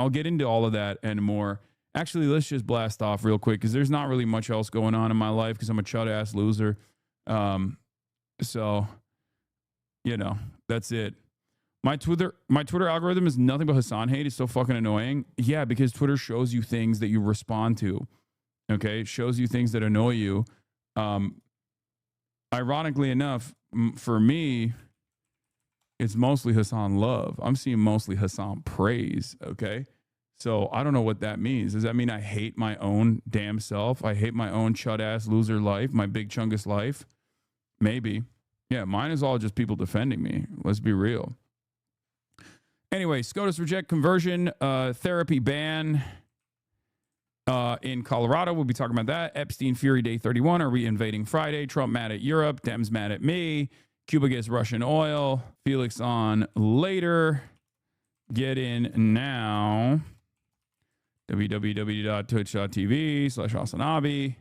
I'll get into all of that and more. Actually, let's just blast off real quick because there's not really much else going on in my life because I'm a chud ass loser. So, that's it. My Twitter algorithm is nothing but Hassan hate. It's so fucking annoying. Yeah, because Twitter shows you things that you respond to. Okay, it shows you things that annoy you. Ironically enough, for me, it's mostly Hassan love. I'm seeing mostly Hassan praise. Okay. So I don't know what that means. Does that mean I hate my own damn self? I hate my own chud ass loser life, my big chungus life? Maybe. Yeah, mine is all just people defending me. Let's be real. Anyway, SCOTUS reject conversion therapy ban in Colorado. We'll be talking about that. Epstein Fury Day 31. Are we invading Friday? Trump mad at Europe. Dems mad at me. Cuba gets Russian oil. Felix on later. Get in now. www.twitch.tv/Hasanabi.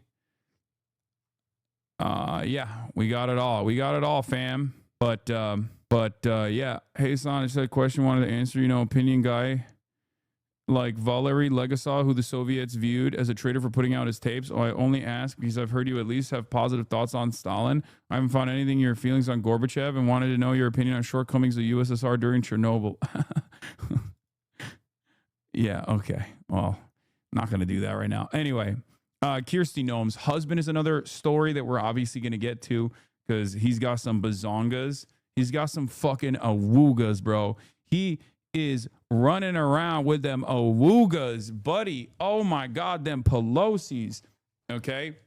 Yeah, we got it all. We got it all, fam. But yeah. Hey, Son, I just had a question I wanted to answer. Opinion guy like Valery Legasov, who the Soviets viewed as a traitor for putting out his tapes. I only ask because I've heard you at least have positive thoughts on Stalin. I haven't found anything in your feelings on Gorbachev and wanted to know your opinion on shortcomings of USSR during Chernobyl. Yeah, okay. Well, not going to do that right now. Anyway, Kirsty Noem's husband is another story that we're obviously going to get to because he's got some bazongas. He's got some fucking awoogas, bro. He is running around with them awoogas, buddy. Oh my God, them Pelosi's. Okay.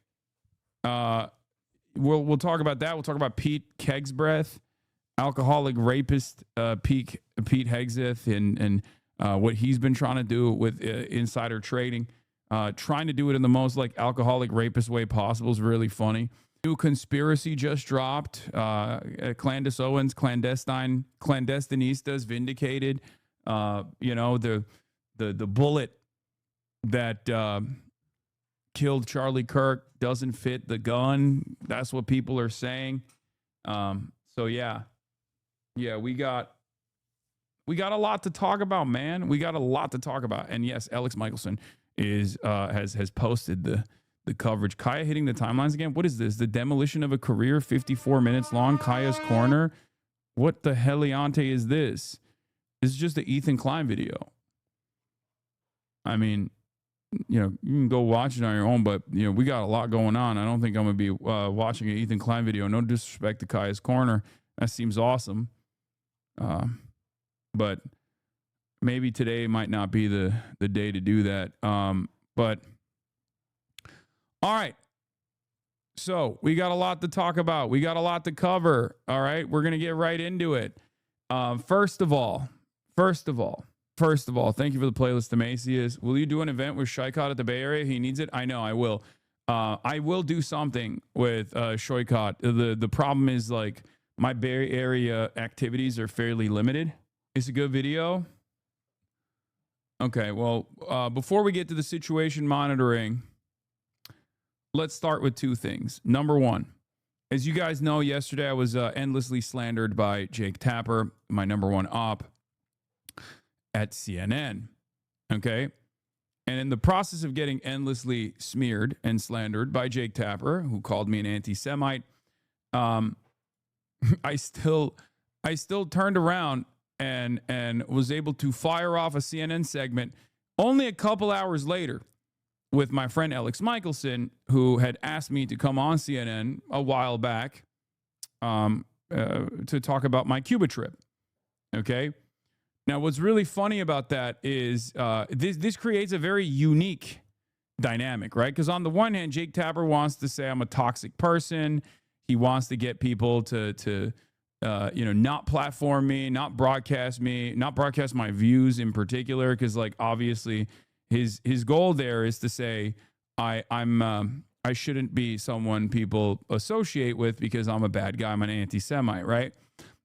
We'll talk about that. We'll talk about Pete Kegsbreath, alcoholic rapist, Pete Hegseth, and what he's been trying to do with insider trading. Trying to do it in the most like alcoholic rapist way possible is really funny. New conspiracy just dropped. Clandestines, clandestinistas vindicated. The bullet that killed Charlie Kirk doesn't fit the gun. That's what people are saying. So yeah, we got a lot to talk about, man. We got a lot to talk about. And yes, Alex Michelson has posted the coverage. Kaya hitting the timelines again. What is this? The demolition of a career, 54 minutes long. Kaya's corner. What the heliante is this? This is just the Ethan Klein video. I mean, you can go watch it on your own, but we got a lot going on. I don't think I'm gonna be watching an Ethan Klein video. No disrespect to Kaya's corner. That seems awesome. But maybe today might not be the day to do that. But all right. So we got a lot to talk about. We got a lot to cover. All right. We're going to get right into it. First of all, thank you for the playlist, Amacius. Will you do an event with Shaikot at the Bay Area? He needs it. I know I will. I will do something with Shaikot. The problem is like my Bay Area activities are fairly limited. It's a good video. Okay, well, before we get to the situation monitoring, let's start with two things. Number one, as you guys know, yesterday I was endlessly slandered by Jake Tapper, my number one op at CNN. Okay, and in the process of getting endlessly smeared and slandered by Jake Tapper, who called me an anti-Semite, I still turned around and was able to fire off a CNN segment only a couple hours later with my friend Alex Michelson, who had asked me to come on CNN a while back to talk about my Cuba trip. Okay. Now, what's really funny about that is this creates a very unique dynamic, right? Because on the one hand, Jake Tapper wants to say I'm a toxic person. He wants to get people to not platform me, not broadcast my views in particular, because like obviously his goal there is to say I shouldn't be someone people associate with because I'm a bad guy, I'm an anti-Semite, right?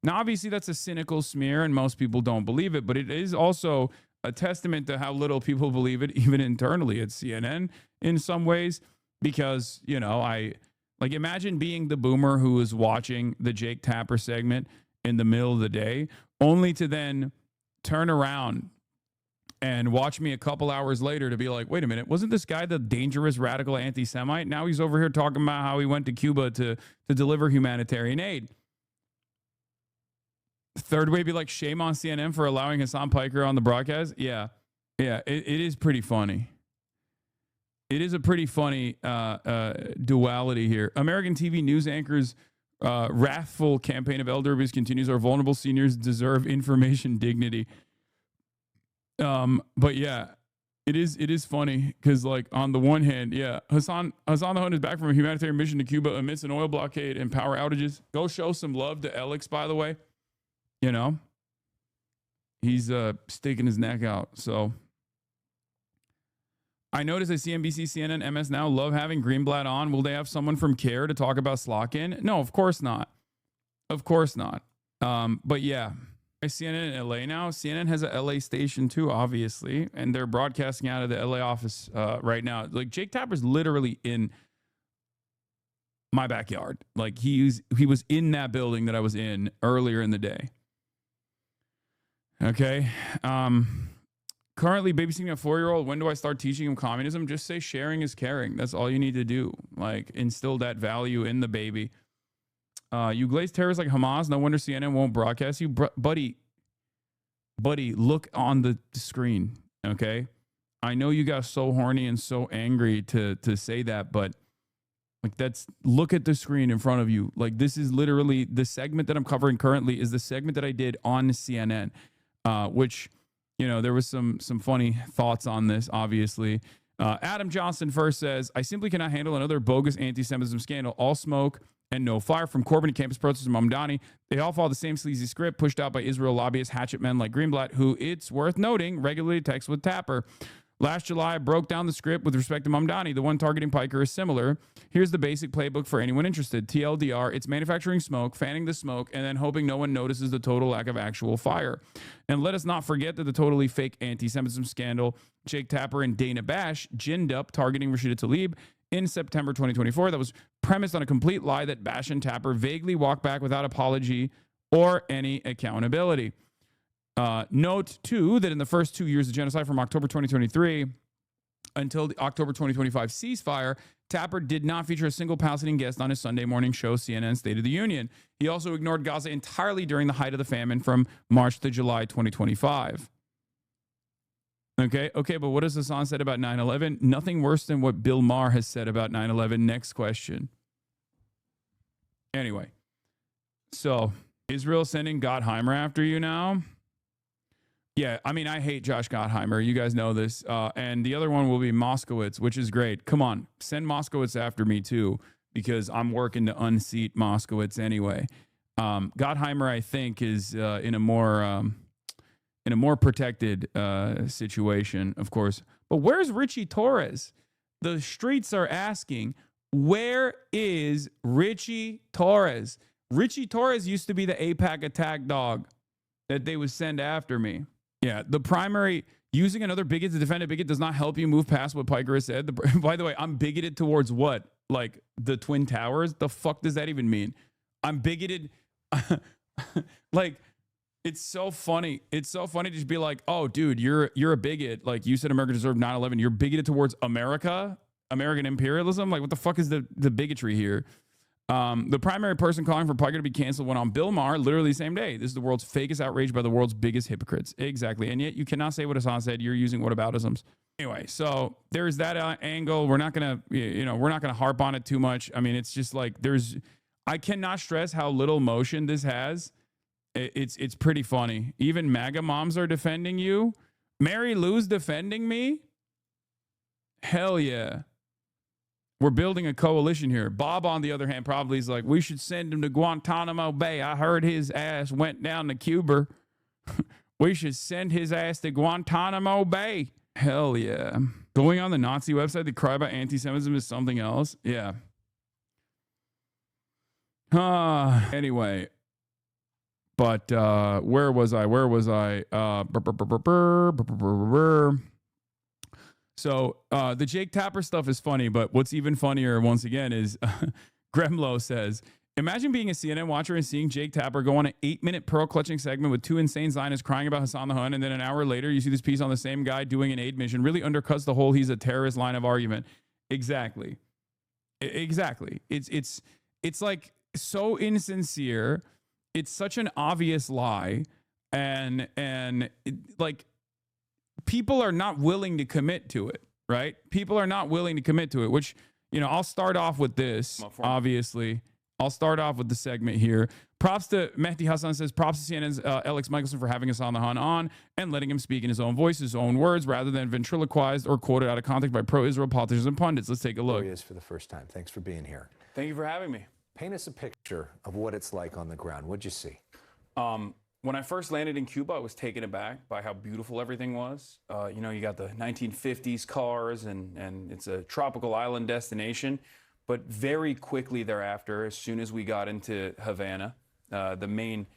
Now obviously that's a cynical smear and most people don't believe it, but it is also a testament to how little people believe it even internally at CNN in some ways, because I like imagine being the boomer who is watching the Jake Tapper segment in the middle of the day, only to then turn around and watch me a couple hours later to be like, wait a minute, wasn't this guy the dangerous radical anti-Semite? Now he's over here talking about how he went to Cuba to deliver humanitarian aid. Third way be like, shame on CNN for allowing Hassan Piker on the broadcast. Yeah, it is pretty funny. It is a pretty funny duality here. American TV news anchors wrathful campaign of elder abuse continues. Our vulnerable seniors deserve information dignity. But yeah, it is funny because, like, on the one hand, yeah, Hassan the Hun is back from a humanitarian mission to Cuba amidst an oil blockade and power outages. Go show some love to Alex, by the way. You know, he's sticking his neck out. So I noticed that CNBC, CNN, MS Now love having Greenblatt on. Will they have someone from CARE to talk about Slotkin? No, of course not. Of course not. But yeah, CNN in LA now. CNN has a LA station too, obviously, and they're broadcasting out of the LA office right now. Like, Jake Tapper's literally in my backyard. Like, he was in that building that I was in earlier in the day. Okay. Currently babysitting a 4-year-old. When do I start teaching him communism? Just say sharing is caring. That's all you need to do. Like, instill that value in the baby. You glaze terrorists like Hamas. No wonder CNN won't broadcast you. Buddy, look on the screen, okay? I know you got so horny and so angry to say that, but like, look at the screen in front of you. Like, this is literally the segment that I'm covering currently is the segment that I did on CNN, which, you know, there was some funny thoughts on this, obviously. Adam Johnson first says, I simply cannot handle another bogus anti-Semitism scandal. All smoke and no fire, from Corbyn to campus protesters to Mamdani. They all follow the same sleazy script pushed out by Israel lobbyist hatchet men like Greenblatt, who, it's worth noting, regularly texts with Tapper. Last July, I broke down the script with respect to Mamdani. The one targeting Piker is similar. Here's the basic playbook for anyone interested. TLDR, it's manufacturing smoke, fanning the smoke, and then hoping no one notices the total lack of actual fire. And let us not forget that the totally fake anti-Semitism scandal Jake Tapper and Dana Bash ginned up targeting Rashida Tlaib in September 2024 that was premised on a complete lie that Bash and Tapper vaguely walked back without apology or any accountability. Note, too, that in the first 2 years of genocide from October 2023 until the October 2025 ceasefire, Tapper did not feature a single Palestinian guest on his Sunday morning show, CNN State of the Union. He also ignored Gaza entirely during the height of the famine from March to July 2025. Okay, but what has Hassan said about 9/11? Nothing worse than what Bill Maher has said about 9/11. Next question. Anyway, so Israel sending Gottheimer after you now? Yeah, I mean, I hate Josh Gottheimer. You guys know this. And the other one will be Moskowitz, which is great. Come on, send Moskowitz after me too, because I'm working to unseat Moskowitz anyway. Gottheimer, I think, is in a more protected situation, of course. But where's Richie Torres? The streets are asking, where is Richie Torres? Richie Torres used to be the AIPAC attack dog that they would send after me. Yeah, the primary, using another bigot to defend a bigot does not help you move past what Piker has said. By the way, I'm bigoted towards what? Like the Twin Towers? The fuck does that even mean? I'm bigoted. Like, it's so funny. It's so funny to just be like, oh, dude, you're a bigot. Like, you said America deserved 9/11. You're bigoted towards America, American imperialism. Like, what the fuck is the bigotry here? The primary person calling for Piker to be canceled went on Bill Maher literally the same day. This is the world's fakest outrage by the world's biggest hypocrites. Exactly. And yet you cannot say what Hassan said. You're using whataboutisms. Anyway, so there's that angle. We're not going to harp on it too much. I mean, it's just like I cannot stress how little motion this has. It's pretty funny. Even MAGA moms are defending you. Mary Lou's defending me. Hell yeah. We're building a coalition here. Bob, on the other hand, probably is like, we should send him to Guantanamo Bay. I heard his ass went down to Cuba. We should send his ass to Guantanamo Bay. Hell yeah. Going on the Nazi website to cry about anti-Semitism is something else. Yeah. Anyway. But where was I? So the Jake Tapper stuff is funny, but what's even funnier, once again, is Gremlo says, Imagine being a CNN watcher and seeing Jake Tapper go on an 8-minute pearl clutching segment with two insane Zionists crying about Hassan the Hun, and then an hour later you see this piece on the same guy doing an aid mission. Really undercuts the whole he's a terrorist line of argument. Exactly. Exactly. It's like so insincere. It's such an obvious lie, and like people are not willing to commit to it, right? People are not willing to commit to it, which, you know, I'll start off with this, obviously. I'll start off with the segment here. Props to Mehdi Hassan says, props to CNN's Alex Michelson for having Hassan the Hun on and letting him speak in his own voice, his own words, rather than ventriloquized or quoted out of context by pro-Israel politicians and pundits. Let's take a look. Here he is for the first time. Thanks for being here. Thank you for having me. Paint us a picture of what it's like on the ground. What'd you see? When I first landed in Cuba, I was taken aback by how beautiful everything was. You know, you got the 1950s cars, and it's a tropical island destination. But very quickly thereafter, as soon as we got into Havana, the main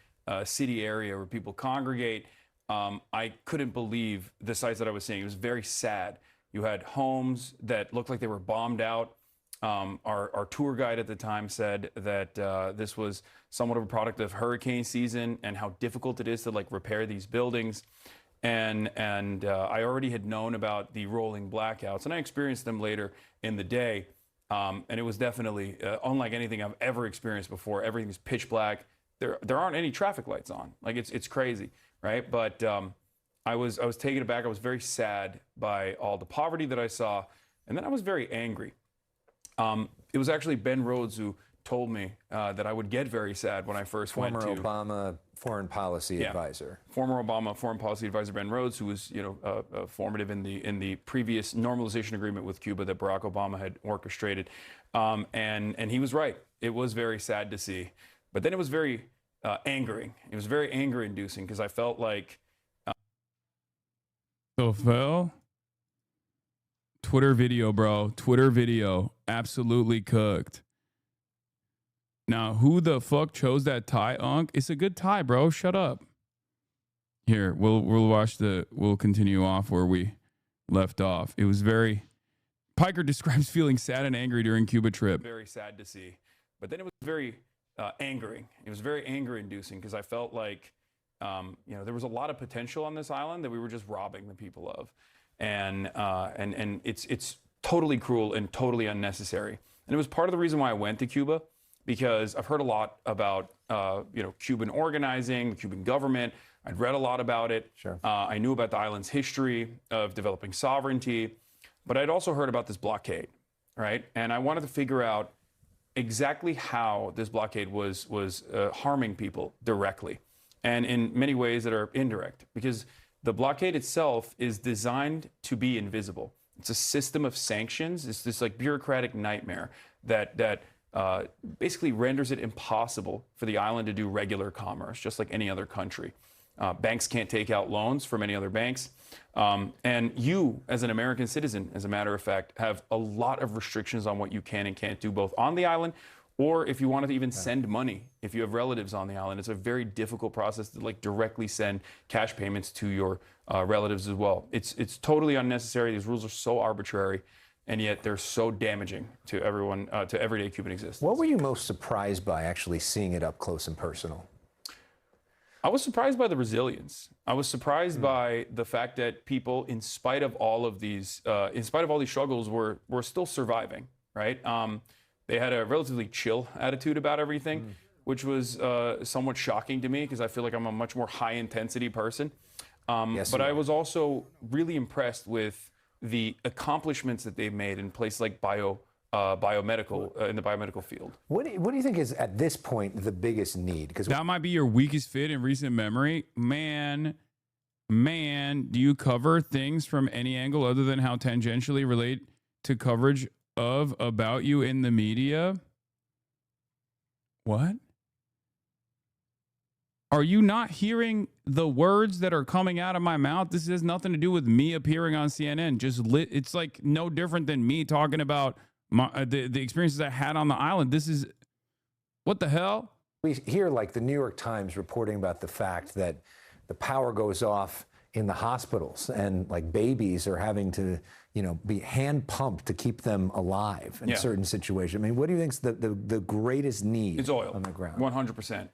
city area where people congregate, I couldn't believe the sights that I was seeing. It was very sad. You had homes that looked like they were bombed out. Our tour guide at the time said that this was somewhat of a product of hurricane season and how difficult it is to like repair these buildings. And I already had known about the rolling blackouts, and I experienced them later in the day. And it was definitely unlike anything I've ever experienced before. Everything's pitch black. There aren't any traffic lights on. Like it's crazy, right? But I was taken aback. I was very sad by all the poverty that I saw, and then I was very angry. It was actually Ben Rhodes who told me that I would get very sad when I first went to Former Obama foreign policy advisor. Former Obama foreign policy advisor Ben Rhodes, who was formative in the previous normalization agreement with Cuba that Barack Obama had orchestrated, and he was right. It was very sad to see, but then it was very angering. It was very anger-inducing because I felt like. So Phil, Twitter video, bro. Twitter video, absolutely cooked. Now, who the fuck chose that tie, Unc? It's a good tie, bro. Shut up. Here, we'll continue off where we left off. It was very. Piker describes feeling sad and angry during Cuba trip. Very sad to see, but then it was very angering. It was very anger-inducing because I felt like, there was a lot of potential on this island that we were just robbing the people of, and it's totally cruel and totally unnecessary. And it was part of the reason why I went to Cuba. Because I've heard a lot about, Cuban organizing, the Cuban government. I'd read a lot about it. Sure. I knew about the island's history of developing sovereignty, but I'd also heard about this blockade, right? And I wanted to figure out exactly how this blockade was harming people directly, and in many ways that are indirect. Because the blockade itself is designed to be invisible. It's a system of sanctions. It's this like bureaucratic nightmare that basically renders it impossible for the island to do regular commerce, just like any other country. Banks can't take out loans from any other banks. And you, as an American citizen, as a matter of fact, have a lot of restrictions on what you can and can't do, both on the island, or if you wanted to even send money, if you have relatives on the island. It's a very difficult process to like directly send cash payments to your relatives as well. It's totally unnecessary. These rules are so arbitrary, and yet they're so damaging to everyone, to everyday Cuban existence. What were you most surprised by actually seeing it up close and personal? I was surprised by the resilience. I was surprised by the fact that people, in spite of all these struggles, were still surviving, right? They had a relatively chill attitude about everything, which was somewhat shocking to me because I feel like I'm a much more high-intensity person. But I was also really impressed with the accomplishments that they've made in places like biomedical in the biomedical field. What do you think is at this point the biggest need? Because that might be your weakest fit in recent memory, man. Do you cover things from any angle other than how tangentially relate to coverage of about you in the media? What? Are you not hearing the words that are coming out of my mouth? This has nothing to do with me appearing on CNN. It's like no different than me talking about the experiences I had on the island. This is, what the hell? We hear like the New York Times reporting about the fact that the power goes off in the hospitals, and like babies are having to, be hand pumped to keep them alive in certain situations. I mean, what do you think is the greatest need? It's oil on the ground? 100%.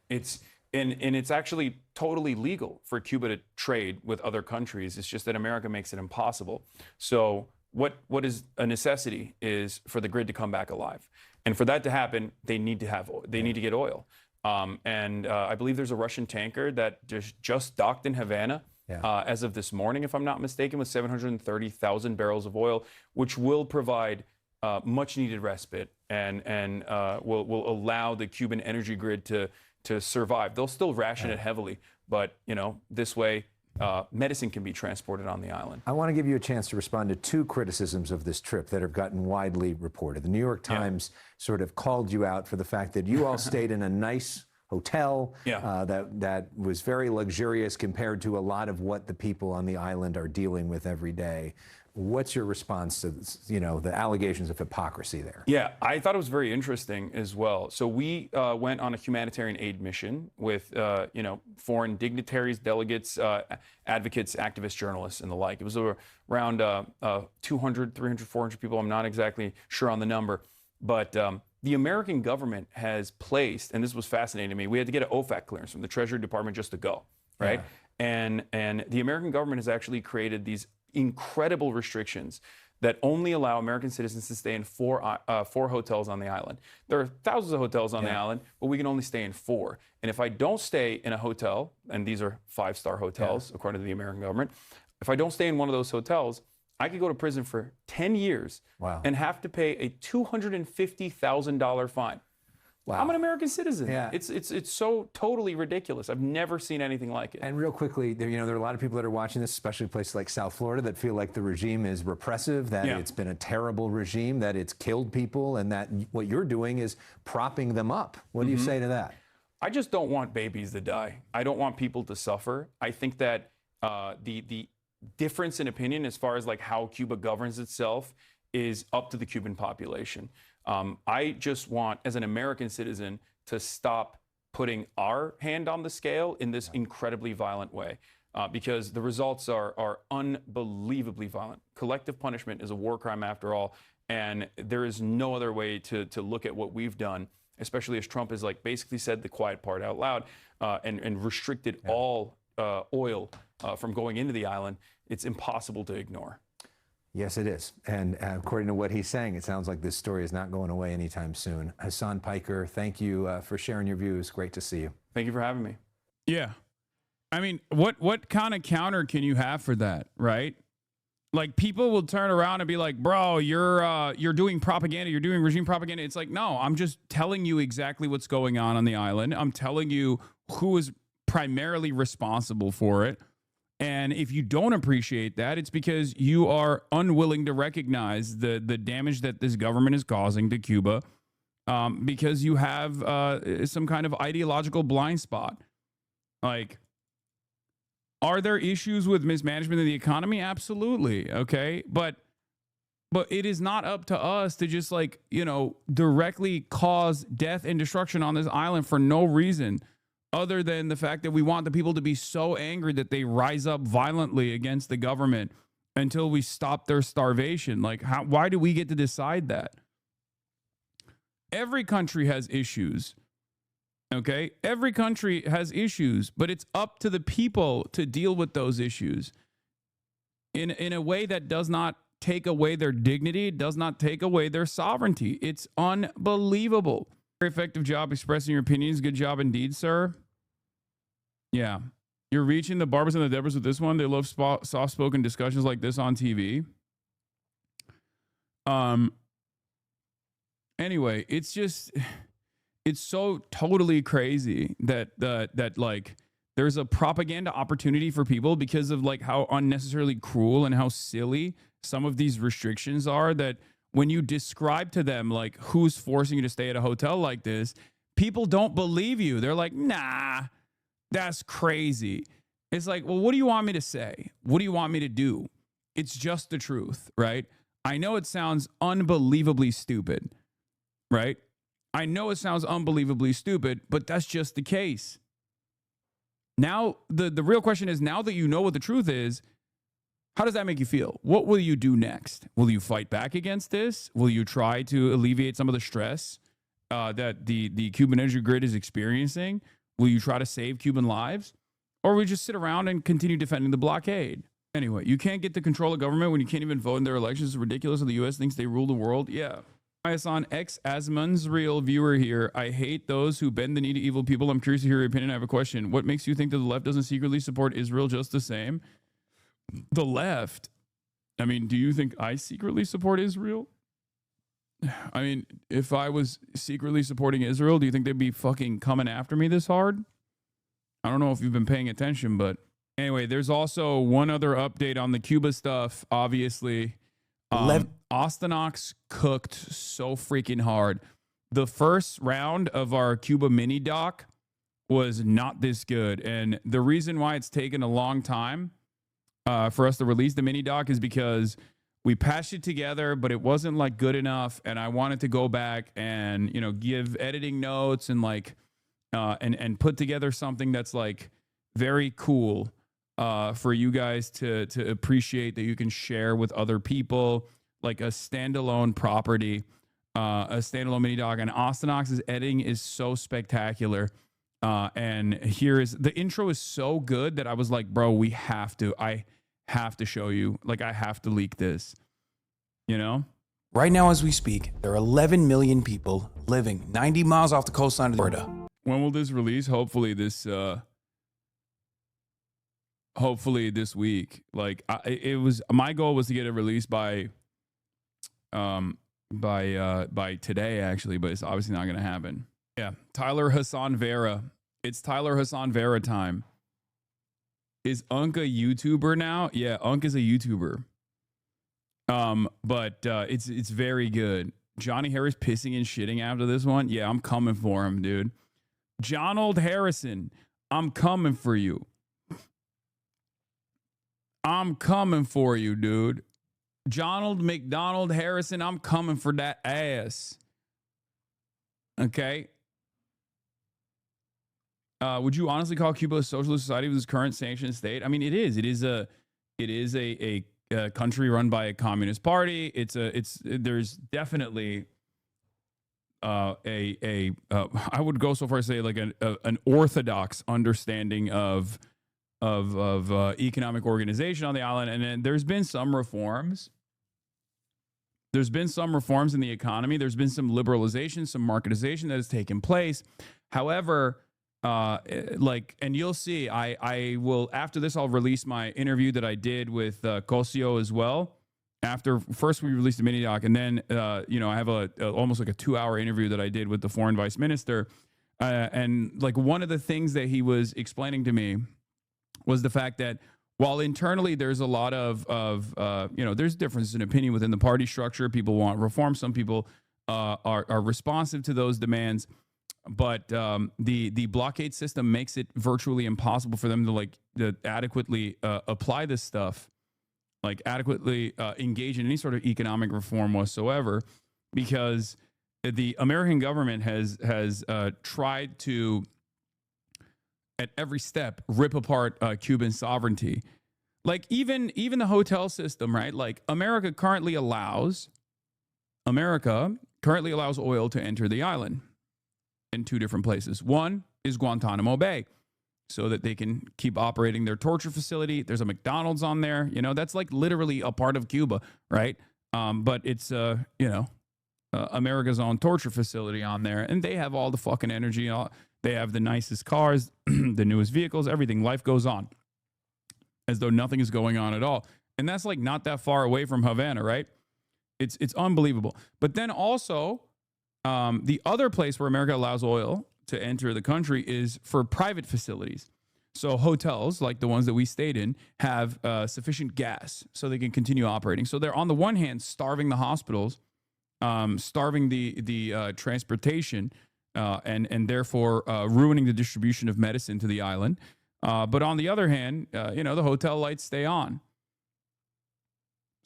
And it's actually totally legal for Cuba to trade with other countries. It's just that America makes it impossible. So what is a necessity is for the grid to come back alive. And for that to happen, they need to get oil. I believe there's a Russian tanker that just docked in Havana as of this morning, if I'm not mistaken, with 730,000 barrels of oil, which will provide much needed respite and will allow the Cuban energy grid to survive. They'll still ration it heavily, but this way medicine can be transported on the island. I want to give you a chance to respond to two criticisms of this trip that have gotten widely reported. The New York Times sort of called you out for the fact that you all stayed in a nice hotel that was very luxurious compared to a lot of what the people on the island are dealing with every day. What's your response to the allegations of hypocrisy there? Yeah, I thought it was very interesting as well. So we went on a humanitarian aid mission with foreign dignitaries, delegates, advocates, activists, journalists, and the like. It was around 200, 300, 400 people. I'm not exactly sure on the number, but the American government has placed, and this was fascinating to me, we had to get an OFAC clearance from the Treasury Department just to go, right? And the American government has actually created these incredible restrictions that only allow American citizens to stay in four hotels on the island. There are thousands of hotels on the island, but we can only stay in 4. And if I don't stay in a hotel, and these are 5-star hotels, according to the American government, if I don't stay in one of those hotels, I could go to prison for 10 years and have to pay a $250,000 fine. Wow. I'm an American citizen. Yeah. It's so totally ridiculous. I've never seen anything like it. And real quickly, there are a lot of people that are watching this, especially places like South Florida, that feel like the regime is repressive, that it's been a terrible regime, that it's killed people, and that what you're doing is propping them up. What do you say to that? I just don't want babies to die. I don't want people to suffer. I think that the difference in opinion as far as like how Cuba governs itself is up to the Cuban population. I just want, as an American citizen, to stop putting our hand on the scale in this incredibly violent way, because the results are unbelievably violent. Collective punishment is a war crime after all, and there is no other way to look at what we've done, especially as Trump has basically said the quiet part out loud and restricted all oil from going into the island. It's impossible to ignore. Yes, it is. And according to what he's saying, it sounds like this story is not going away anytime soon. Hassan Piker, thank you for sharing your views. Great to see you. Thank you for having me. Yeah. I mean, what kind of counter can you have for that, right? Like, people will turn around and be like, bro, you're doing propaganda. You're doing regime propaganda. It's like, no, I'm just telling you exactly what's going on the island. I'm telling you who is primarily responsible for it. And if you don't appreciate that, it's because you are unwilling to recognize the damage that this government is causing to Cuba, because you have some kind of ideological blind spot. Like, are there issues with mismanagement of the economy? Absolutely. Okay. But it is not up to us to just directly cause death and destruction on this island for no reason, other than the fact that we want the people to be so angry that they rise up violently against the government until we stop their starvation. Like, why do we get to decide that? Every country has issues, okay? Every country has issues, but it's up to the people to deal with those issues in a way that does not take away their dignity, does not take away their sovereignty. It's unbelievable. Very effective job expressing your opinions. Good job indeed, sir. Yeah. You're reaching the Barbers and the Debras with this one. They love soft-spoken discussions like this on TV. Anyway, it's so totally crazy that there's a propaganda opportunity for people because of how unnecessarily cruel and how silly some of these restrictions are, that when you describe to them who's forcing you to stay at a hotel like this, people don't believe you. They're like, nah, that's crazy. It's like, well, what do you want me to say? What do you want me to do? It's just the truth, right? I know it sounds unbelievably stupid, right? I know it sounds unbelievably stupid, but that's just the case. Now, the real question is, now that you know what the truth is, how does that make you feel? What will you do next? Will you fight back against this? Will you try to alleviate some of the stress that the Cuban energy grid is experiencing? Will you try to save Cuban lives? Or will you just sit around and continue defending the blockade? Anyway, you can't get to control of government when you can't even vote in their elections. It's ridiculous that the U.S. thinks they rule the world. Yeah. Hassan X Asman's real viewer here. I hate those who bend the knee to evil people. I'm curious to hear your opinion. I have a question. What makes you think that the left doesn't secretly support Israel just the same? The left? I mean, do you think I secretly support Israel? I mean, if I was secretly supporting Israel, do you think they'd be fucking coming after me this hard? I don't know if you've been paying attention, but anyway, there's also one other update on the Cuba stuff, obviously. Ostenox cooked so freaking hard. The first round of our Cuba mini doc was not this good. And the reason why it's taken a long time for us to release the mini doc is because we patched it together, but it wasn't like good enough. And I wanted to go back and, you know, give editing notes and like, and put together something that's like very cool for you guys to appreciate, that you can share with other people, like a standalone property, a standalone mini doc. And Ostenox's editing is so spectacular. And here is the intro is so good that I was like, bro, I have to show you, like, I have to leak this, you know? Right now, as we speak, there are 11 million people living 90 miles off the coastline of Florida. When will this release? Hopefully this week. Like, my goal was to get it released by today, actually, but it's obviously not going to happen. Yeah. Tyler Hassan Vera. It's Tyler Hassan Vera time. Is Unk a YouTuber now? Yeah, Unk is a YouTuber. But it's very good. Johnny Harris pissing and shitting after this one. Yeah, I'm coming for him, dude. John Old Harrison, I'm coming for you. I'm coming for you, dude. Jonald McDonald Harrison, I'm coming for that ass. Okay. Would you honestly call Cuba a socialist society with its current sanctioned state? I mean, it is. It is a country run by a communist party. There's definitely I would go so far as to say like an orthodox understanding of economic organization on the island, and then there's been some reforms. There's been some reforms in the economy. There's been some liberalization, some marketization that has taken place. However, and you'll see, I will, after this, I'll release my interview that I did with Cosio as well. After first we released the mini doc, and then I have almost like a 2-hour interview that I did with the foreign vice minister, and like one of the things that he was explaining to me was the fact that while internally there's a lot of there's differences in opinion within the party structure. People want reform. Some people are responsive to those demands. But the blockade system makes it virtually impossible for them to adequately apply this stuff, like adequately engage in any sort of economic reform whatsoever, because the American government has tried to, at every step, rip apart Cuban sovereignty. Like even the hotel system, right? Like America currently allows oil to enter the island in 2 different places. One is Guantanamo Bay, so that they can keep operating their torture facility. There's a McDonald's on there. You know, that's like literally a part of Cuba, right? But it's America's own torture facility on there, and they have all the fucking energy. They have the nicest cars, the newest vehicles, everything. Life goes on as though nothing is going on at all. And that's like not that far away from Havana, right? It's unbelievable. But then also, the other place where America allows oil to enter the country is for private facilities. So hotels, like the ones that we stayed in, have sufficient gas so they can continue operating. So they're on the one hand starving the hospitals, starving the transportation, and therefore ruining the distribution of medicine to the island. But on the other hand, the hotel lights stay on.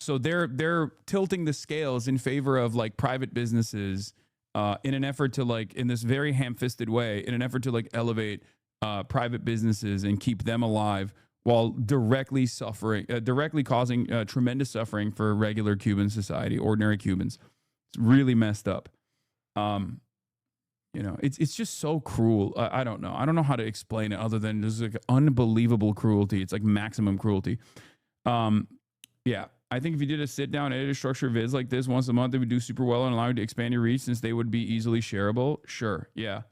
So they're tilting the scales in favor of like private businesses in an effort to in this very ham-fisted way, in an effort to elevate private businesses and keep them alive while directly causing tremendous suffering for regular Cuban society, ordinary Cubans. It's really messed up. It's just so cruel. I don't know. I don't know how to explain it other than there's like unbelievable cruelty. It's like maximum cruelty. Yeah. I think if you did a sit down edited structured vids like this once a month, it would do super well and allow you to expand your reach since they would be easily shareable. Sure. Yeah.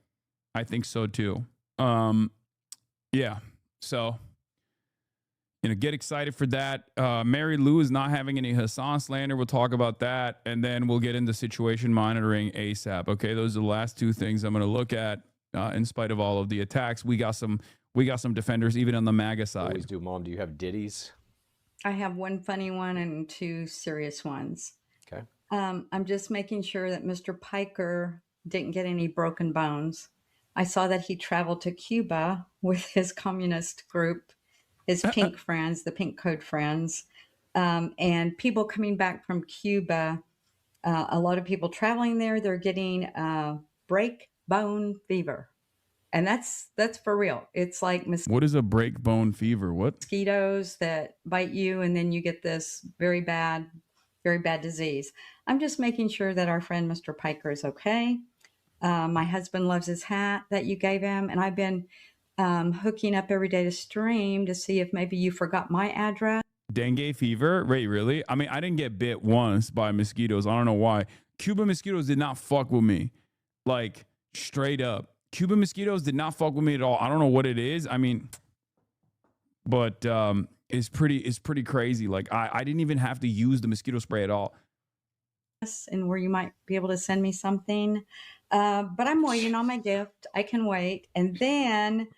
I think so too. Yeah. So, get excited for that. Mary Lou is not having any Hassan slander. We'll talk about that. And then we'll get into situation monitoring ASAP. Okay. Those are the last two things I'm going to look at in spite of all of the attacks. We got some defenders even on the MAGA side. Always do, Mom. Do you have ditties? I have one funny one and two serious ones. Okay. I'm just making sure that Mr. Piker didn't get any broken bones. I saw that he traveled to Cuba with his communist group, his pink friends, the pink code friends, and people coming back from Cuba. A lot of people traveling there, they're getting break bone fever. And that's for real. It's like what is a break bone fever? What? Mosquitoes that bite you, and then you get this very bad disease. I'm just making sure that our friend Mr. Piker is okay. My husband loves his hat that you gave him, and I've been hooking up every day to stream to see if maybe you forgot my address. Dengue fever? Wait, really? I mean, I didn't get bit once by mosquitoes. I don't know why. Cuban mosquitoes did not fuck with me. Like, straight up. Cuban mosquitoes did not fuck with me at all. I don't know what it is. I mean, but it's pretty crazy. Like I didn't even have to use the mosquito spray at all. And where you might be able to send me something. But I'm waiting on my gift. I can wait. And then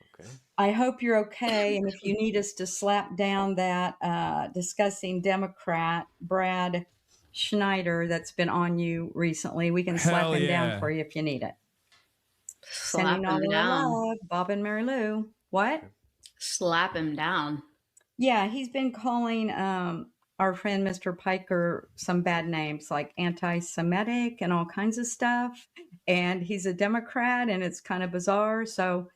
I hope you're okay. And if you need us to slap down that disgusting Democrat, Brad Schneider, that's been on you recently, we can slap him down for you if you need it. Sending all the love, Bob and Mary Lou. What? Slap him down. Yeah, he's been calling our friend Mr. Piker some bad names like anti-Semitic and all kinds of stuff. And he's a Democrat, and it's kind of bizarre. So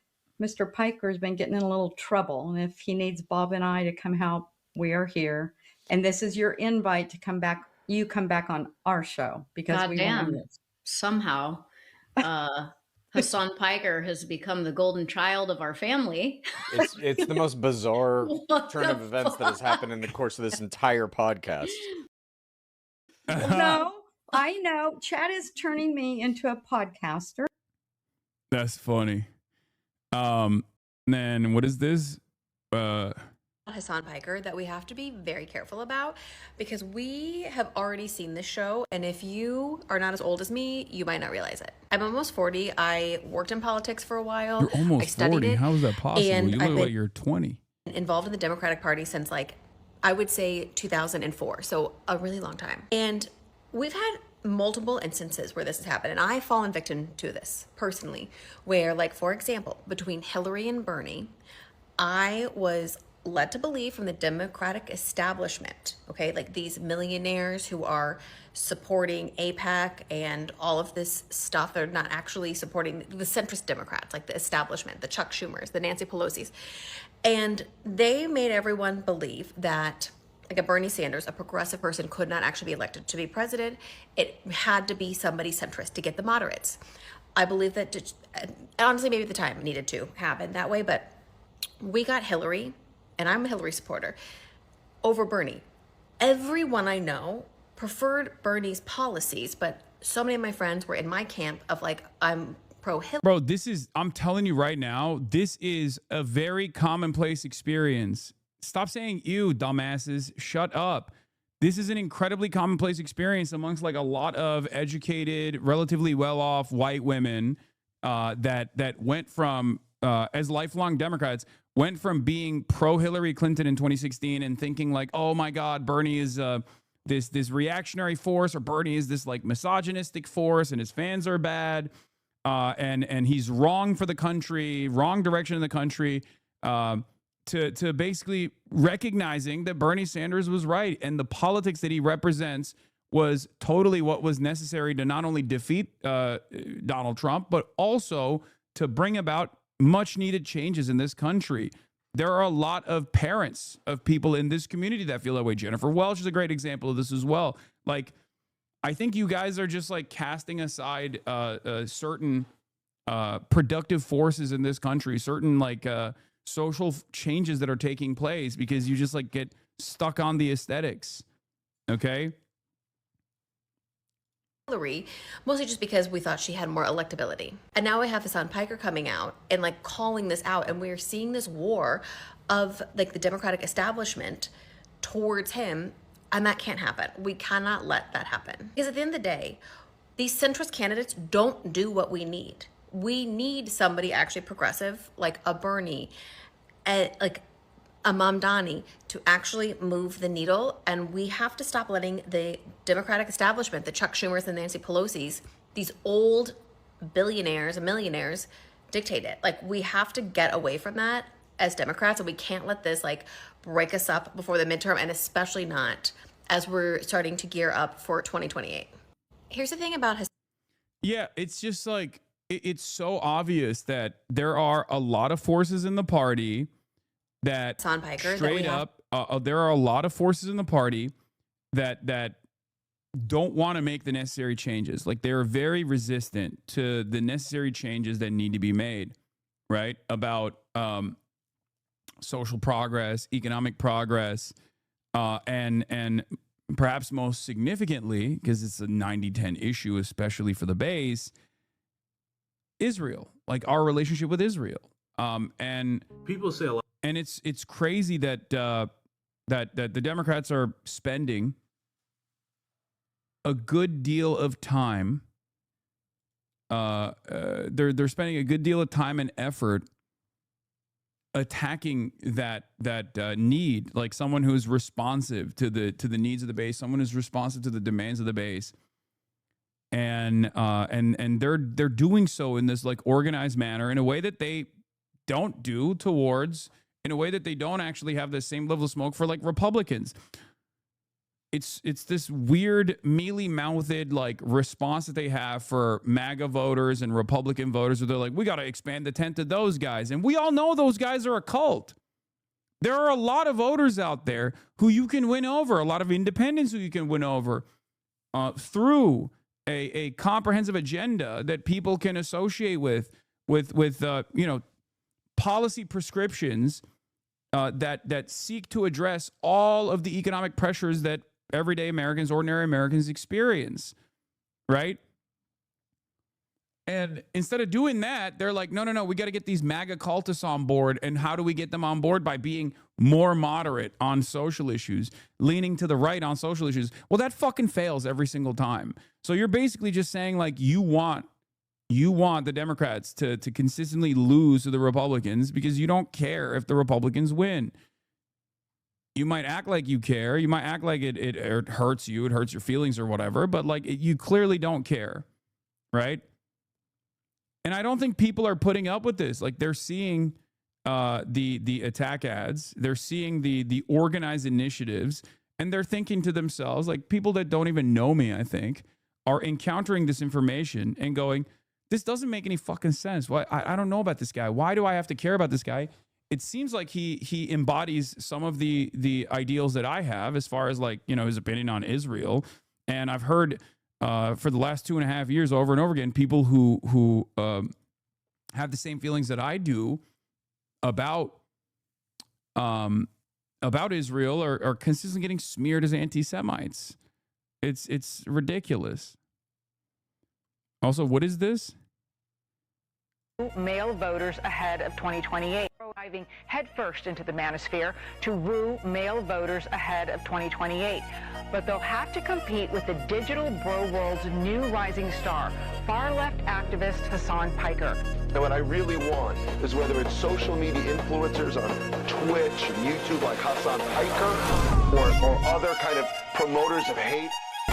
Mr. Piker's been getting in a little trouble. And if he needs Bob and I to come help, we are here. And this is your invite to come back. You come back on our show because goddamn, somehow Hassan Piker has become the golden child of our family. It's the most bizarre turn of events that has happened in the course of this entire podcast. No, I know. Chad is turning me into a podcaster. That's funny. Then what is this? Hassan Piker that we have to be very careful about because we have already seen this show, and if you are not as old as me, you might not realize it. I'm almost 40. I worked in politics for a while. You're almost I studied 40. it, How is that possible? and You I've look like been you're 20. involved in the Democratic Party since I would say 2004, so a really long time. And we've had multiple instances where this has happened, and I've fallen victim to this personally, where for example, between Hillary and Bernie, I was led to believe from the Democratic establishment, these millionaires who are supporting AIPAC and all of this stuff. They're not actually supporting the centrist Democrats, like the establishment, the Chuck Schumers, the Nancy Pelosi's. And they made everyone believe that a Bernie Sanders, a progressive person, could not actually be elected to be president. It had to be somebody centrist to get the moderates. I believe that, honestly, maybe at the time it needed to happen that way, but we got Hillary, and I'm a Hillary supporter, over Bernie. Everyone I know preferred Bernie's policies, but so many of my friends were in my camp of I'm pro-Hillary. Bro, I'm telling you right now, this is a very commonplace experience. Stop saying you, dumbasses. Shut up. This is an incredibly commonplace experience amongst a lot of educated, relatively well-off white women that went from, as lifelong Democrats, went from being pro-Hillary Clinton in 2016 and thinking oh my God, Bernie is this reactionary force, or Bernie is this misogynistic force, and his fans are bad, and he's wrong for the country, wrong direction in the country, to basically recognizing that Bernie Sanders was right, and the politics that he represents was totally what was necessary to not only defeat Donald Trump, but also to bring about much needed changes in this country. There are a lot of parents of people in this community that feel that way. Jennifer Welch is a great example of this as well. Like, I think you guys are just like casting aside certain productive forces in this country, certain like social changes that are taking place because you just like get stuck on the aesthetics. Okay. Hillary, mostly just because we thought she had more electability. And now we have Hassan Piker coming out and like calling this out, and we're seeing this war of like the Democratic establishment towards him, and that can't happen. We cannot let that happen. Because at the end of the day, these centrist candidates don't do what we need. We need somebody actually progressive, like a Bernie, like a Mamdani, to actually move the needle. And we have to stop letting the Democratic establishment, the Chuck Schumers and Nancy Pelosi's, these old billionaires and millionaires dictate it. Like, we have to get away from that as Democrats, and we can't let this like break us up before the midterm, and especially not as we're starting to gear up for 2028. Here's the thing about Yeah, it's just like, it's so obvious that there are a lot of forces in the party that Hassan Piker, straight up, there are a lot of forces in the party that don't want to make the necessary changes. Like, they're very resistant to the necessary changes that need to be made, right? About social progress, economic progress, and perhaps most significantly, because it's a 90-10 issue, especially for the base, Israel, like our relationship with Israel. And people say a lot. And it's crazy that that the Democrats are spending a good deal of time. They're spending a good deal of time and effort attacking that need, like someone who's responsive to the needs of the base, someone who's responsive to the demands of the base. And they're doing so in this like organized manner in a way that they don't do towards, in a way that they don't actually have the same level of smoke for like Republicans. It's this weird mealy-mouthed like response that they have for MAGA voters and Republican voters, where they're like, we got to expand the tent to those guys. And we all know those guys are a cult. There are a lot of voters out there who you can win over, a lot of independents who you can win over through a comprehensive agenda that people can associate with policy prescriptions that seek to address all of the economic pressures that everyday Americans, ordinary Americans experience, right? And instead of doing that, they're like, no, we got to get these MAGA cultists on board. And how do we get them on board? By being more moderate on social issues, leaning to the right on social issues. Well, that fucking fails every single time. So you're basically just saying like you want the Democrats to consistently lose to the Republicans because you don't care if the Republicans win. You might act like you care. You might act like it hurts you. It hurts your feelings or whatever. But like you clearly don't care, right? And I don't think people are putting up with this. Like, they're seeing the attack ads. They're seeing the organized initiatives. And they're thinking to themselves, like, people that don't even know me, I think, are encountering this information and going, this doesn't make any fucking sense. Why? I don't know about this guy. Why do I have to care about this guy? It seems like he embodies some of the ideals that I have as far as like, his opinion on Israel. And I've heard for the last 2.5 years over and over again, people who have the same feelings that I do about Israel are consistently getting smeared as anti-Semites. It's ridiculous. Also, what is this? Male voters ahead of 2028. Diving headfirst into the manosphere to woo male voters ahead of 2028. But they'll have to compete with the digital bro world's new rising star, far-left activist Hassan Piker. And what I really want is whether it's social media influencers on Twitch and YouTube like Hassan Piker or other kind of promoters of hate.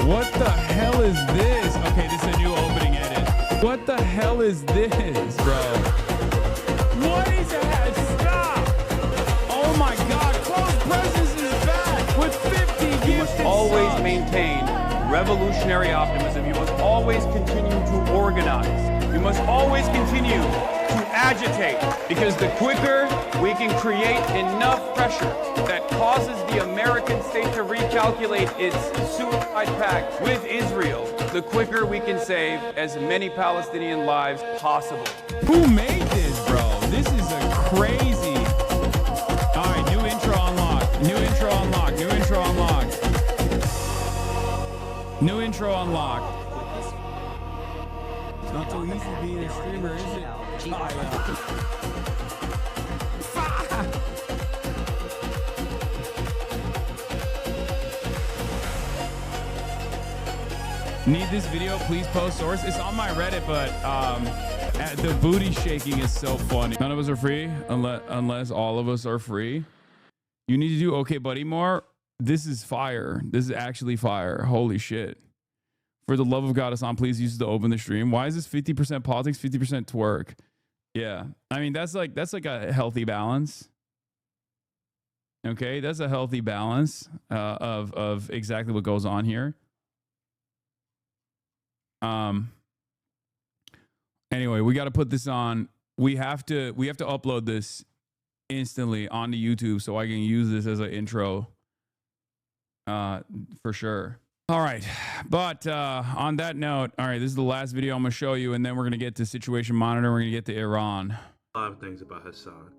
What the hell is this? Okay, this is a new opening edit. What the hell is this, bro? What is that? Stop! Oh my God, Close Presence is back with 50 gifted You must always maintain revolutionary optimism. You must always continue to organize. You must always continue to agitate, because the quicker we can create enough pressure that causes the American state to recalculate its suicide pact with Israel, the quicker we can save as many Palestinian lives possible. Who made this, bro? This is a crazy. All right, new intro unlocked. New intro unlocked. New intro unlocked. New intro unlocked. It's not so easy being a streamer, is it? Need this video? Please post source. It's on my Reddit, but the booty shaking is so funny. None of us are free unless all of us are free. You need to do okay, buddy, more. This is fire. This is actually fire. Holy shit. For the love of God, Hassan, please use it to open the stream. Why is this 50% politics, 50% twerk? Yeah. I mean, that's like a healthy balance. Okay, that's a healthy balance of exactly what goes on here. Anyway, we got to put this on. We have to upload this instantly onto YouTube so I can use this as an intro for sure. All right, but on that note, all right, this is the last video I'm gonna show you, and then we're gonna get to Situation Monitor. We're gonna get to Iran. A lot of things about Hassan.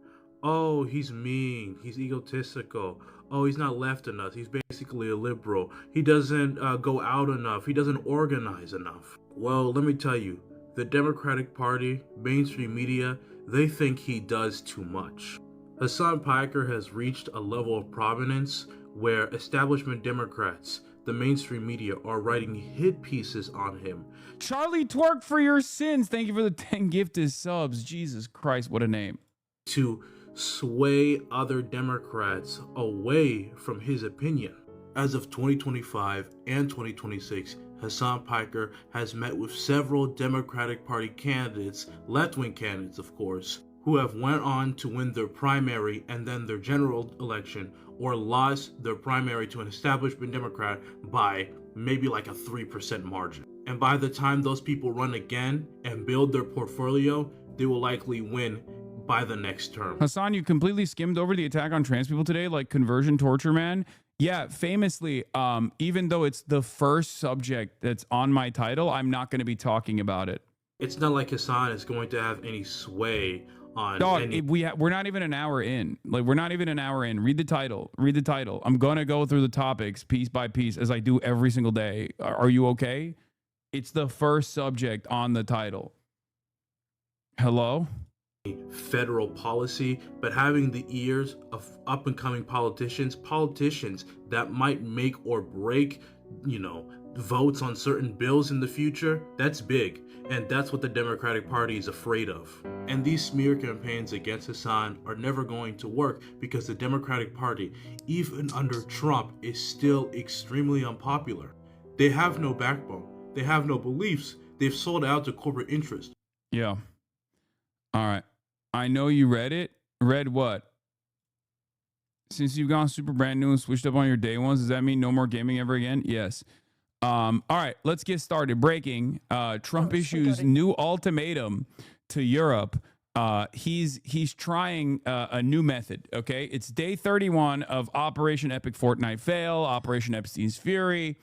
Oh, he's mean. He's egotistical. Oh, he's not left enough. He's basically a liberal. He doesn't go out enough. He doesn't organize enough. Well, let me tell you, the Democratic Party, mainstream media, they think he does too much. Hassan Piker has reached a level of prominence where establishment Democrats, the mainstream media, are writing hit pieces on him. Charlie Twerk for your sins. Thank you for the 10 gifted subs. Jesus Christ, what a name. To sway other Democrats away from his opinion. As of 2025 and 2026, Hassan Piker has met with several Democratic Party candidates, left-wing candidates of course, who have went on to win their primary and then their general election, or lost their primary to an establishment Democrat by maybe like a 3% margin. And by the time those people run again and build their portfolio, they will likely win by the next term. Hassan, you completely skimmed over the attack on trans people today, like conversion torture, man. Yeah, famously, even though it's the first subject that's on my title, I'm not going to be talking about it. It's not like Hassan is going to have any sway on Dog, any... we're not even an hour in. Like, we're not even an hour in. Read the title. Read the title. I'm going to go through the topics piece by piece as I do every single day. Are you okay? It's the first subject on the title. Hello? Federal policy, but having the ears of up-and-coming politicians that might make or break, votes on certain bills in the future, that's big. And that's what the Democratic Party is afraid of. And these smear campaigns against Hassan are never going to work because the Democratic Party, even under Trump, is still extremely unpopular. They have no backbone. They have no beliefs. They've sold out to corporate interest. Yeah. All right. I know you read it. Read what? Since you've gone super brand new and switched up on your day ones, does that mean no more gaming ever again? Yes. All right, let's get started. Breaking. Trump issues new ultimatum to Europe. He's trying a new method. Okay, it's day 31 of Operation Epic Fortnite Fail, Operation Epstein's Fury,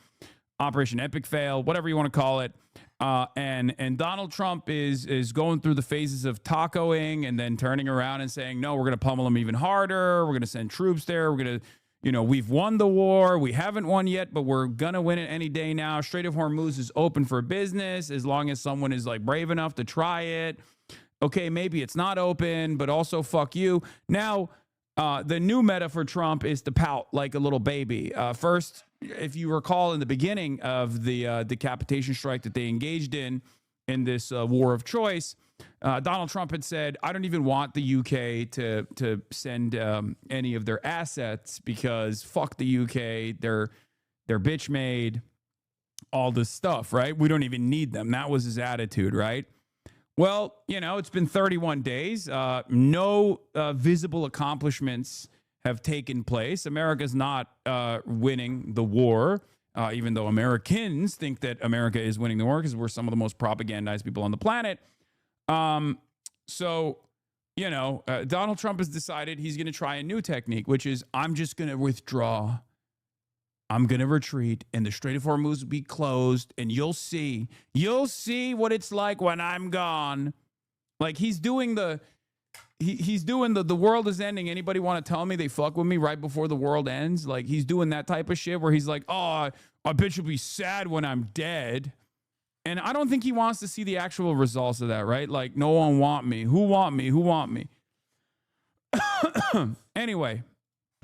Operation Epic Fail, whatever you want to call it. And Donald Trump is going through the phases of tacoing and then turning around and saying, no, we're going to pummel them even harder. We're going to send troops there. We're going to, we've won the war. We haven't won yet, but we're going to win it any day now. Strait of Hormuz is open for business as long as someone is like brave enough to try it. Okay, maybe it's not open, but also fuck you. Now, the new meta for Trump is to pout like a little baby. First, if you recall in the beginning of the decapitation strike that they engaged in this war of choice, Donald Trump had said, I don't even want the UK to send any of their assets because fuck the UK, they're bitch made, all this stuff, right? We don't even need them. That was his attitude, right? Well, it's been 31 days. No visible accomplishments have taken place. America's not winning the war, even though Americans think that America is winning the war because we're some of the most propagandized people on the planet. So you know, Donald Trump has decided he's going to try a new technique, which is I'm just going to withdraw. I'm going to retreat and the Strait of Hormuz will be closed and you'll see what it's like when I'm gone. Like he's doing the world is ending. Anybody want to tell me they fuck with me right before the world ends? Like he's doing that type of shit where he's like, oh, I bet you'll be sad when I'm dead. And I don't think he wants to see the actual results of that, right? Like no one want me. Who want me? Who want me? Anyway.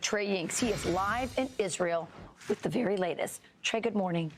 Trey Yinks, he is live in Israel with the very latest. Trey, good morning.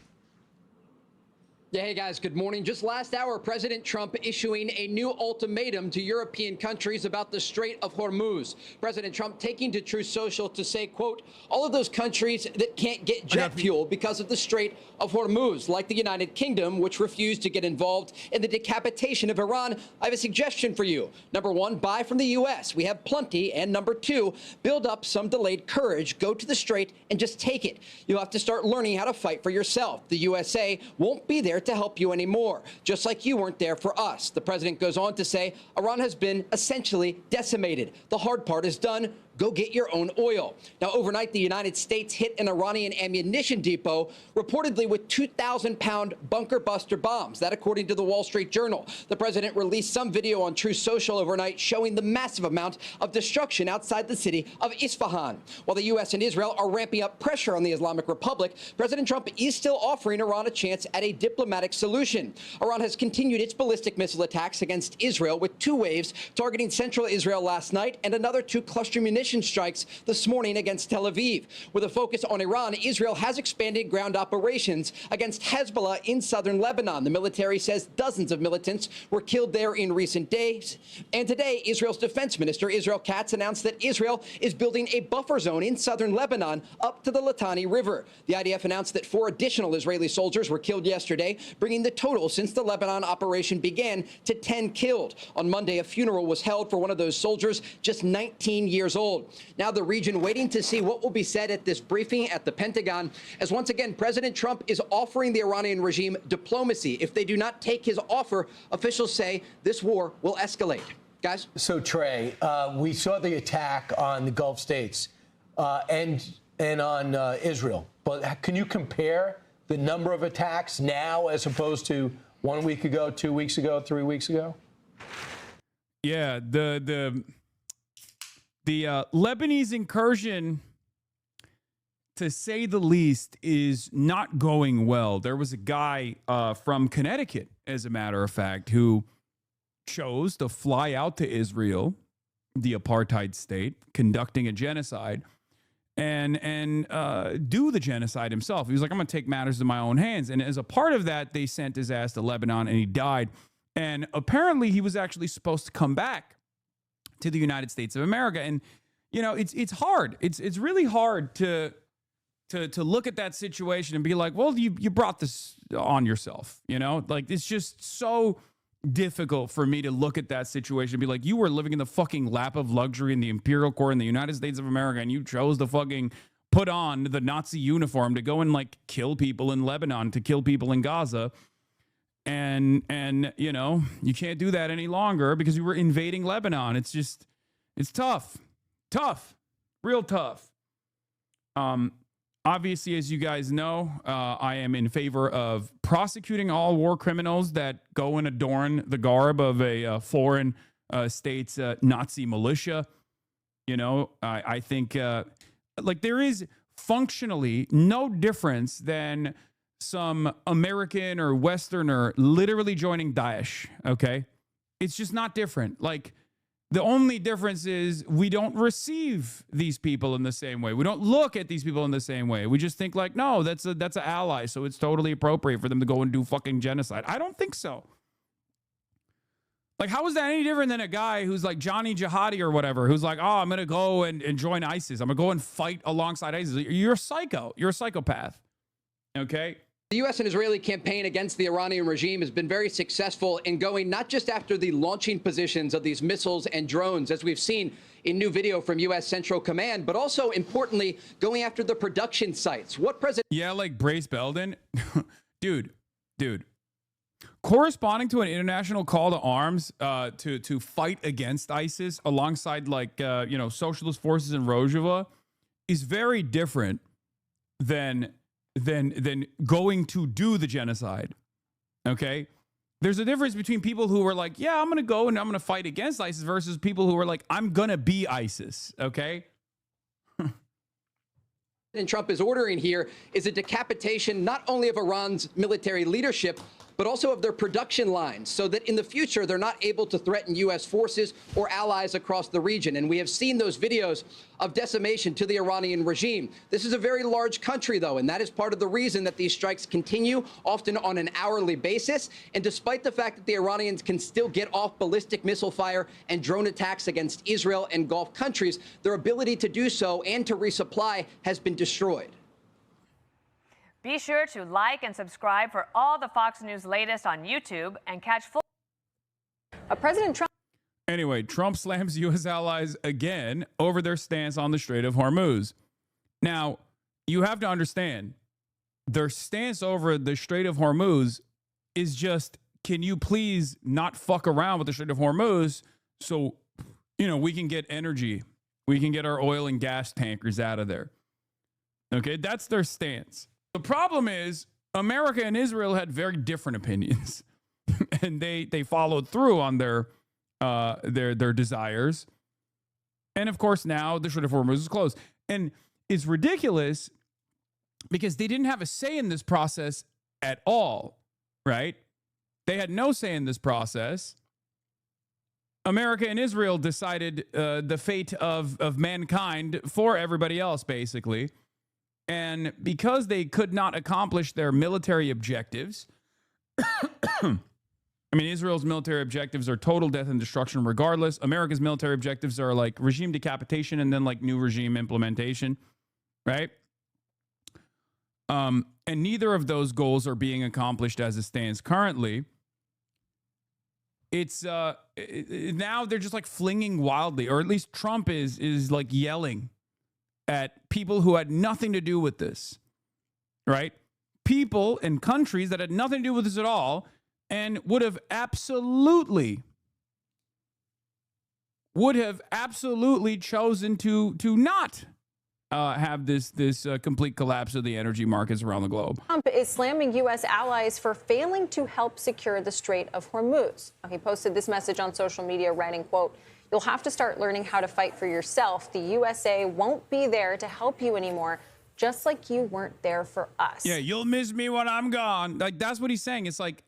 Yeah, hey guys, good morning. Just last hour, President Trump issuing a new ultimatum to European countries about the Strait of Hormuz. President Trump taking to Truth Social to say, quote, all of those countries that can't get jet fuel because of the Strait of Hormuz, like the United Kingdom, which refused to get involved in the decapitation of Iran, I have a suggestion for you. Number one, buy from the U.S. We have plenty. And number two, build up some delayed courage. Go to the Strait and just take it. You'll have to start learning how to fight for yourself. The USA won't be there to help you anymore, just like you weren't there for us. The president goes on to say Iran has been essentially decimated. The hard part is done. Go get your own oil. Now, overnight, the United States hit an Iranian ammunition depot, reportedly with 2,000-pound bunker buster bombs. That, according to the Wall Street Journal. The president released some video on Truth Social overnight showing the massive amount of destruction outside the city of Isfahan. While the U.S. and Israel are ramping up pressure on the Islamic Republic, President Trump is still offering Iran a chance at a diplomatic solution. Iran has continued its ballistic missile attacks against Israel with 2 waves targeting central Israel last night and another 2 cluster munitions strikes this morning against Tel Aviv. With a focus on Iran, Israel has expanded ground operations against Hezbollah in southern Lebanon. The military says dozens of militants were killed there in recent days. And today, Israel's defense minister, Israel Katz, announced that Israel is building a buffer zone in southern Lebanon up to the Litani River. The IDF announced that 4 additional Israeli soldiers were killed yesterday, bringing the total since the Lebanon operation began to 10 killed. On Monday, a funeral was held for one of those soldiers, just 19 years old. Now the region waiting to see what will be said at this briefing at the Pentagon, as once again, President Trump is offering the Iranian regime diplomacy. If they do not take his offer, officials say this war will escalate. Guys? So, Trey, we saw the attack on the Gulf states and on Israel. But can you compare the number of attacks now as opposed to 1 week ago, 2 weeks ago, 3 weeks ago? Yeah, the Lebanese incursion, to say the least, is not going well. There was a guy from Connecticut, as a matter of fact, who chose to fly out to Israel, the apartheid state, conducting a genocide, and do the genocide himself. He was like, I'm going to take matters in my own hands. And as a part of that, they sent his ass to Lebanon, and he died. And apparently, he was actually supposed to come back to the United States of America. And, you know, it's hard. It's really hard to look at that situation and be like, well, you brought this on yourself, you know? Like, it's just so difficult for me to look at that situation and be like, you were living in the fucking lap of luxury in the imperial court in the United States of America, and you chose to fucking put on the Nazi uniform to go and, like, kill people in Lebanon, to kill people in Gaza. And you know, you can't do that any longer because you were invading Lebanon. It's tough, real tough. Obviously, as you guys know, I am in favor of prosecuting all war criminals that go and adorn the garb of a foreign state's Nazi militia. You know, I think like there is functionally no difference than some American or Westerner literally joining Daesh, okay? It's just not different. Like, the only difference is we don't receive these people in the same way. We don't look at these people in the same way. We just think like, no, that's an ally, so it's totally appropriate for them to go and do fucking genocide. I don't think so. Like, how is that any different than a guy who's like Johnny Jihadi or whatever, who's like, oh, I'm going to go and join ISIS. I'm going to go and fight alongside ISIS. You're a psycho. You're a psychopath, okay? The U.S. and Israeli campaign against the Iranian regime has been very successful in going not just after the launching positions of these missiles and drones, as we've seen in new video from U.S. Central Command, but also, importantly, going after the production sites. What President... Yeah, like Brace Belden. Dude. corresponding to an international call to arms to fight against ISIS alongside socialist forces in Rojava is very different than going to do the genocide. Okay? There's a difference between people who are like, yeah, I'm going to go and I'm going to fight against ISIS versus people who are like, I'm going to be ISIS. Okay? President Trump is ordering here is a decapitation not only of Iran's military leadership, but also of their production lines, so that in the future they're not able to threaten U.S. forces or allies across the region. And we have seen those videos of decimation to the Iranian regime. This is a very large country, though, and that is part of the reason that these strikes continue, often on an hourly basis. And despite the fact that the Iranians can still get off ballistic missile fire and drone attacks against Israel and Gulf countries, their ability to do so and to resupply has been destroyed. Be sure to like and subscribe for all the Fox News latest on YouTube and catch full. President Trump. Anyway, Trump slams U.S. allies again over their stance on the Strait of Hormuz. Now, you have to understand, their stance over the Strait of Hormuz is just, can you please not fuck around with the Strait of Hormuz so, we can get energy. We can get our oil and gas tankers out of there. Okay, that's their stance. The problem is America and Israel had very different opinions, and they followed through on their desires. And of course, now the Strait of Hormuz is closed. And it's ridiculous because they didn't have a say in this process at all, right? They had no say in this process. America and Israel decided the fate of mankind for everybody else, basically. And because they could not accomplish their military objectives, Israel's military objectives are total death and destruction regardless. America's military objectives are like regime decapitation and then like new regime implementation, right? And neither of those goals are being accomplished as it stands currently. It's now they're just like flinging wildly, or at least Trump is like yelling at people who had nothing to do with this, right? People and countries that had nothing to do with this at all and would have absolutely chosen to not have this complete collapse of the energy markets around the globe. Trump is slamming U.S. allies for failing to help secure the Strait of Hormuz. He posted this message on social media, writing, quote, "You'll have to start learning how to fight for yourself. The USA won't be there to help you anymore, just like you weren't there for us." Yeah, you'll miss me when I'm gone. Like, that's what he's saying. It's like,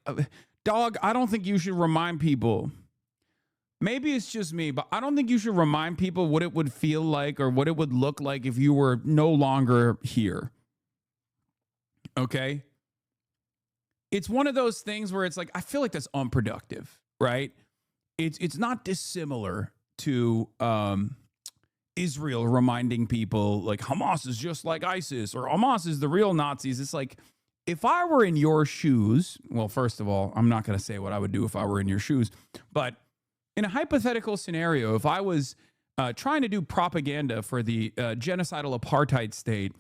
dog, I don't think you should remind people. Maybe it's just me, but I don't think you should remind people what it would feel like or what it would look like if you were no longer here. Okay? It's one of those things where it's like, I feel like that's unproductive, right? It's not dissimilar to Israel reminding people like Hamas is just like ISIS or Hamas is the real Nazis. It's like, if I were in your shoes, well, first of all, I'm not going to say what I would do if I were in your shoes, but in a hypothetical scenario, if I was trying to do propaganda for the genocidal apartheid state,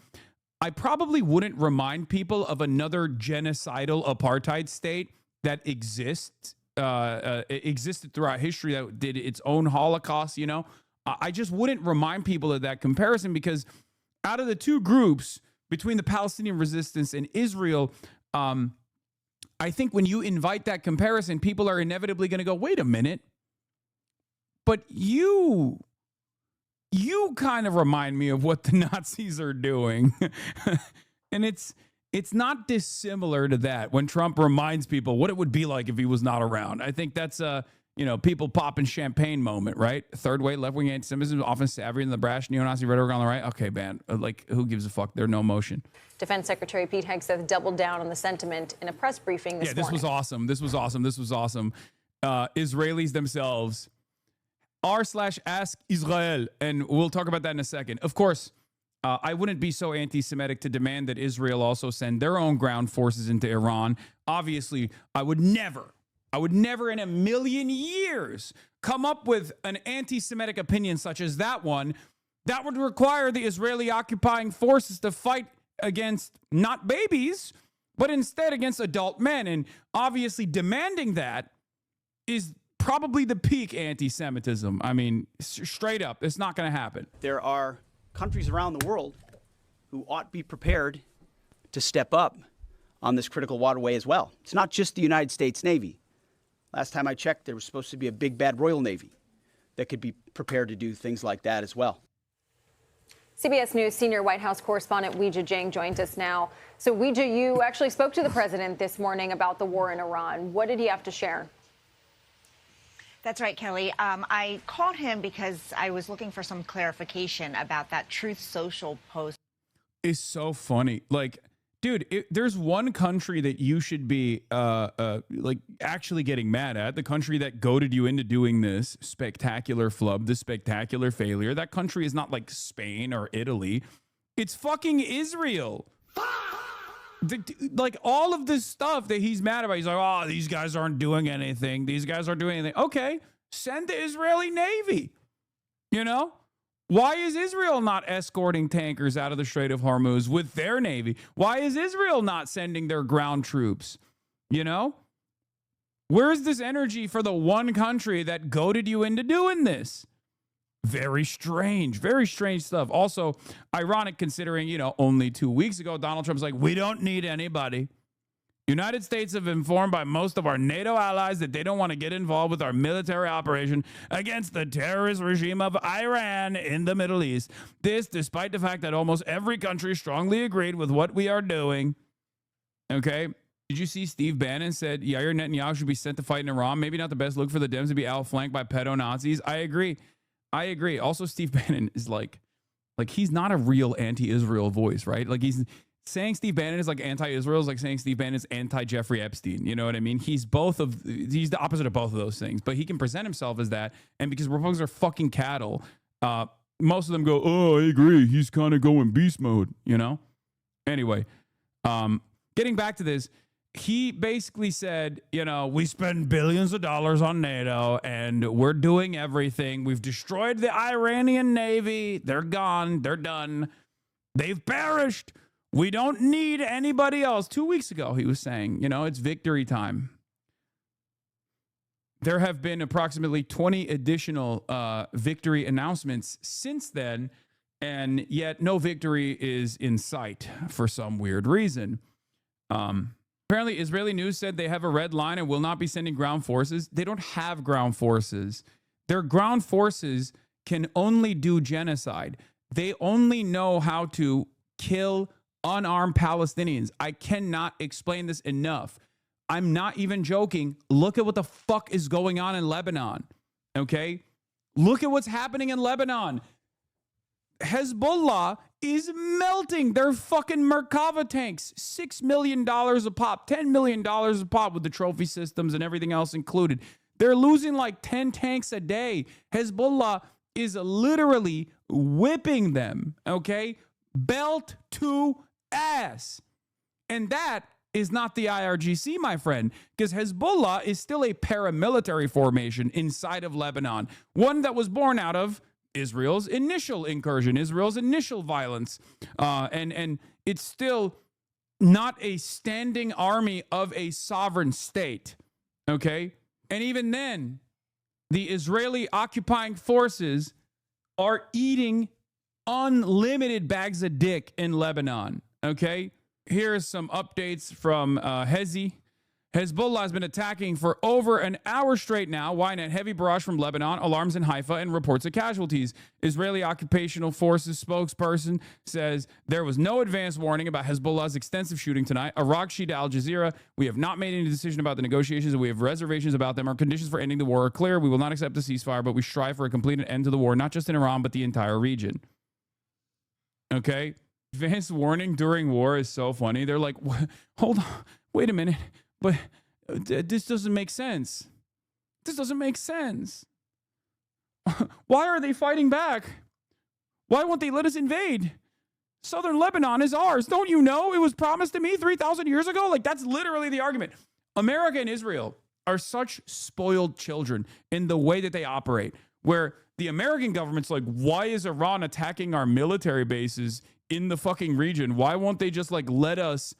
I probably wouldn't remind people of another genocidal apartheid state that existed throughout history that did its own Holocaust. I just wouldn't remind people of that comparison because out of the two groups between the Palestinian resistance and Israel, I think when you invite that comparison, people are inevitably going to go, wait a minute. But you kind of remind me of what the Nazis are doing. And it's not dissimilar to that when Trump reminds people what it would be like if he was not around. I think that's people popping champagne moment, right? Third way, left wing anti-Semitism, often savvy in the brash neo-Nazi rhetoric on the right. Okay, man, like who gives a fuck? There's no motion. Defense Secretary Pete Hegseth doubled down on the sentiment in a press briefing this morning. Yeah, this was awesome. Israelis themselves r/ask Israel, and we'll talk about that in a second. Of course, I wouldn't be so anti-Semitic to demand that Israel also send their own ground forces into Iran. Obviously, I would never in a million years come up with an anti-Semitic opinion such as that one. That would require the Israeli occupying forces to fight against not babies, but instead against adult men. And obviously demanding that is probably the peak anti-Semitism. I mean, straight up, it's not going to happen. There are countries around the world who ought to be prepared to step up on this critical waterway as well. It's not just the United States Navy. Last time I checked, there was supposed to be a big bad Royal Navy that could be prepared to do things like that as well. CBS News senior White House correspondent Weijia Jiang joins us now. So Weijia, you actually spoke to the president this morning about the war in Iran. What did he have to share? That's right, Kelly. I called him because I was looking for some clarification about that Truth Social post. It's so funny. Like, dude, there's one country that you should be like actually getting mad at. The country that goaded you into doing this spectacular flub, this spectacular failure. That country is not like Spain or Italy. It's fucking Israel. Like all of this stuff that he's mad about. He's like, oh, these guys aren't doing anything. These guys aren't doing anything. Okay, send the Israeli Navy. You know? Why is Israel not escorting tankers out of the Strait of Hormuz with their Navy? Why is Israel not sending their ground troops? You know? Where's this energy for the one country that goaded you into doing this? Very strange stuff. Also, ironic considering, you know, only 2 weeks ago, Donald Trump's like, we don't need anybody. United States have informed by most of our NATO allies that they don't want to get involved with our military operation against the terrorist regime of Iran in the Middle East. This, despite the fact that almost every country strongly agreed with what we are doing. Okay. Did you see Steve Bannon said Yair Netanyahu should be sent to fight in Iran? Maybe not the best look for the Dems to be outflanked by pedo-Nazis. I agree. Also, Steve Bannon is like he's not a real anti-Israel voice, right? Like he's saying Steve Bannon is like anti-Israel is like saying Steve Bannon is anti-Jeffrey Epstein. You know what I mean? He's the opposite of both of those things, but he can present himself as that. And because Republicans are fucking cattle, most of them go, oh, I agree. He's kind of going beast mode, you know? Anyway, getting back to this, he basically said, you know, we spend billions of dollars on NATO and we're doing everything. We've destroyed the Iranian Navy. They're gone. They're done. They've perished. We don't need anybody else. 2 weeks ago, he was saying, you know, it's victory time. There have been approximately 20 additional victory announcements since then, and yet no victory is in sight for some weird reason. Apparently, Israeli news said they have a red line and will not be sending ground forces. They don't have ground forces. Their ground forces can only do genocide. They only know how to kill unarmed Palestinians. I cannot explain this enough. I'm not even joking. Look at what the fuck is going on in Lebanon. Okay? Look at what's happening in Lebanon. Hezbollah is melting their fucking Merkava tanks. $6 million a pop, $10 million a pop with the trophy systems and everything else included. They're losing like 10 tanks a day. Hezbollah is literally whipping them, okay? Belt to ass. And that is not the IRGC, my friend, because Hezbollah is still a paramilitary formation inside of Lebanon, one that was born out of Israel's initial incursion, Israel's initial violence. And it's still not a standing army of a sovereign state, okay? And even then, the Israeli occupying forces are eating unlimited bags of dick in Lebanon, okay? Here's some updates from Hezbollah has been attacking for over an hour straight now. Ynet heavy barrage from Lebanon, alarms in Haifa, and reports of casualties. Israeli Occupational Forces spokesperson says there was no advance warning about Hezbollah's extensive shooting tonight. Iraq Shida Al Jazeera, we have not made any decision about the negotiations and we have reservations about them. Our conditions for ending the war are clear. We will not accept a ceasefire, but we strive for a complete end to the war, not just in Iran, but the entire region. Okay? Advance warning during war is so funny. They're like, hold on, wait a minute. But this doesn't make sense. This doesn't make sense. Why are they fighting back? Why won't they let us invade? Southern Lebanon is ours. Don't you know? It was promised to me 3,000 years ago. Like, that's literally the argument. America and Israel are such spoiled children in the way that they operate, where the American government's like, why is Iran attacking our military bases in the fucking region? Why won't they just like let us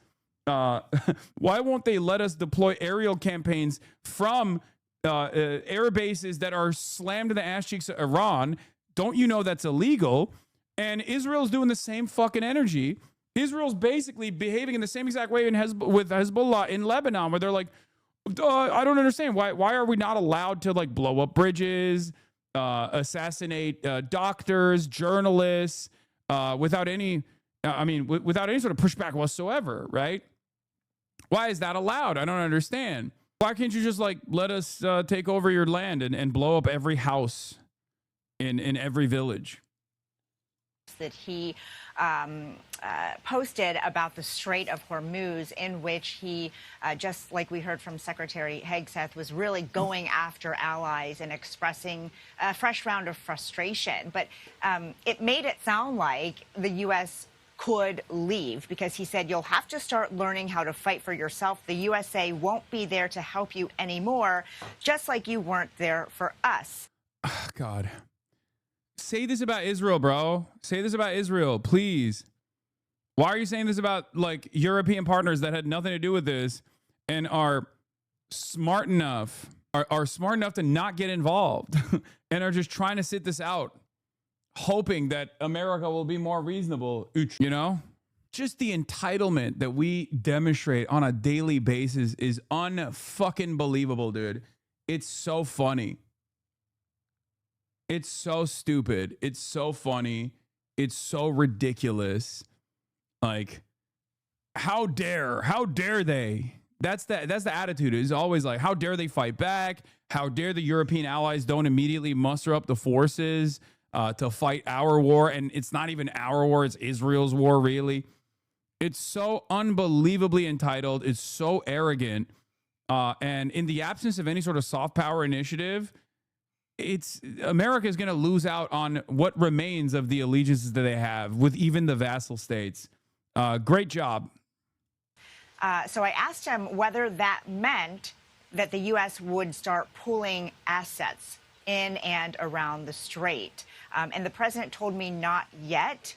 Why won't they let us deploy aerial campaigns from air bases that are slammed in the ass cheeks of Iran? Don't you know that's illegal? And Israel's doing the same fucking energy. Israel's basically behaving in the same exact way with Hezbollah in Lebanon, where they're like, I don't understand. Why are we not allowed to like blow up bridges, assassinate doctors, journalists, without any sort of pushback whatsoever, right? Why is that allowed? I don't understand. Why can't you just like let us take over your land and blow up every house in every village? That he posted about the Strait of Hormuz, in which he, just like we heard from Secretary Hegseth, was really going after allies and expressing a fresh round of frustration. But it made it sound like the U.S. could leave, because he said, you'll have to start learning how to fight for yourself. The USA won't be there to help you anymore, just like you weren't there for us. Oh, God. Say this about Israel, bro. Say this about Israel, please. Why are you saying this about like European partners that had nothing to do with this and are smart enough to not get involved and are just trying to sit this out, hoping that America will be more reasonable, you know? Just the entitlement that we demonstrate on a daily basis is unfucking believable, dude. It's so funny. It's so stupid. It's so funny. It's so ridiculous. Like, how dare they? That's the attitude. It's always like, how dare they fight back? How dare the European allies don't immediately muster up the forces to fight our war? And it's not even our war, it's Israel's war, really. It's so unbelievably entitled. It's so arrogant. And in the absence of any sort of soft power initiative, America is going to lose out on what remains of the allegiances that they have with even the vassal states. Great job. So I asked him whether that meant that the U.S. would start pooling assets in and around the strait. And the president told me not yet.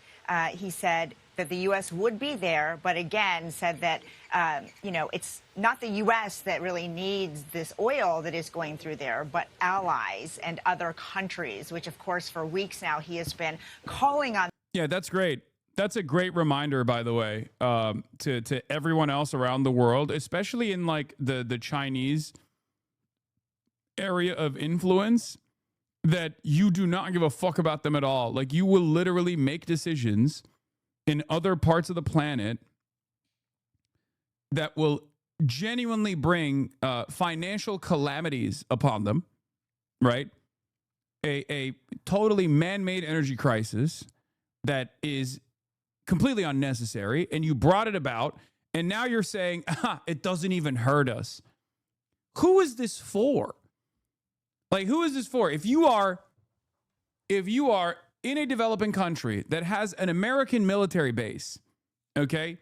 He said that the U.S. would be there, but again said that, it's not the U.S. that really needs this oil that is going through there, but allies and other countries, which, of course, for weeks now he has been calling on. Yeah, that's great. That's a great reminder, by the way, to everyone else around the world, especially in like the Chinese area of influence, that you do not give a fuck about them at all. Like, you will literally make decisions in other parts of the planet that will genuinely bring financial calamities upon them, right? A totally man-made energy crisis that is completely unnecessary, and you brought it about, and now you're saying, it doesn't even hurt us. Who is this for? Like, who is this for? If you are in a developing country that has an American military base, okay?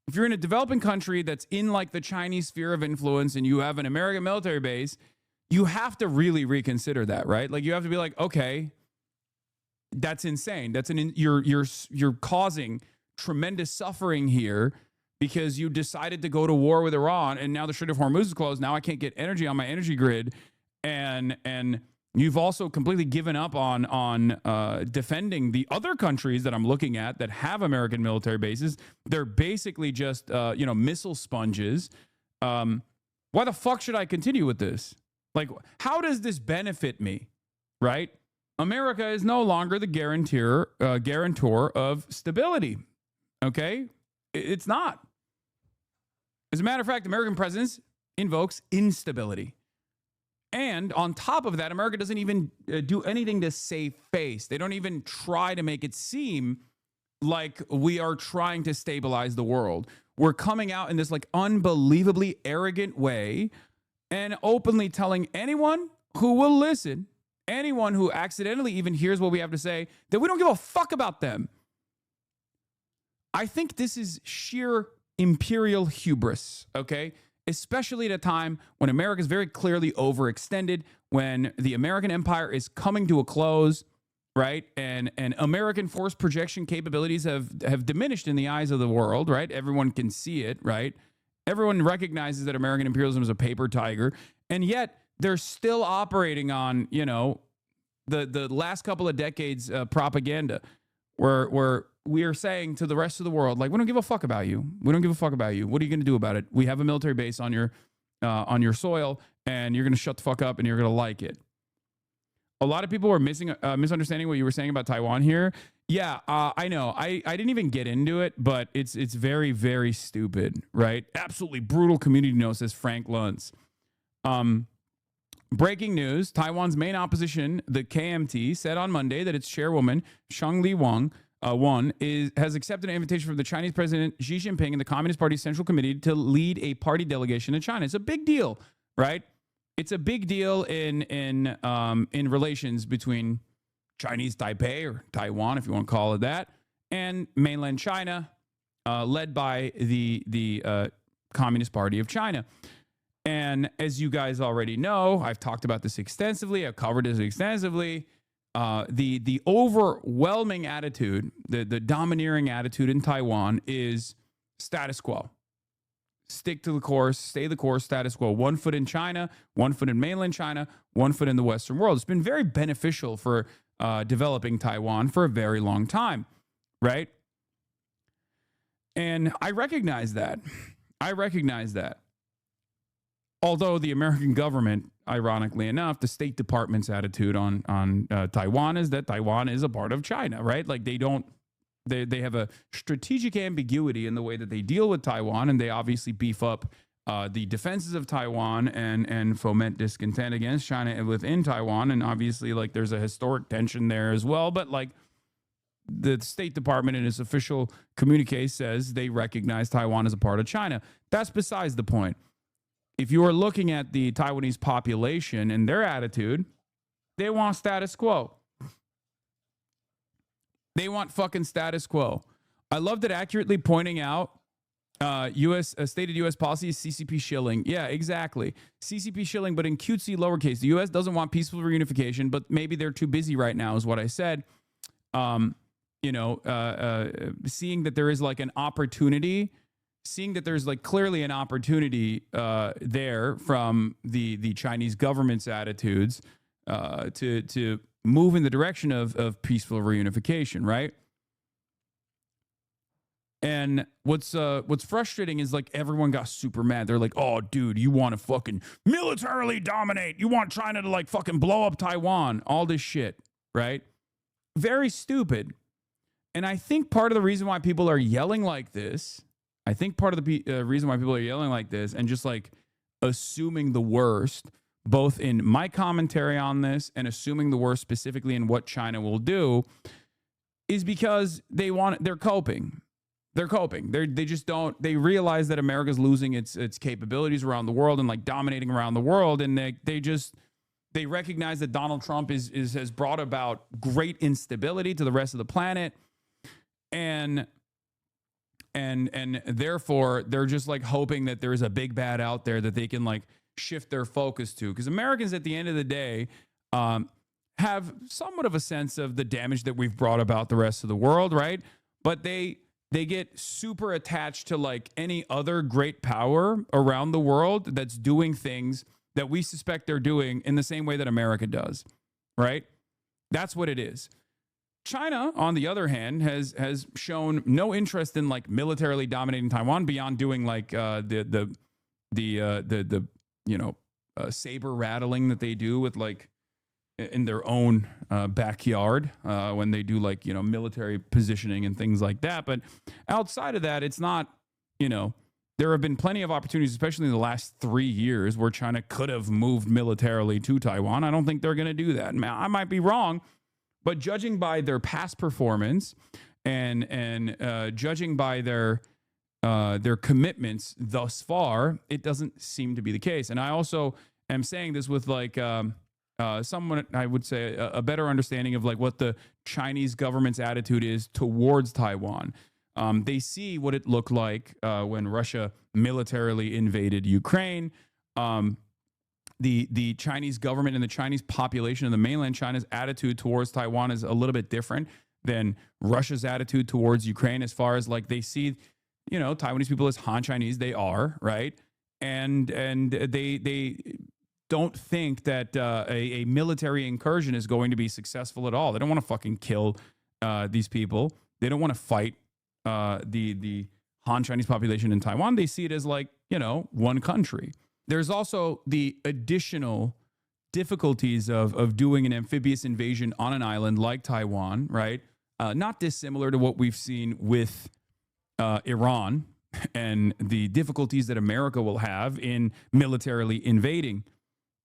If you're in a developing country that's in like the Chinese sphere of influence and you have an American military base, you have to really reconsider that, right? Like, you have to be like, okay, that's insane. You're causing tremendous suffering here because you decided to go to war with Iran, and now the Strait of Hormuz is closed. Now I can't get energy on my energy grid, and you've also completely given up on defending the other countries that I'm looking at that have American military bases. They're basically just missile sponges. Why the fuck should I continue with this? Like, how does this benefit me, right? America is no longer the guarantor of stability, okay? It's not. As a matter of fact, American presence invokes instability. And on top of that, America doesn't even do anything to save face. They don't even try to make it seem like we are trying to stabilize the world. We're coming out in this like unbelievably arrogant way and openly telling anyone who will listen, anyone who accidentally even hears what we have to say, that we don't give a fuck about them. I think this is sheer imperial hubris, okay? Especially at a time when America is very clearly overextended, when the American empire is coming to a close, right? And American force projection capabilities have diminished in the eyes of the world, right? Everyone can see it, right? Everyone recognizes that American imperialism is a paper tiger, and yet they're still operating on, you know, the last couple of decades propaganda, where we are saying to the rest of the world, like, we don't give a fuck about you. We don't give a fuck about you. What are you going to do about it? We have a military base on your soil, and you're going to shut the fuck up, and you're going to like it. A lot of people are misunderstanding what you were saying about Taiwan here. Yeah, I know. I didn't even get into it, but it's very, very stupid, right? Absolutely brutal community note, says Frank Luntz. Breaking news, Taiwan's main opposition, the KMT, said on Monday that its chairwoman, Shangli Wang, has accepted an invitation from the Chinese President Xi Jinping and the Communist Party Central Committee to lead a party delegation to China. It's a big deal, right? It's a big deal in relations between Chinese Taipei, or Taiwan, if you want to call it that, and mainland China, led by the Communist Party of China. And as you guys already know, I've talked about this extensively. I've covered this extensively. The overwhelming attitude, the domineering attitude in Taiwan is status quo. Stick to the course, stay the course, status quo. 1 foot in China, 1 foot in mainland China, 1 foot in the Western world. It's been very beneficial for developing Taiwan for a very long time, right? And I recognize that. Although the American government, ironically enough, the State Department's attitude on Taiwan is that Taiwan is a part of China, right? Like they have a strategic ambiguity in the way that they deal with Taiwan, and they obviously beef up the defenses of Taiwan and foment discontent against China within Taiwan. And obviously, like, there's a historic tension there as well. But like, the State Department in its official communique says they recognize Taiwan as a part of China. That's besides the point. If you are looking at the Taiwanese population and their attitude, they want status quo. They want fucking status quo. I loved it accurately pointing out stated U.S. policy is CCP shilling. Yeah, exactly. CCP shilling, but in cutesy lowercase. The U.S. doesn't want peaceful reunification, but maybe they're too busy right now, is what I said. Seeing that there is like an opportunity, seeing that there's like clearly an opportunity there from the Chinese government's attitudes to move in the direction of peaceful reunification, right? And what's frustrating is like everyone got super mad. They're like, "Oh, dude, you want to fucking militarily dominate? You want China to like fucking blow up Taiwan? All this shit, right?" Very stupid. And I think part of the reason why people are yelling like this, reason why people are yelling like this and just like assuming the worst, both in my commentary on this and assuming the worst specifically in what China will do, is because they're coping. They're coping. They realize that America's losing its capabilities around the world and like dominating around the world. And they recognize that Donald Trump has brought about great instability to the rest of the planet. And therefore they're just like hoping that there's a big bad out there that they can like shift their focus to. Because Americans at the end of the day have somewhat of a sense of the damage that we've brought about the rest of the world, right? But they get super attached to like any other great power around the world that's doing things that we suspect they're doing in the same way that America does, right? That's what it is. China, on the other hand, has shown no interest in like militarily dominating Taiwan beyond doing like the saber rattling that they do with like in their own backyard when they do like military positioning and things like that. But outside of that, it's not. There have been plenty of opportunities, especially in the last 3 years, where China could have moved militarily to Taiwan. I don't think they're going to do that. I might be wrong. But judging by their past performance and judging by their commitments thus far, it doesn't seem to be the case. And I also am saying this with like someone, I would say, a better understanding of like what the Chinese government's attitude is towards Taiwan. They see what it looked like when Russia militarily invaded Ukraine. the Chinese government and the Chinese population and the mainland China's attitude towards Taiwan is a little bit different than Russia's attitude towards Ukraine, as far as like they see, you know, Taiwanese people as Han Chinese. They are, right? And they don't think that a military incursion is going to be successful at all. They don't want to fucking kill these people. They don't want to fight the Han Chinese population in Taiwan. They see it as like, you know, one country. There's also the additional difficulties of doing an amphibious invasion on an island like Taiwan, right? Not dissimilar to what we've seen with Iran and the difficulties that America will have in militarily invading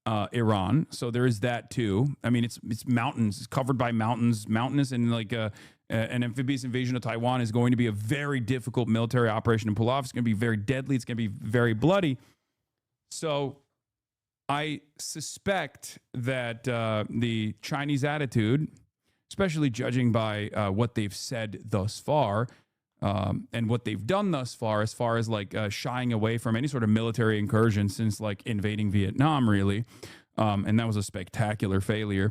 Iran. So there is that too. I mean, it's mountains. It's covered by mountains, mountainous, and like an amphibious invasion of Taiwan is going to be a very difficult military operation to pull off. It's going to be very deadly. It's going to be very bloody. So I suspect that the Chinese attitude, especially judging by what they've said thus far and what they've done thus far as like shying away from any sort of military incursion since like invading Vietnam, really, and that was a spectacular failure.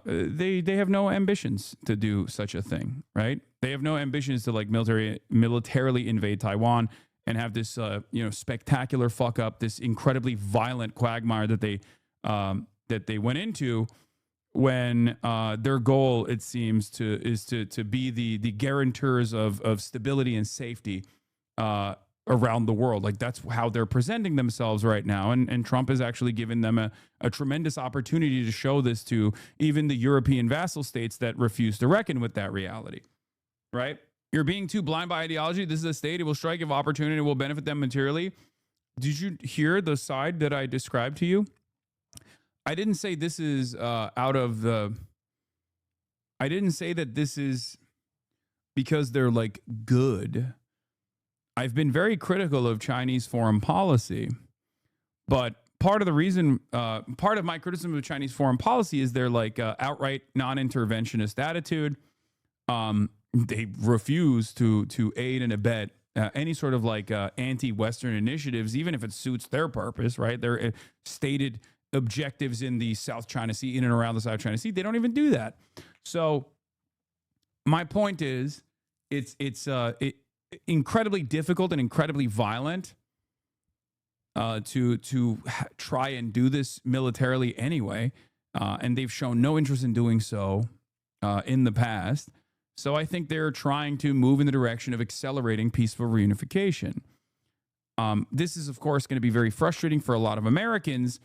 They have no ambitions to do such a thing, right? They have no ambitions to like militarily invade Taiwan and have this, spectacular fuck up, this incredibly violent quagmire that they went into when their goal, it seems, is to be the guarantors of stability and safety around the world. Like that's how they're presenting themselves right now, and Trump has actually given them a tremendous opportunity to show this to even the European vassal states that refuse to reckon with that reality, right? You're being too blind by ideology. This is a state. It will strike if opportunity will benefit them materially. Did you hear the side that I described to you? I didn't say this is I didn't say that this is because they're like good. I've been very critical of Chinese foreign policy, but part of the reason, part of my criticism of Chinese foreign policy is their like outright non-interventionist attitude. They refuse to aid and abet any sort of like anti-Western initiatives, even if it suits their purpose, right? Their stated objectives in the South China Sea, in and around the South China Sea, they don't even do that. So my point is, it's incredibly difficult and incredibly violent to try and do this militarily anyway, and they've shown no interest in doing so in the past. So I think they're trying to move in the direction of accelerating peaceful reunification. This is, of course, going to be very frustrating for a lot of Americans,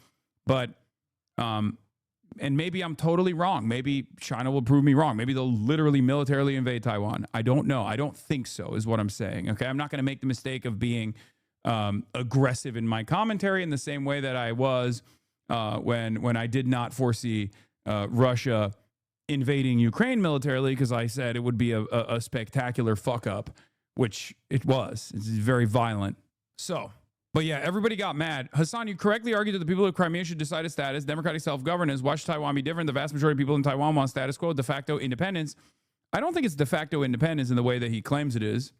but and maybe I'm totally wrong. Maybe China will prove me wrong. Maybe they'll literally militarily invade Taiwan. I don't know. I don't think so, is what I'm saying. Okay, I'm not going to make the mistake of being aggressive in my commentary in the same way that I was when I did not foresee Russia invading Ukraine militarily, because I said it would be a spectacular fuck up, which it was. It's very violent. So, but yeah, everybody got mad. Hassan, you correctly argued that the people of Crimea should decide a status, democratic self-governance. Why should Taiwan be different? The vast majority of people in Taiwan want status quo, de facto independence. I don't think it's de facto independence in the way that he claims it is.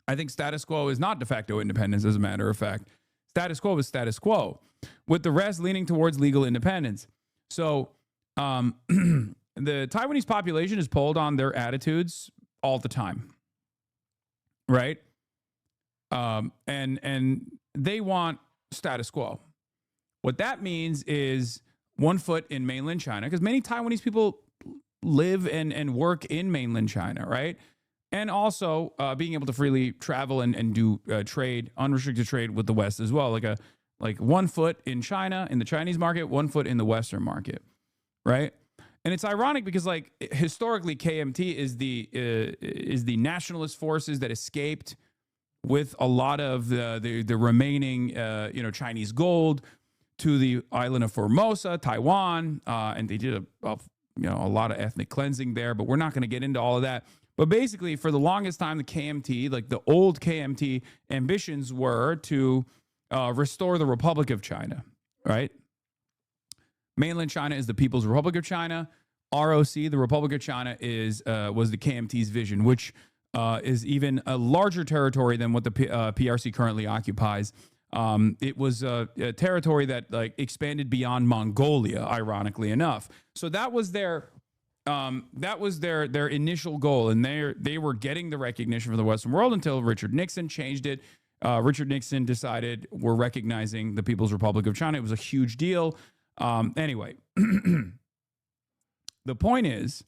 I think status quo is not de facto independence, as a matter of fact. Status quo is status quo, with the rest leaning towards legal independence. So, the Taiwanese population is polled on their attitudes all the time, right? And they want status quo. What that means is one foot in mainland China, because many Taiwanese people live and work in mainland China, right? And also being able to freely travel and do trade, unrestricted trade with the West as well, like 1 foot in China, in the Chinese market, 1 foot in the Western market, right? And it's ironic because, like, historically, KMT is the nationalist forces that escaped with a lot of the remaining Chinese gold to the island of Formosa, Taiwan, and they did a lot of ethnic cleansing there. But we're not going to get into all of that. But basically, for the longest time, the KMT, like the old KMT, ambitions were to restore the Republic of China, right? Mainland China is the People's Republic of China. ROC, the Republic of China, was the KMT's vision, which is even a larger territory than what the PRC currently occupies. It was a territory that like expanded beyond Mongolia, ironically enough. So that was their initial goal, and they were getting the recognition from the Western world until Richard Nixon changed it. Richard Nixon decided we're recognizing the People's Republic of China. It was a huge deal. Anyway, the point is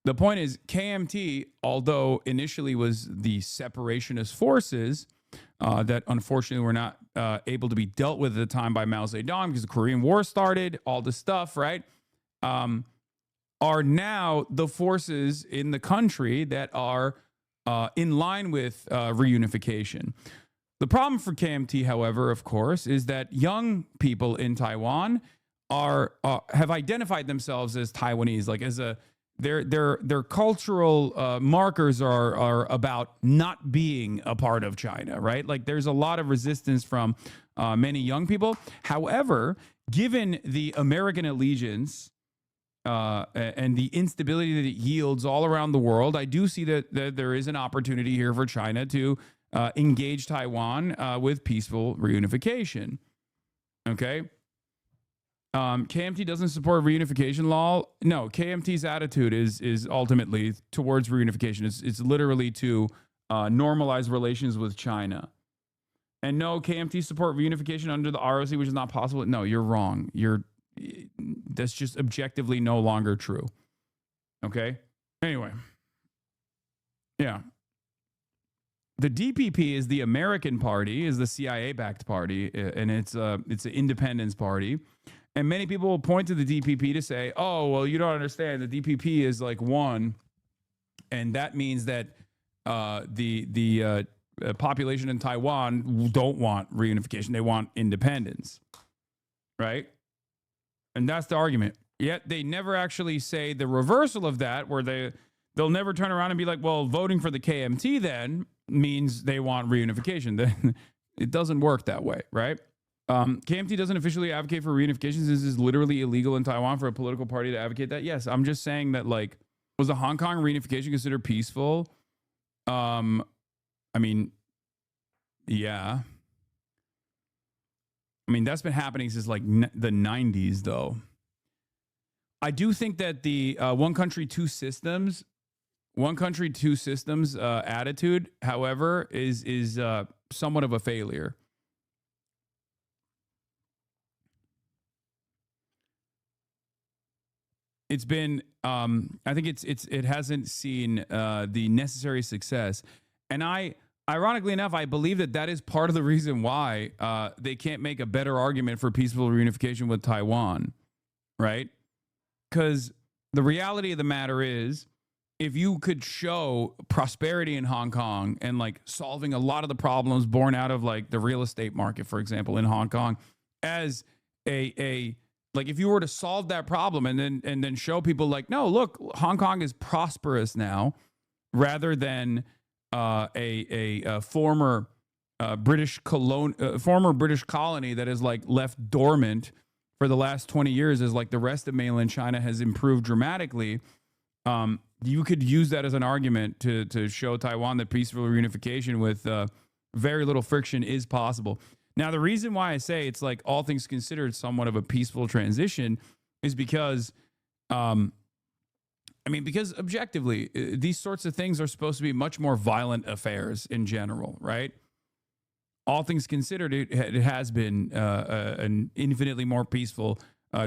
KMT, although initially was the separationist forces that unfortunately were not able to be dealt with at the time by Mao Zedong because the Korean War started, all this stuff, right? Are now the forces in the country that are in line with reunification. The problem for KMT, however, of course, is that young people in Taiwan have identified themselves as Taiwanese, like as their cultural markers are about not being a part of China, right? Like there's a lot of resistance from many young people. However, given the American allegiance and the instability that it yields all around the world, I do see that there is an opportunity here for China to engage Taiwan with peaceful reunification. Okay. KMT doesn't support reunification law. No, KMT's attitude is ultimately towards reunification. It's literally to normalize relations with China. And no, KMT support reunification under the ROC, which is not possible. No, you're wrong. That's just objectively no longer true. Okay? Anyway. Yeah. The DPP is the American party, is the CIA-backed party, and it's an independence party. And many people will point to the DPP to say, oh, well, you don't understand. The DPP is like one, and that means that the population in Taiwan don't want reunification. They want independence, right? And that's the argument. Yet they never actually say the reversal of that, where they'll never turn around and be like, well, voting for the KMT then means they want reunification. Then it doesn't work that way, right? KMT doesn't officially advocate for reunification. This is literally illegal in Taiwan for a political party to advocate that. Yes, I'm just saying that, like, was the Hong Kong reunification considered peaceful? I mean, yeah. I mean, that's been happening since like the 90s, though. I do think that the one country, two systems attitude, however, is somewhat of a failure. It's been, I think it hasn't seen the necessary success. And ironically enough, I believe that is part of the reason why they can't make a better argument for peaceful reunification with Taiwan, right? Because the reality of the matter is, if you could show prosperity in Hong Kong and like solving a lot of the problems born out of like the real estate market, for example, in Hong Kong, as like if you were to solve that problem and then show people like, no, look, Hong Kong is prosperous now, rather than a former British colony that is like left dormant for the last 20 years, as like the rest of mainland China has improved dramatically. You could use that as an argument to show Taiwan that peaceful reunification with very little friction is possible. Now, the reason why I say it's like all things considered somewhat of a peaceful transition is because, because objectively, these sorts of things are supposed to be much more violent affairs in general, right? All things considered, it has been an infinitely more peaceful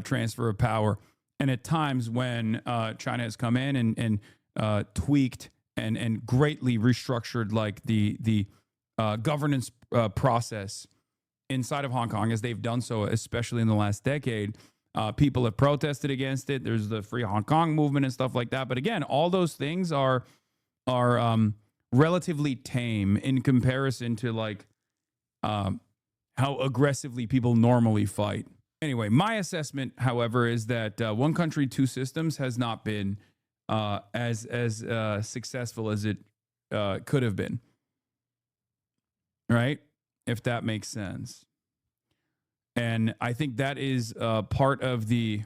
transfer of power. And at times when China has come in and tweaked and greatly restructured like the governance process inside of Hong Kong, as they've done so, especially in the last decade, people have protested against it. There's the Free Hong Kong movement and stuff like that. But again, all those things are relatively tame in comparison to like how aggressively people normally fight. Anyway, my assessment, however, is that one country, two systems has not been as successful as it could have been. Right? If that makes sense. And I think that is part of the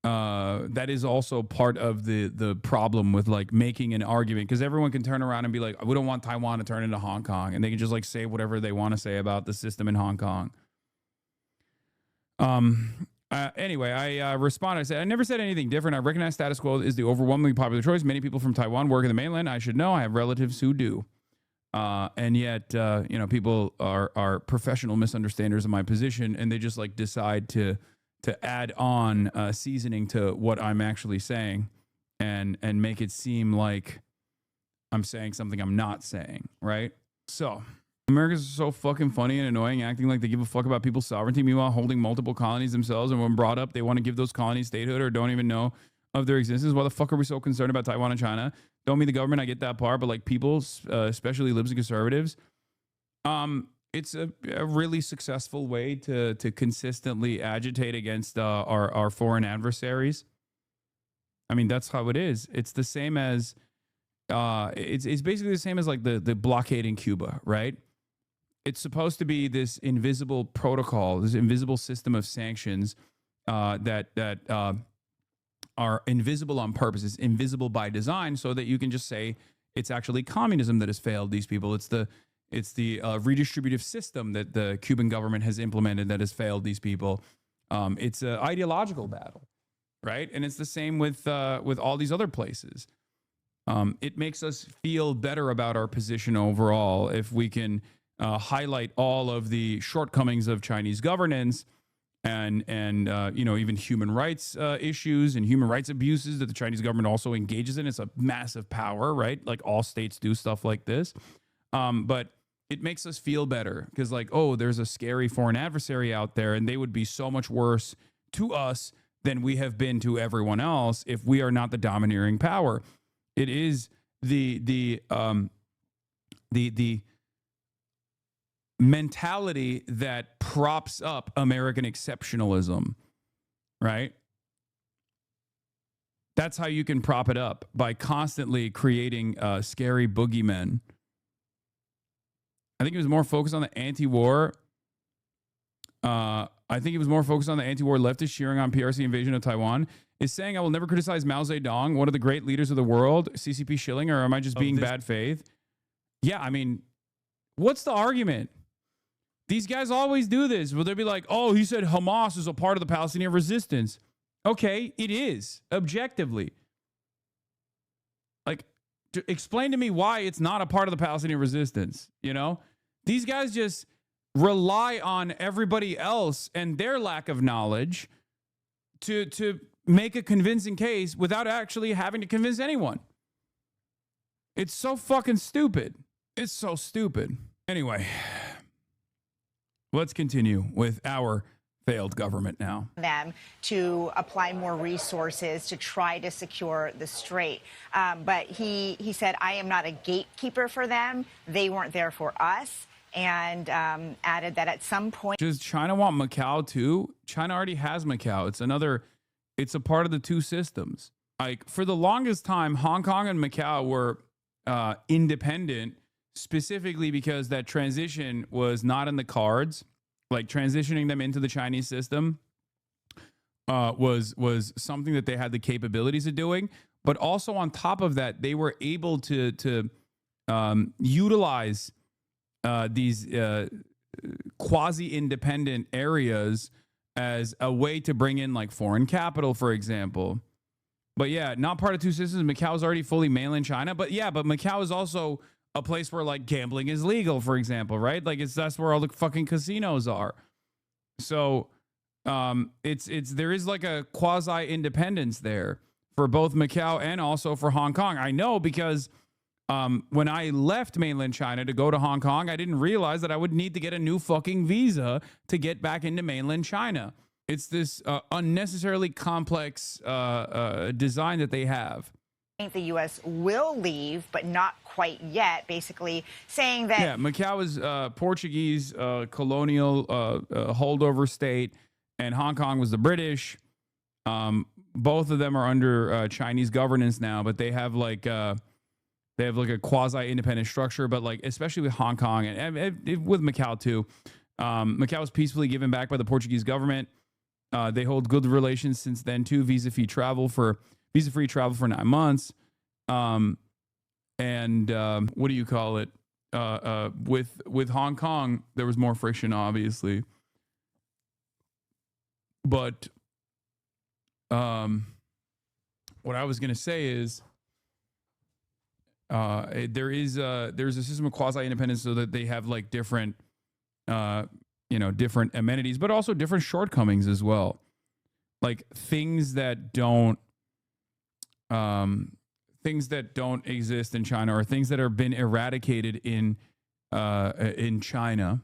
that is also part of the problem with like making an argument, because everyone can turn around and be like, we don't want Taiwan to turn into Hong Kong, and they can just like say whatever they want to say about the system in Hong Kong. Anyway, I responded. I said, I never said anything different. I recognize status quo is the overwhelmingly popular choice. Many people from Taiwan work in the mainland. I should know. I have relatives who do. And yet, people are professional misunderstanders of my position, and they just like decide to add on seasoning to what I'm actually saying, and make it seem like I'm saying something I'm not saying, right? So Americans are so fucking funny and annoying, acting like they give a fuck about people's sovereignty, meanwhile holding multiple colonies themselves, and when brought up, they want to give those colonies statehood or don't even know of their existence. Why the fuck are we so concerned about Taiwan and China? Don't mean the government, I get that part, but like people, especially libs and conservatives, it's a really successful way to consistently agitate against our foreign adversaries. I mean, that's how it is. It's the same as it's basically the same as like the blockade in Cuba, right? It's supposed to be this invisible protocol, this invisible system of sanctions that are invisible on purpose. It's invisible by design, so that you can just say it's actually communism that has failed these people. It's the redistributive system that the Cuban government has implemented that has failed these people. It's an ideological battle, right? And it's the same with all these other places. It makes us feel better about our position overall if we can highlight all of the shortcomings of Chinese governance and even human rights issues and human rights abuses that the Chinese government also engages in. It's a massive power, right? Like all states do stuff like this. But it makes us feel better because like, oh, there's a scary foreign adversary out there, and they would be so much worse to us than we have been to everyone else if we are not the domineering power. It is the mentality that props up American exceptionalism, right? That's how you can prop it up, by constantly creating scary boogeymen. I think he was more focused on the anti-war. I think he was more focused on the anti-war leftist cheering on PRC invasion of Taiwan. Is saying I will never criticize Mao Zedong, one of the great leaders of the world, CCP shilling, or am I just being bad faith? Yeah, I mean, what's the argument? These guys always do this. Will they be like, oh, he said Hamas is a part of the Palestinian resistance? Okay, it is, objectively. Like, explain to me why it's not a part of the Palestinian resistance, you know? These guys just rely on everybody else and their lack of knowledge to make a convincing case without actually having to convince anyone. It's so fucking stupid. It's so stupid. Anyway, let's continue with our failed government now. Them to apply more resources to try to secure the strait. But he said, I am not a gatekeeper for them. They weren't there for us. And added that at some point. Does China want Macau too? China already has Macau. It's a part of the two systems. Like for the longest time, Hong Kong and Macau were independent, specifically because that transition was not in the cards. Like transitioning them into the Chinese system was something that they had the capabilities of doing. But also on top of that, they were able to utilize these quasi-independent areas as a way to bring in like foreign capital, for example. But yeah, not part of two systems. Macau is already fully mainland China. But yeah, but Macau is also a place where like gambling is legal, for example, right? Like that's where all the fucking casinos are. So there is like a quasi-independence there for both Macau and also for Hong Kong. I know because when I left mainland China to go to Hong Kong, I didn't realize that I would need to get a new fucking visa to get back into mainland China. It's this unnecessarily complex design that they have. The U.S. will leave, but not quite yet, basically saying that. Yeah, Macau is Portuguese colonial holdover state, and Hong Kong was the British. Both of them are under Chinese governance now, but they have like a quasi-independent structure. But like especially with Hong Kong and with Macau too, Macau was peacefully given back by the Portuguese government. They hold good relations since then too. Visa-free travel for 9 months. What do you call it? With Hong Kong, there was more friction, obviously. But what I was going to say is there's a system of quasi-independence so that they have like different different amenities, but also different shortcomings as well. Like things that don't exist in China, or things that have been eradicated in China,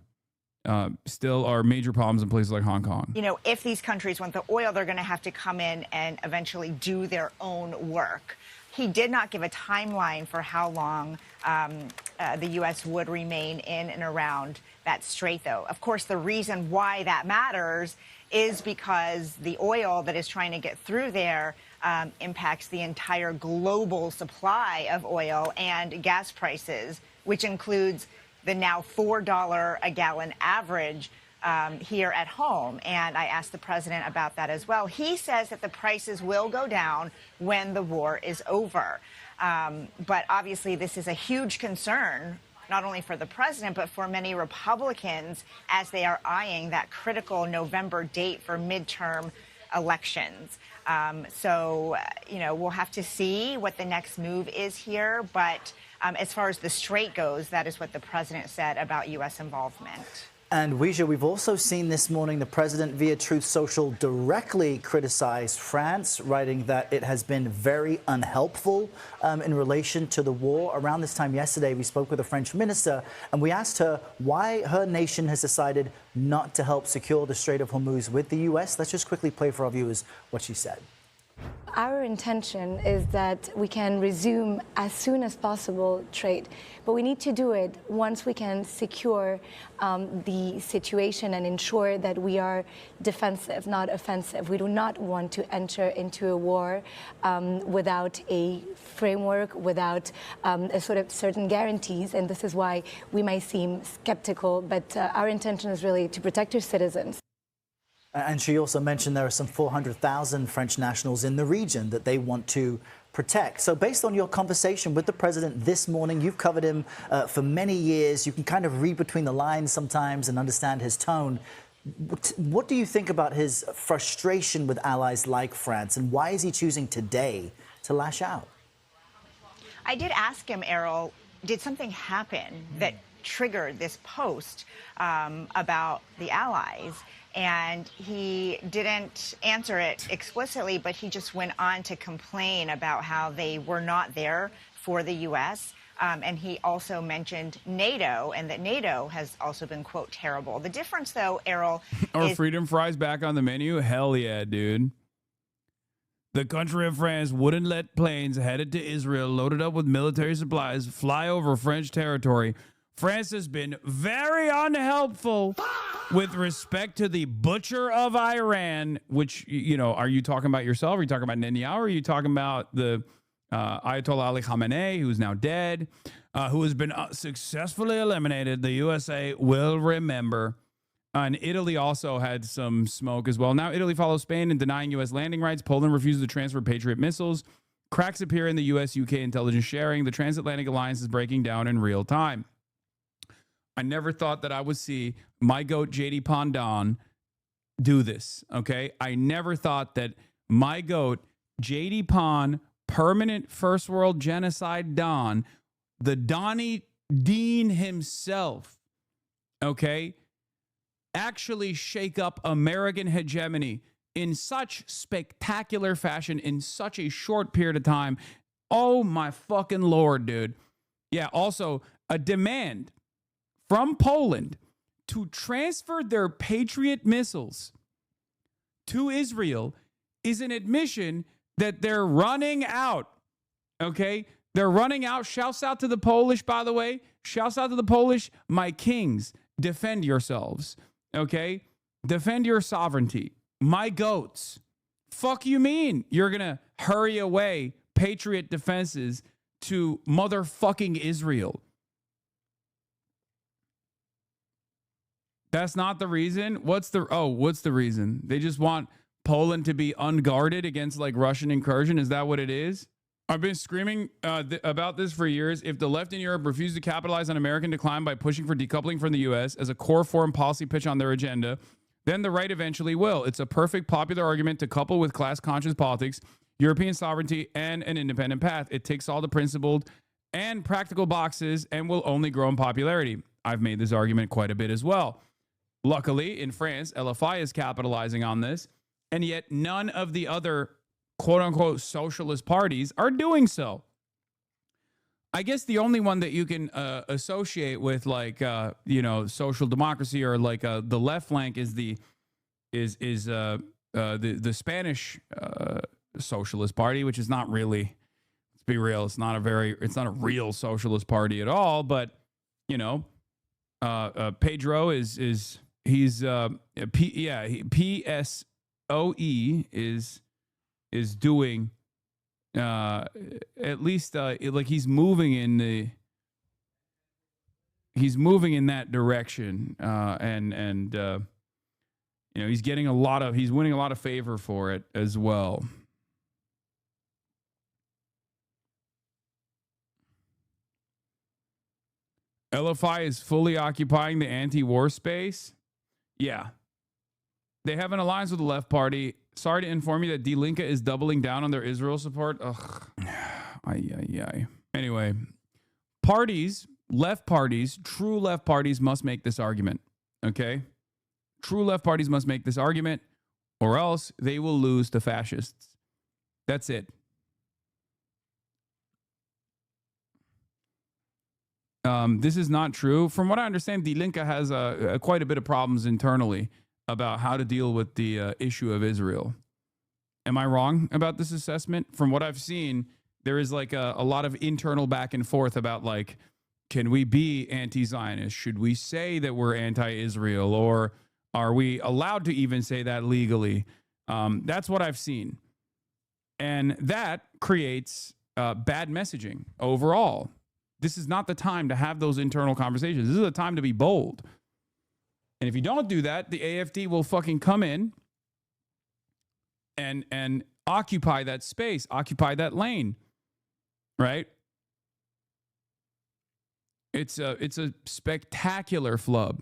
still are major problems in places like Hong Kong. You know, if these countries want the oil, they're going to have to come in and eventually do their own work. He did not give a timeline for how long the U.S. would remain in and around that strait, though. Of course, the reason why that matters is because the oil that is trying to get through there impacts the entire global supply of oil and gas prices, which includes the now $4 a gallon average here at home. And I asked the president about that as well. He says that the prices will go down when the war is over. But obviously, this is a huge concern, not only for the president, but for many Republicans as they are eyeing that critical November date for midterm elections. We'll have to see what the next move is here. But as far as the strait goes, that is what the president said about U.S. involvement. And Weijia, we've also seen this morning the president via Truth Social directly criticize France, writing that it has been very unhelpful in relation to the war. Around this time yesterday, we spoke with a French minister and we asked her why her nation has decided not to help secure the Strait of Hormuz with the U.S. Let's just quickly play for our viewers what she said. Our intention is that we can resume as soon as possible trade, but we need to do it once we can secure the situation and ensure that we are defensive, not offensive. We do not want to enter into a war without a framework, without a sort of certain guarantees, and this is why we might seem skeptical, but our intention is really to protect our citizens. And she also mentioned there are some 400,000 French nationals in the region that they want to protect. So based on your conversation with the president this morning, you've covered him for many years. You can kind of read between the lines sometimes and understand his tone. What do you think about his frustration with allies like France, and why is he choosing today to lash out? I did ask him, Errol, did something happen that triggered this post about the allies? And he didn't answer it explicitly, but he just went on to complain about how they were not there for the U.S. And he also mentioned NATO, and that NATO has also been, quote, terrible. The difference, though, Errol, Are freedom fries back on the menu? Hell yeah, dude. The country of France wouldn't let planes headed to Israel loaded up with military supplies fly over French territory. France has been very unhelpful with respect to the butcher of Iran, which, are you talking about yourself? Are you talking about Netanyahu? Or are you talking about the Ayatollah Ali Khamenei, who's now dead, who has been successfully eliminated? The USA will remember. And Italy also had some smoke as well. Now Italy follows Spain in denying U.S. landing rights. Poland refuses to transfer Patriot missiles. Cracks appear in the U.S.-UK intelligence sharing. The transatlantic alliance is breaking down in real time. I never thought that I would see my goat, JD Pondon, do this, okay? I never thought that my goat, JD Pond, permanent first world genocide Don, the Donnie Dean himself, okay, actually shake up American hegemony in such spectacular fashion in such a short period of time. Oh, my fucking Lord, dude. Yeah, also a demand from Poland to transfer their Patriot missiles to Israel is an admission that they're running out. Okay? They're running out. Shouts out to the Polish, by the way. Shouts out to the Polish. My kings, defend yourselves. Okay? Defend your sovereignty. My goats. Fuck you mean you're going to hurry away Patriot defenses to motherfucking Israel? That's not the reason. What's the reason? They just want Poland to be unguarded against like Russian incursion. Is that what it is? I've been screaming about this for years. If the left in Europe refuse to capitalize on American decline by pushing for decoupling from the U.S. as a core foreign policy pitch on their agenda, then the right eventually will. It's a perfect popular argument to couple with class-conscious politics, European sovereignty, and an independent path. It ticks all the principled and practical boxes and will only grow in popularity. I've made this argument quite a bit as well. Luckily, in France, LFI is capitalizing on this, and yet none of the other quote-unquote socialist parties are doing so. I guess the only one that you can associate with like social democracy or like the left flank is the Spanish Socialist Party, which is not really, let's be real, it's not a real socialist party at all. But Pedro PSOE is doing at least like he's moving in that direction, and he's winning a lot of favor for it as well. LFI is fully occupying the anti-war space. Yeah. They have an alliance with the left party. Sorry to inform you that Die Linke is doubling down on their Israel support. Ugh. Anyway, left parties, true left parties must make this argument. Okay? True left parties must make this argument, or else they will lose to fascists. That's it. This is not true. From what I understand, Die Linke has quite a bit of problems internally about how to deal with the issue of Israel. Am I wrong about this assessment? From what I've seen, there is like a lot of internal back and forth about like, can we be anti-Zionist? Should we say that we're anti-Israel? Or are we allowed to even say that legally? That's what I've seen. And that creates bad messaging overall. This is not the time to have those internal conversations. This is the time to be bold. And if you don't do that, the AFD will fucking come in and occupy that space, occupy that lane, right? It's a spectacular flub.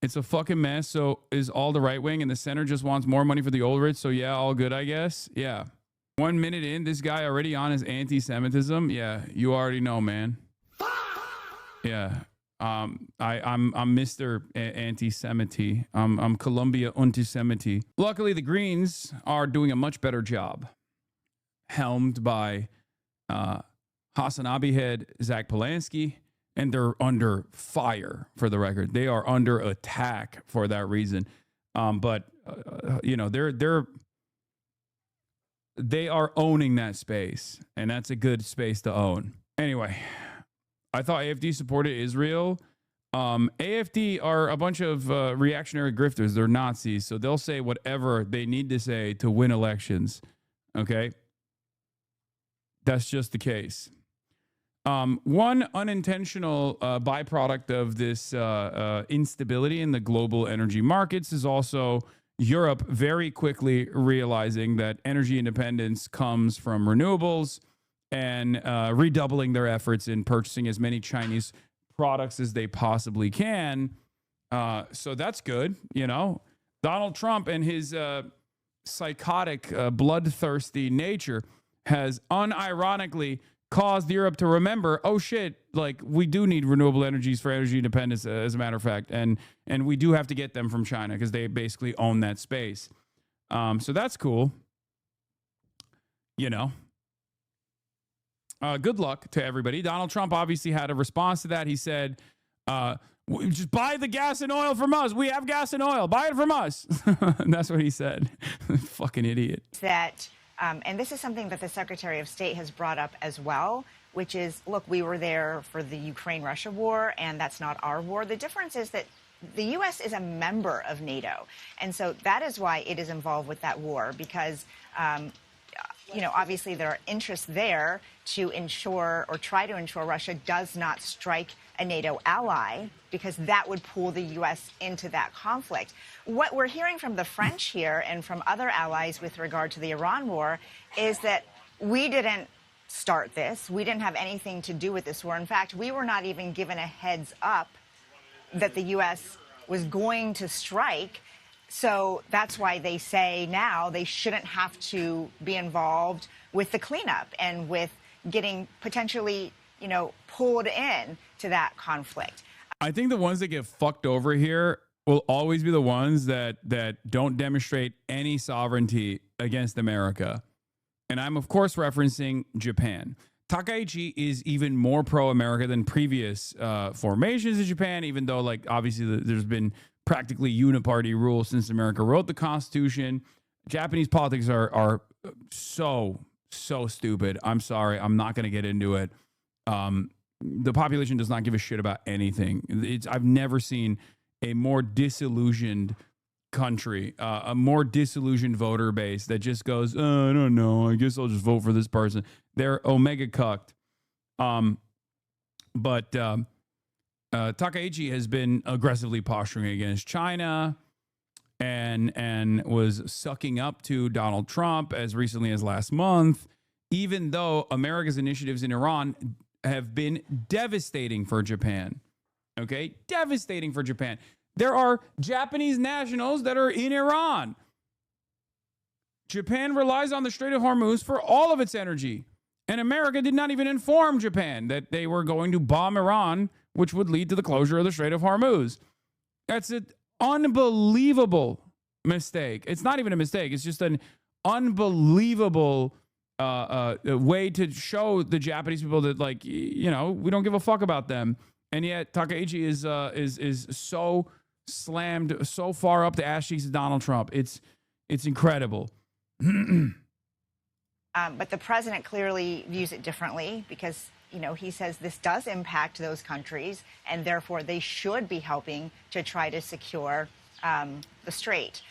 It's a fucking mess. So is all the right wing, and the center just wants more money for the old rich. So yeah, all good, I guess. Yeah. 1 minute in, this guy already on his anti-Semitism. Yeah, you already know, man. Yeah. I'm Mr. Anti-Semite. I'm Columbia Anti-Semite. Luckily, the Greens are doing a much better job, helmed by Hasanabi head Zach Polanski, and they're under fire, for the record. They are under attack for that reason. They are owning that space, and that's a good space to own. Anyway, I thought AFD supported Israel. AFD are a bunch of reactionary grifters. They're Nazis, so they'll say whatever they need to say to win elections. Okay? That's just the case. One unintentional byproduct of this instability in the global energy markets is also Europe very quickly realizing that energy independence comes from renewables and redoubling their efforts in purchasing as many Chinese products as they possibly can. So that's good. Donald Trump and his psychotic, bloodthirsty nature has unironically caused Europe to remember, oh shit, like we do need renewable energies for energy independence, as a matter of fact, and we do have to get them from China because they basically own that space. So that's cool. Good luck to everybody. Donald Trump obviously had a response to that. He said, just buy the gas and oil from us. We have gas and oil. Buy it from us. And that's what he said. Fucking idiot. That, and this is something that the Secretary of State has brought up as well, which is, look, we were there for the Ukraine-Russia war, and that's not our war. The difference is that the U.S. is a member of NATO. And so that is why it is involved with that war, because obviously there are interests there to ensure or try to ensure Russia does not strike a NATO ally, because that would pull the U.S. into that conflict. What we're hearing from the French here and from other allies with regard to the Iran war is that we didn't start this. We didn't have anything to do with this war. In fact, we were not even given a heads up that the U.S. was going to strike. So that's why they say now they shouldn't have to be involved with the cleanup and with getting potentially, pulled in to that conflict. I think the ones that get fucked over here will always be the ones that don't demonstrate any sovereignty against America. And I'm, of course, referencing Japan. Takaichi is even more pro-America than previous formations in Japan, even though, obviously there's been practically uniparty rule since America wrote the Constitution. Japanese politics are so stupid. I'm sorry. I'm not going to get into it. The population does not give a shit about anything. I've never seen a more disillusioned country, a more disillusioned voter base that just goes, oh, I don't know, I guess I'll just vote for this person. They're omega cucked. But Takaichi has been aggressively posturing against China and was sucking up to Donald Trump as recently as last month, even though America's initiatives in Iran have been devastating for Japan. Okay? Devastating for Japan. There are Japanese nationals that are in Iran. Japan relies on the Strait of Hormuz for all of its energy. And America did not even inform Japan that they were going to bomb Iran, which would lead to the closure of the Strait of Hormuz. That's an unbelievable mistake. It's not even a mistake. It's just an unbelievable way to show the Japanese people that, we don't give a fuck about them. And yet Takaichi is so slammed so far up the ass cheeks of Donald Trump. It's incredible. But the president clearly views it differently because, he says this does impact those countries and therefore they should be helping to try to secure the strait.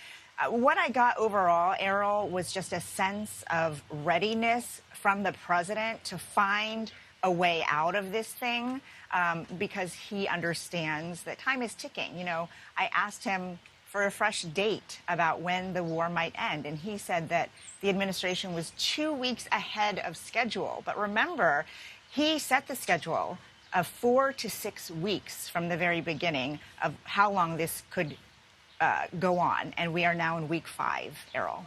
What I got overall, Errol, was just a sense of readiness from the president to find a way out of this thing because he understands that time is ticking. I asked him for a fresh date about when the war might end, and he said that the administration was 2 weeks ahead of schedule. But remember, he set the schedule of 4 to 6 weeks from the very beginning of how long this could go on, and we are now in week 5, Errol.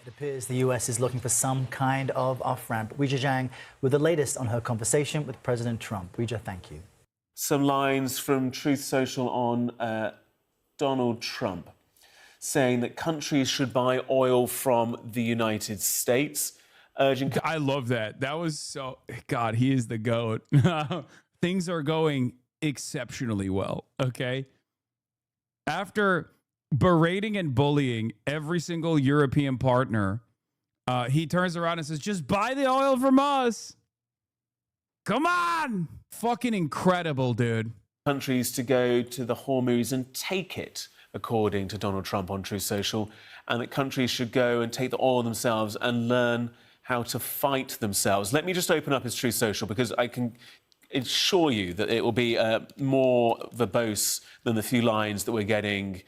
It appears the U.S. is looking for some kind of off-ramp. Weijia Zhang with the latest on her conversation with President Trump. Weijia, thank you. Some lines from Truth Social on Donald Trump saying that countries should buy oil from the United States, urging... I love that. That was so... God, he is the GOAT. Things are going exceptionally well, okay? After berating and bullying every single European partner, he turns around and says, just buy the oil from us. Come on. Fucking incredible, dude. Countries to go to the Hormuz and take it, according to Donald Trump on Truth Social, and that countries should go and take the oil themselves and learn how to fight themselves. Let me just open up his Truth Social because I can assure you that it will be more verbose than the few lines that we're getting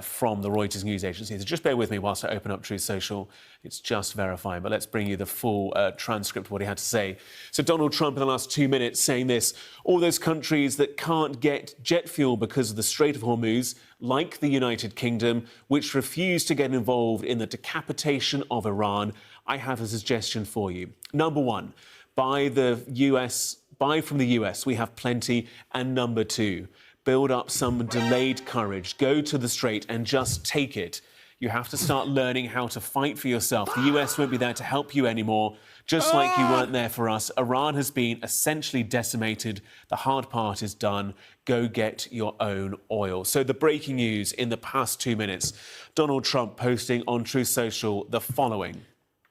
from the Reuters news agency. So just bear with me whilst I open up Truth Social. It's just verifying, but let's bring you the full transcript of what he had to say. So Donald Trump in the last 2 minutes saying this: all those countries that can't get jet fuel because of the Strait of Hormuz, like the United Kingdom, which refuse to get involved in the decapitation of Iran, I have a suggestion for you. Number one, buy from the US, we have plenty. And number two, build up some delayed courage. Go to the Strait and just take it. You have to start learning how to fight for yourself. The US won't be there to help you anymore, just like you weren't there for us. Iran has been essentially decimated. The hard part is done. Go get your own oil. So the breaking news in the past 2 minutes, Donald Trump posting on Truth Social the following.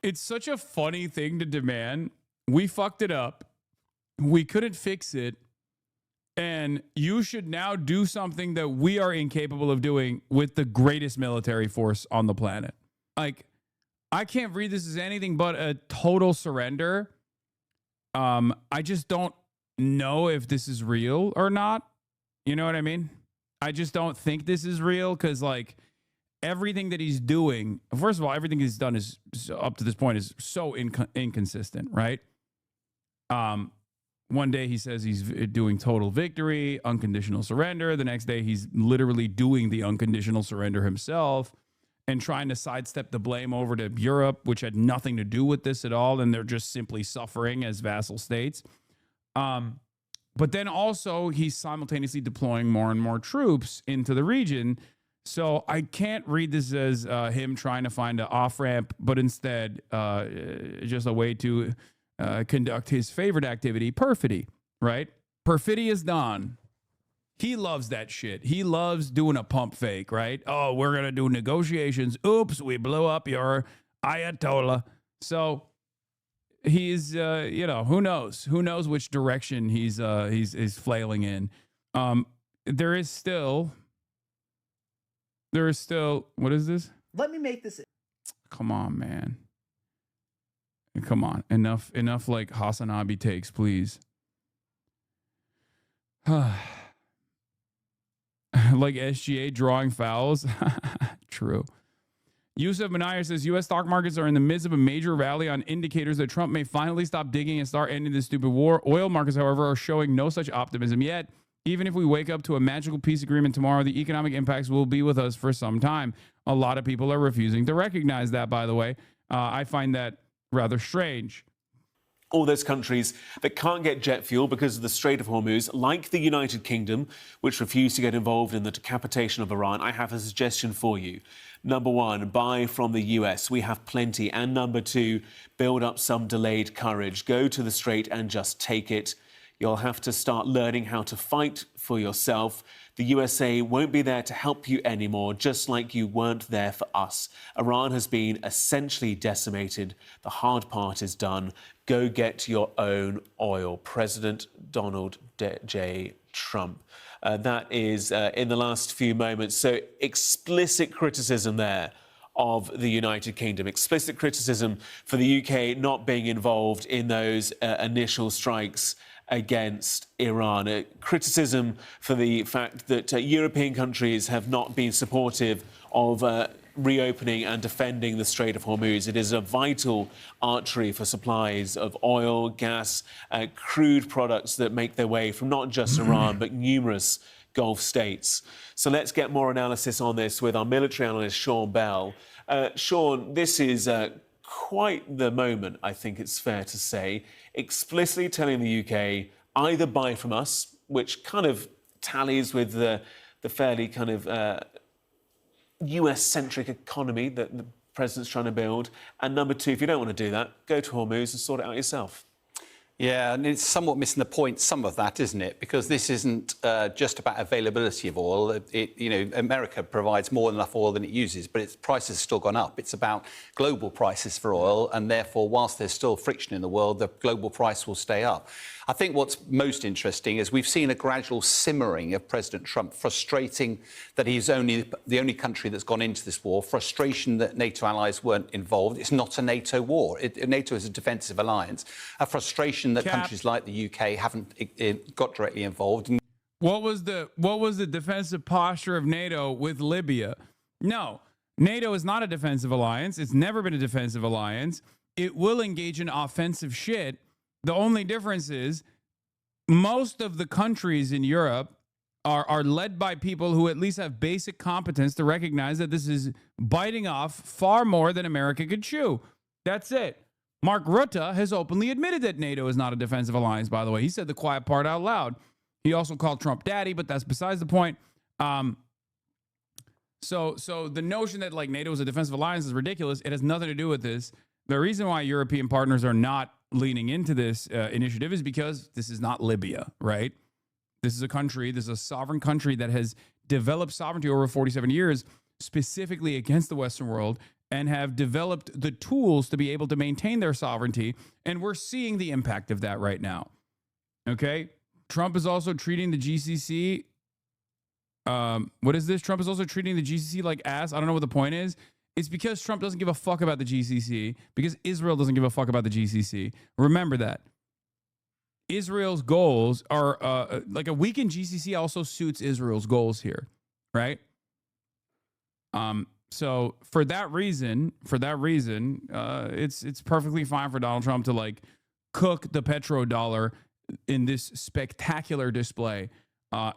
It's such a funny thing to demand. We fucked it up. We couldn't fix it. And you should now do something that we are incapable of doing with the greatest military force on the planet. Like, I can't read this as anything but a total surrender. I just don't know if this is real or not. You know what I mean? I just don't think this is real because, like, everything that he's doing, first of all, everything he's done is up to this point is so inconsistent, right? One day he says he's doing total victory, unconditional surrender. The next day he's literally doing the unconditional surrender himself and trying to sidestep the blame over to Europe, which had nothing to do with this at all. And they're just simply suffering as vassal states. But then also he's simultaneously deploying more and more troops into the region. So I can't read this as him trying to find an off-ramp, but instead just a way to conduct his favorite activity, perfidy, right? Perfidy is done. He loves that shit. He loves doing a pump fake, right? Oh, we're going to do negotiations. Oops, we blew up your Ayatollah. So he's, who knows? Who knows which direction he's flailing in. There is still, what is this? Let me make this. Come on, man. Come on. Enough like Hasanabi takes, please. Like SGA drawing fouls. True. Yusuf Manayar says U.S. stock markets are in the midst of a major rally on indicators that Trump may finally stop digging and start ending this stupid war. Oil markets, however, are showing no such optimism yet. Even if we wake up to a magical peace agreement tomorrow, the economic impacts will be with us for some time. A lot of people are refusing to recognize that, by the way. I find that rather strange. All those countries that can't get jet fuel because of the Strait of Hormuz, like the United Kingdom, which refused to get involved in the decapitation of Iran, I have a suggestion for you. Number one, buy from the US. We have plenty. And number two, build up some delayed courage. Go to the Strait and just take it. You'll have to start learning how to fight for yourself. The USA won't be there to help you anymore, just like you weren't there for us. Iran has been essentially decimated. The hard part is done. Go get your own oil. President Donald J. Trump. That is in the last few moments. So explicit criticism there of the United Kingdom. Explicit criticism for the UK not being involved in those initial strikes against Iran. Criticism for the fact that European countries have not been supportive of reopening and defending the Strait of Hormuz. It is a vital artery for supplies of oil, gas, crude products that make their way from not just Iran, but numerous Gulf states. So let's get more analysis on this with our military analyst, Sean Bell. Sean, this is quite the moment, I think it's fair to say, explicitly telling the UK either buy from us, which kind of tallies with the fairly kind of US-centric economy that the president's trying to build, and number two, if you don't want to do that, go to Hormuz and sort it out yourself. Yeah, and it's somewhat missing the point, some of that, isn't it? Because this isn't just about availability of oil. America provides more than enough oil than it uses, but its prices have still gone up. It's about global prices for oil, and therefore, whilst there's still friction in the world, the global price will stay up. I think what's most interesting is we've seen a gradual simmering of President Trump, frustrating that he's the only country that's gone into this war, frustration that NATO allies weren't involved. It's not a NATO war. NATO is a defensive alliance. A frustration that countries like the UK haven't got directly involved. What was the defensive posture of NATO with Libya? No, NATO is not a defensive alliance. It's never been a defensive alliance. It will engage in offensive shit. The only difference is most of the countries in Europe are led by people who at least have basic competence to recognize that this is biting off far more than America could chew. That's it. Mark Rutte has openly admitted that NATO is not a defensive alliance, by the way. He said the quiet part out loud. He also called Trump daddy, but that's besides the point. So the notion that like NATO is a defensive alliance is ridiculous. It has nothing to do with this. The reason why European partners are not leaning into this initiative is because this is not Libya, right? This is a sovereign country that has developed sovereignty over 47 years, specifically against the Western world, and have developed the tools to be able to maintain their sovereignty. And we're seeing the impact of that right now. Okay? Trump is also treating the GCC. What is this? Trump is also treating the GCC like ass. I don't know what the point is. It's because Trump doesn't give a fuck about the GCC, because Israel doesn't give a fuck about the GCC. Remember that. Israel's goals are like a weakened GCC also suits Israel's goals here, right? So for that reason, it's perfectly fine for Donald Trump to like cook the petrodollar in this spectacular display.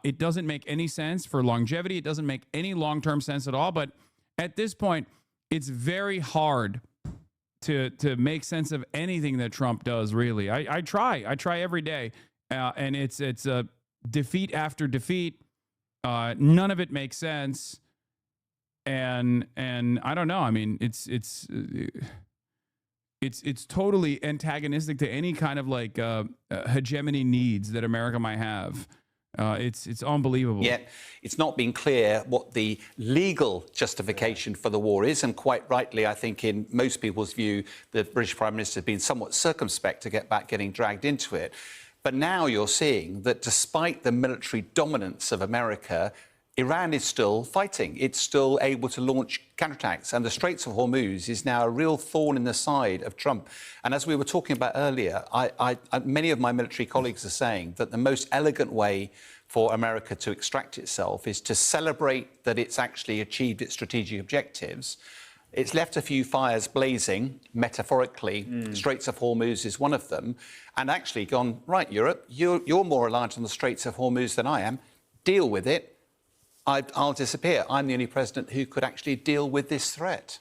It doesn't make any sense for longevity. It doesn't make any long-term sense at all. But at this point, it's very hard to make sense of anything that Trump does. Really, I try every day, and it's a defeat after defeat. None of it makes sense. And I don't know. I mean, it's totally antagonistic to any kind of like hegemony needs that America might have. It's unbelievable. Yet it's not been clear what the legal justification for the war is, and quite rightly, I think, in most people's view, the British Prime Minister has been somewhat circumspect to getting dragged into it. But now you're seeing that despite the military dominance of America, Iran is still fighting. It's still able to launch counterattacks. And the Straits of Hormuz is now a real thorn in the side of Trump. And as we were talking about earlier, many of my military colleagues are saying that the most elegant way for America to extract itself is to celebrate that it's actually achieved its strategic objectives. It's left a few fires blazing, metaphorically. Straits of Hormuz is one of them. And actually gone, right, Europe, you're more reliant on the Straits of Hormuz than I am. Deal with it. I'll disappear. I'm the only president who could actually deal with this threat.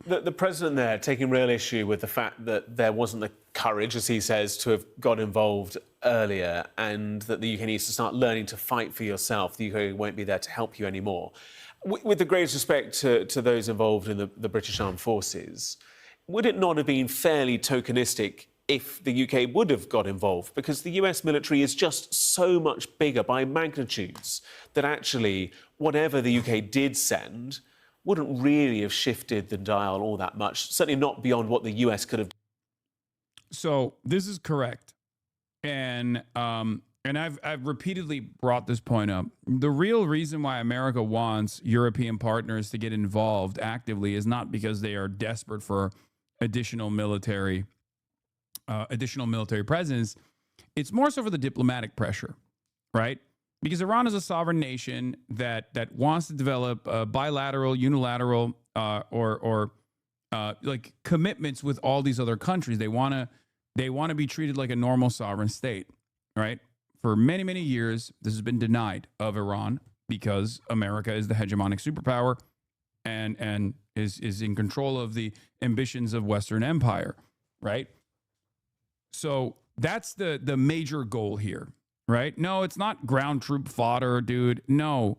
The president there taking real issue with the fact that there wasn't the courage, as he says, to have got involved earlier, and that the UK needs to start learning to fight for yourself. The UK won't be there to help you anymore. With the greatest respect to those involved in the British Armed Forces, would it not have been fairly tokenistic if the UK would have got involved? Because the US military is just so much bigger by magnitudes that actually whatever the UK did send wouldn't really have shifted the dial all that much, certainly not beyond what the US could have. So this is correct. And I've repeatedly brought this point up. The real reason why America wants European partners to get involved actively is not because they are desperate for additional military presence. It's more so for the diplomatic pressure, right? Because Iran is a sovereign nation that wants to develop bilateral, unilateral, or like commitments with all these other countries. They want to be treated like a normal sovereign state, right? For many, many years, this has been denied of Iran because America is the hegemonic superpower and is in control of the ambitions of Western empire, right? So that's the major goal here, right? No, it's not ground troop fodder, dude. No,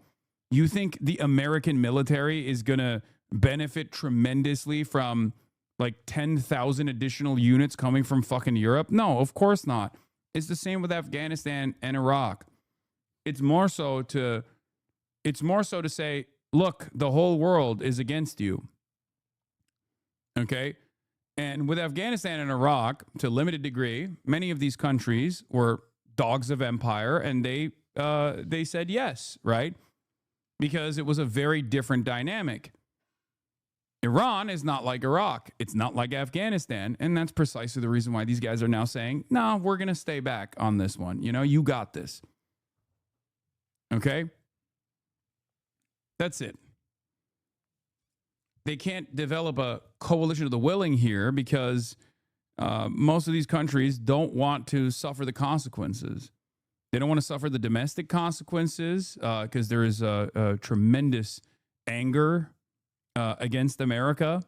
you think the American military is going to benefit tremendously from like 10,000 additional units coming from fucking Europe? No, of course not. It's the same with Afghanistan and Iraq. It's more so to say, look, the whole world is against you. Okay? And with Afghanistan and Iraq, to a limited degree, many of these countries were dogs of empire, and they said yes, right? Because it was a very different dynamic. Iran is not like Iraq. It's not like Afghanistan. And that's precisely the reason why these guys are now saying, no, we're going to stay back on this one. You know, you got this. Okay? That's it. They can't develop a coalition of the willing here because most of these countries don't want to suffer the consequences. They don't want to suffer the domestic consequences because there is a tremendous anger against America,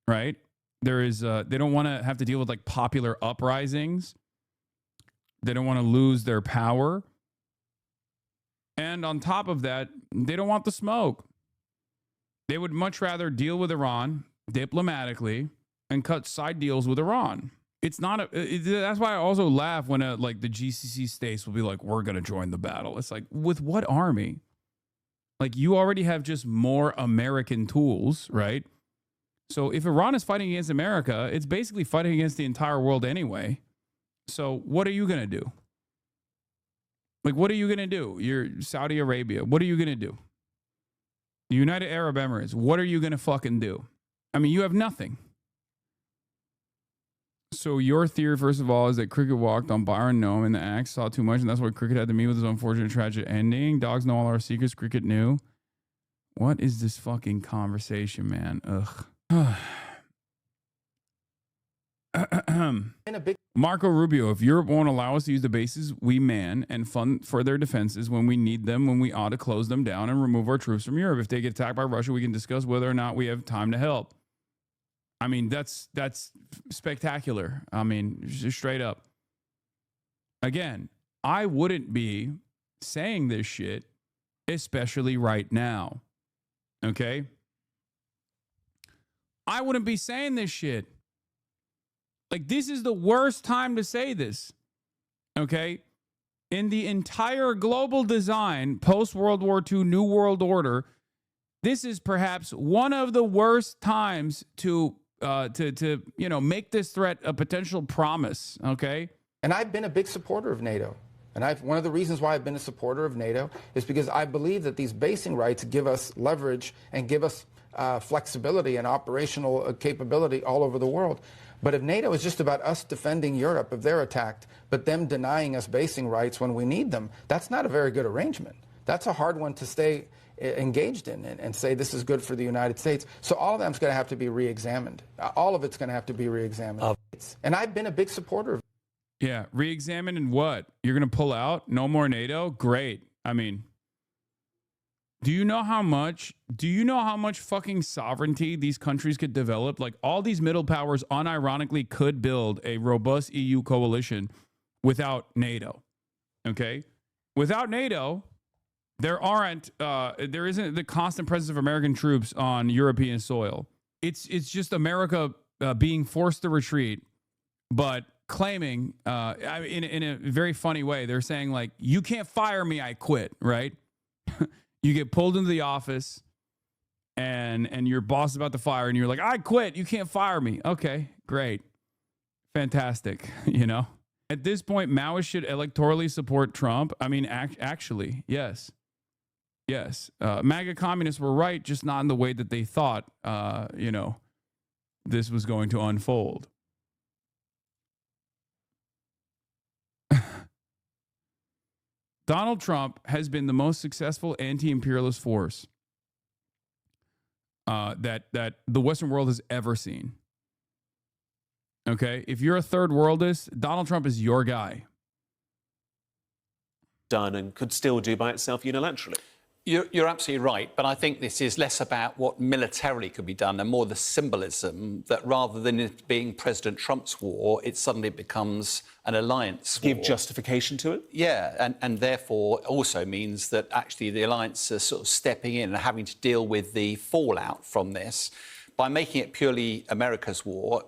right? There is. They don't want to have to deal with like popular uprisings. They don't want to lose their power. And on top of that, they don't want the smoke. They would much rather deal with Iran diplomatically and cut side deals with Iran. It's not that's why I also laugh when like the GCC states will be like, we're going to join the battle. It's like, with what army? Like, you already have just more American tools, right? So if Iran is fighting against America, it's basically fighting against the entire world anyway. So what are you going to do? Like, what are you going to do? You're Saudi Arabia. What are you going to do? The United Arab Emirates. What are you going to fucking do? I mean, you have nothing. So your theory, first of all, is that Cricket walked on Byron Nome and the axe saw too much, and that's why Cricket had to meet with his unfortunate tragic ending. Dogs know all our secrets. Cricket knew. What is this fucking conversation, man? Ugh. Marco Rubio, if Europe won't allow us to use the bases we man and fund for their defenses when we need them, when we ought to close them down and remove our troops from Europe. If they get attacked by Russia, we can discuss whether or not we have time to help. I mean, that's spectacular. I mean, just straight up. Again, I wouldn't be saying this shit, especially right now. Okay? I wouldn't be saying this shit. Like, this is the worst time to say this. Okay? In the entire global design, post-World War II, New World Order, this is perhaps one of the worst times to make this threat a potential promise, okay? And I've been a big supporter of NATO. And one of the reasons why I've been a supporter of NATO is because I believe that these basing rights give us leverage and give us flexibility and operational capability all over the world. But if NATO is just about us defending Europe if they're attacked, but them denying us basing rights when we need them, that's not a very good arrangement. That's a hard one to stay engaged in and say this is good for the United States. So all of that's going to have to be re-examined. All of it's going to have to be re-examined. And I've been a big supporter of. Yeah, re-examine and what? You're going to pull out? No more NATO? Great. I mean, do you know how much fucking sovereignty these countries could develop? Like, all these middle powers unironically could build a robust EU coalition without NATO. Okay? Without NATO, there isn't the constant presence of American troops on European soil. It's just America being forced to retreat, but claiming in a very funny way. They're saying, like, you can't fire me, I quit, right? You get pulled into the office and your boss is about to fire and you're like, I quit, you can't fire me. Okay, great. Fantastic, you know? At this point, Maoists should electorally support Trump. I mean, actually, yes. Yes. MAGA communists were right, just not in the way that they thought, this was going to unfold. Donald Trump has been the most successful anti-imperialist force that the Western world has ever seen. Okay? If you're a third worldist, Donald Trump is your guy. Done and could still do by itself unilaterally. You're absolutely right, but I think this is less about what militarily could be done and more the symbolism that rather than it being President Trump's war, it suddenly becomes an alliance war. Give justification to it? Yeah, and therefore also means that actually the alliance is sort of stepping in and having to deal with the fallout from this. By making it purely America's war,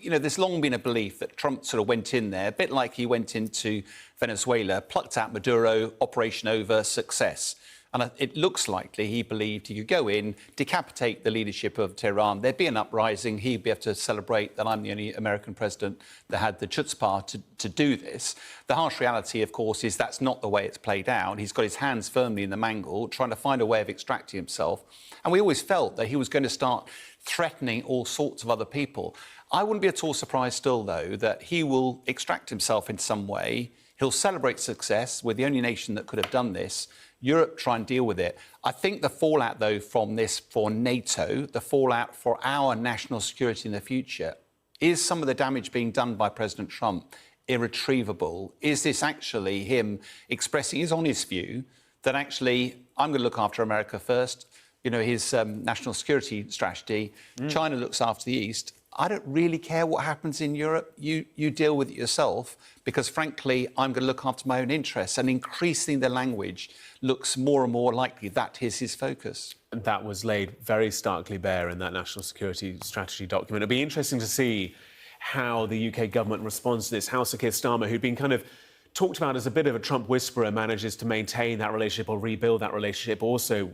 there's long been a belief that Trump sort of went in there, a bit like he went into Venezuela, plucked out Maduro, operation over, success. And it looks likely he believed he could go in, decapitate the leadership of Tehran, there'd be an uprising, he'd be able to celebrate that I'm the only American president that had the chutzpah to do this. The harsh reality, of course, is that's not the way it's played out. He's got his hands firmly in the mangle, trying to find a way of extracting himself. And we always felt that he was going to start threatening all sorts of other people. I wouldn't be at all surprised still, though, that he will extract himself in some way. He'll celebrate success. We're the only nation that could have done this. Europe try and deal with it. I think the fallout, though, from this for NATO, the fallout for our national security in the future, is some of the damage being done by President Trump irretrievable? Is this actually him expressing his honest view that actually I'm going to look after America first? His national security strategy, China looks after the East. I don't really care what happens in Europe. You deal with it yourself, because frankly, I'm going to look after my own interests. And increasing the language looks more and more likely that is his focus. And that was laid very starkly bare in that national security strategy document. It'll be interesting to see how the UK government responds to this. How Sir Keir Starmer, who'd been kind of talked about as a bit of a Trump whisperer, manages to maintain that relationship or rebuild that relationship. Also,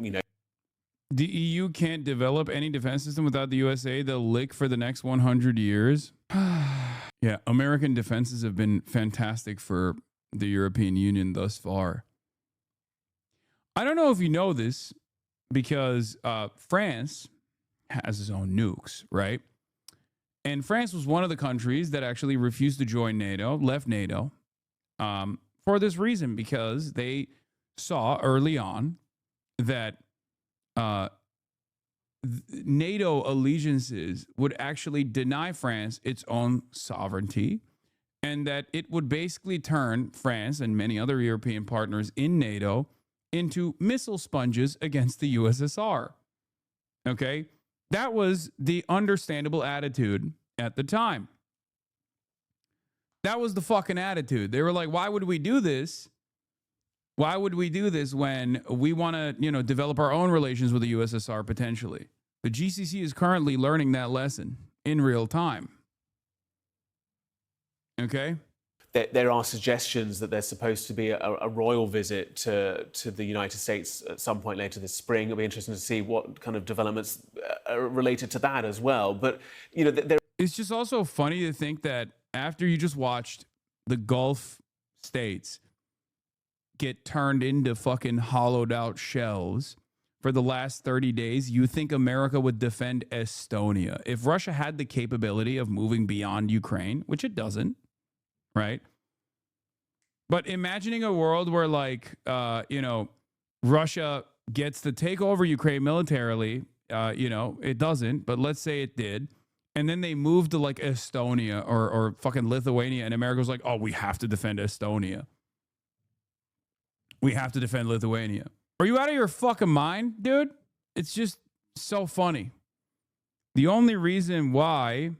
the EU can't develop any defense system without the USA. They'll lick for the next 100 years. Yeah, American defenses have been fantastic for the European Union thus far. I don't know if you know this, because France has its own nukes, right? And France was one of the countries that actually refused to join NATO, left NATO, for this reason, because they saw early on that NATO allegiances would actually deny France its own sovereignty, and that it would basically turn France and many other European partners in NATO into missile sponges against the USSR. Okay? That was the understandable attitude at the time. That was the fucking attitude. They were like, why would we do this? Why would we do this when we want to, develop our own relations with the USSR potentially? The GCC is currently learning that lesson in real time. Okay? There are suggestions that there's supposed to be a royal visit to the United States at some point later this spring. It'll be interesting to see what kind of developments are related to that as well. But, it's just also funny to think that after you just watched the Gulf states get turned into fucking hollowed out shells for the last 30 days, you think America would defend Estonia. If Russia had the capability of moving beyond Ukraine, which it doesn't, right? But imagining a world where, Russia gets to take over Ukraine militarily, it doesn't, but let's say it did. And then they moved to Estonia or fucking Lithuania, and America was like, oh, we have to defend Estonia. We have to defend Lithuania. Are you out of your fucking mind, dude? It's just so funny. The only reason why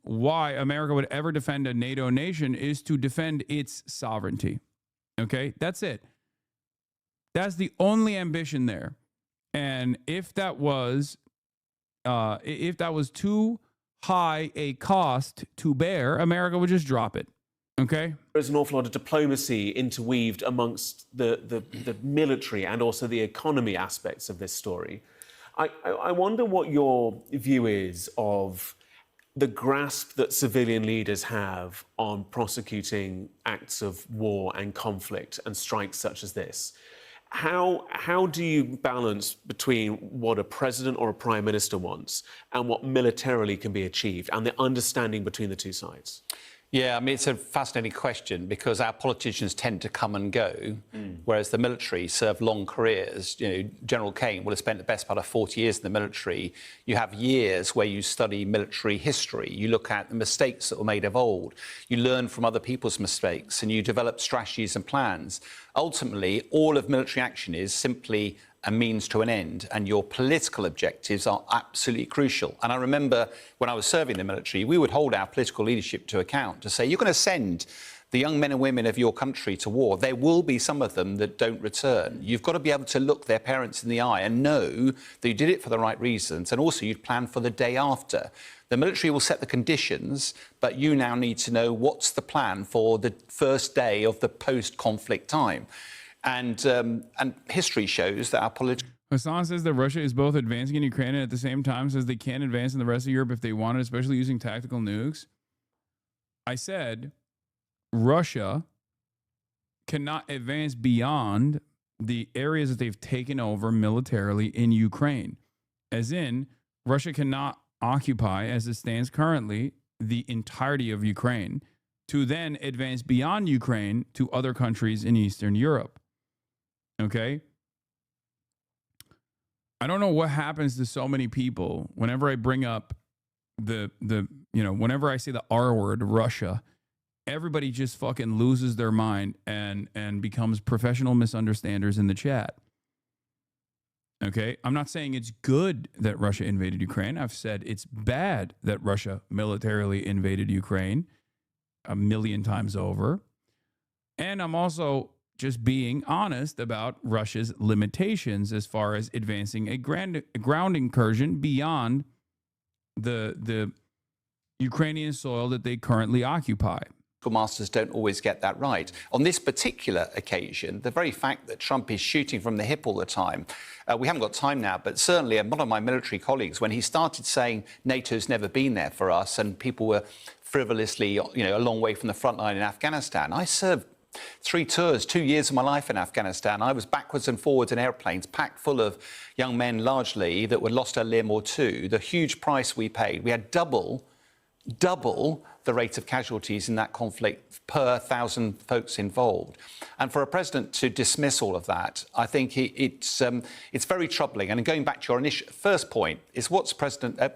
America would ever defend a NATO nation is to defend its sovereignty. Okay? That's it. That's the only ambition there. And if that was too high a cost to bear, America would just drop it. Okay. There's an awful lot of diplomacy interweaved amongst the military and also the economy aspects of this story. I wonder what your view is of the grasp that civilian leaders have on prosecuting acts of war and conflict and strikes such as this. How do you balance between what a president or a prime minister wants and what militarily can be achieved, and the understanding between the two sides? Yeah, I mean, it's a fascinating question because our politicians tend to come and go, whereas the military serve long careers. General Kane would have spent the best part of 40 years in the military. You have years where you study military history. You look at the mistakes that were made of old. You learn from other people's mistakes and you develop strategies and plans. Ultimately, all of military action is simply a means to an end, and your political objectives are absolutely crucial. And I remember when I was serving in the military, we would hold our political leadership to account to say, you're going to send the young men and women of your country to war. There will be some of them that don't return. You've got to be able to look their parents in the eye and know that you did it for the right reasons, and also you'd plan for the day after. The military will set the conditions, but you now need to know what's the plan for the first day of the post-conflict time. And history shows that our political... Hassan says that Russia is both advancing in Ukraine and at the same time says they can advance in the rest of Europe if they wanted, especially using tactical nukes. I said Russia cannot advance beyond the areas that they've taken over militarily in Ukraine. As in, Russia cannot occupy, as it stands currently, the entirety of Ukraine to then advance beyond Ukraine to other countries in Eastern Europe. Okay? I don't know what happens to so many people whenever I bring up whenever I say the R word, Russia, everybody just fucking loses their mind and becomes professional misunderstanders in the chat. Okay? I'm not saying it's good that Russia invaded Ukraine. I've said it's bad that Russia militarily invaded Ukraine 1,000,000 times over. And I'm also just being honest about Russia's limitations as far as advancing a ground incursion beyond the Ukrainian soil that they currently occupy. Masters don't always get that right. On this particular occasion, the very fact that Trump is shooting from the hip all the time, we haven't got time now, but certainly one of my military colleagues, when he started saying NATO's never been there for us and people were frivolously, a long way from the front line in Afghanistan, I served 3 tours, 2 years of my life in Afghanistan. I was backwards and forwards in airplanes, packed full of young men largely that would lost a limb or two. The huge price we paid. We had double the rate of casualties in that conflict per 1,000 folks involved. And for a president to dismiss all of that, I think it's very troubling. And going back to your first point, is what's Prime Minister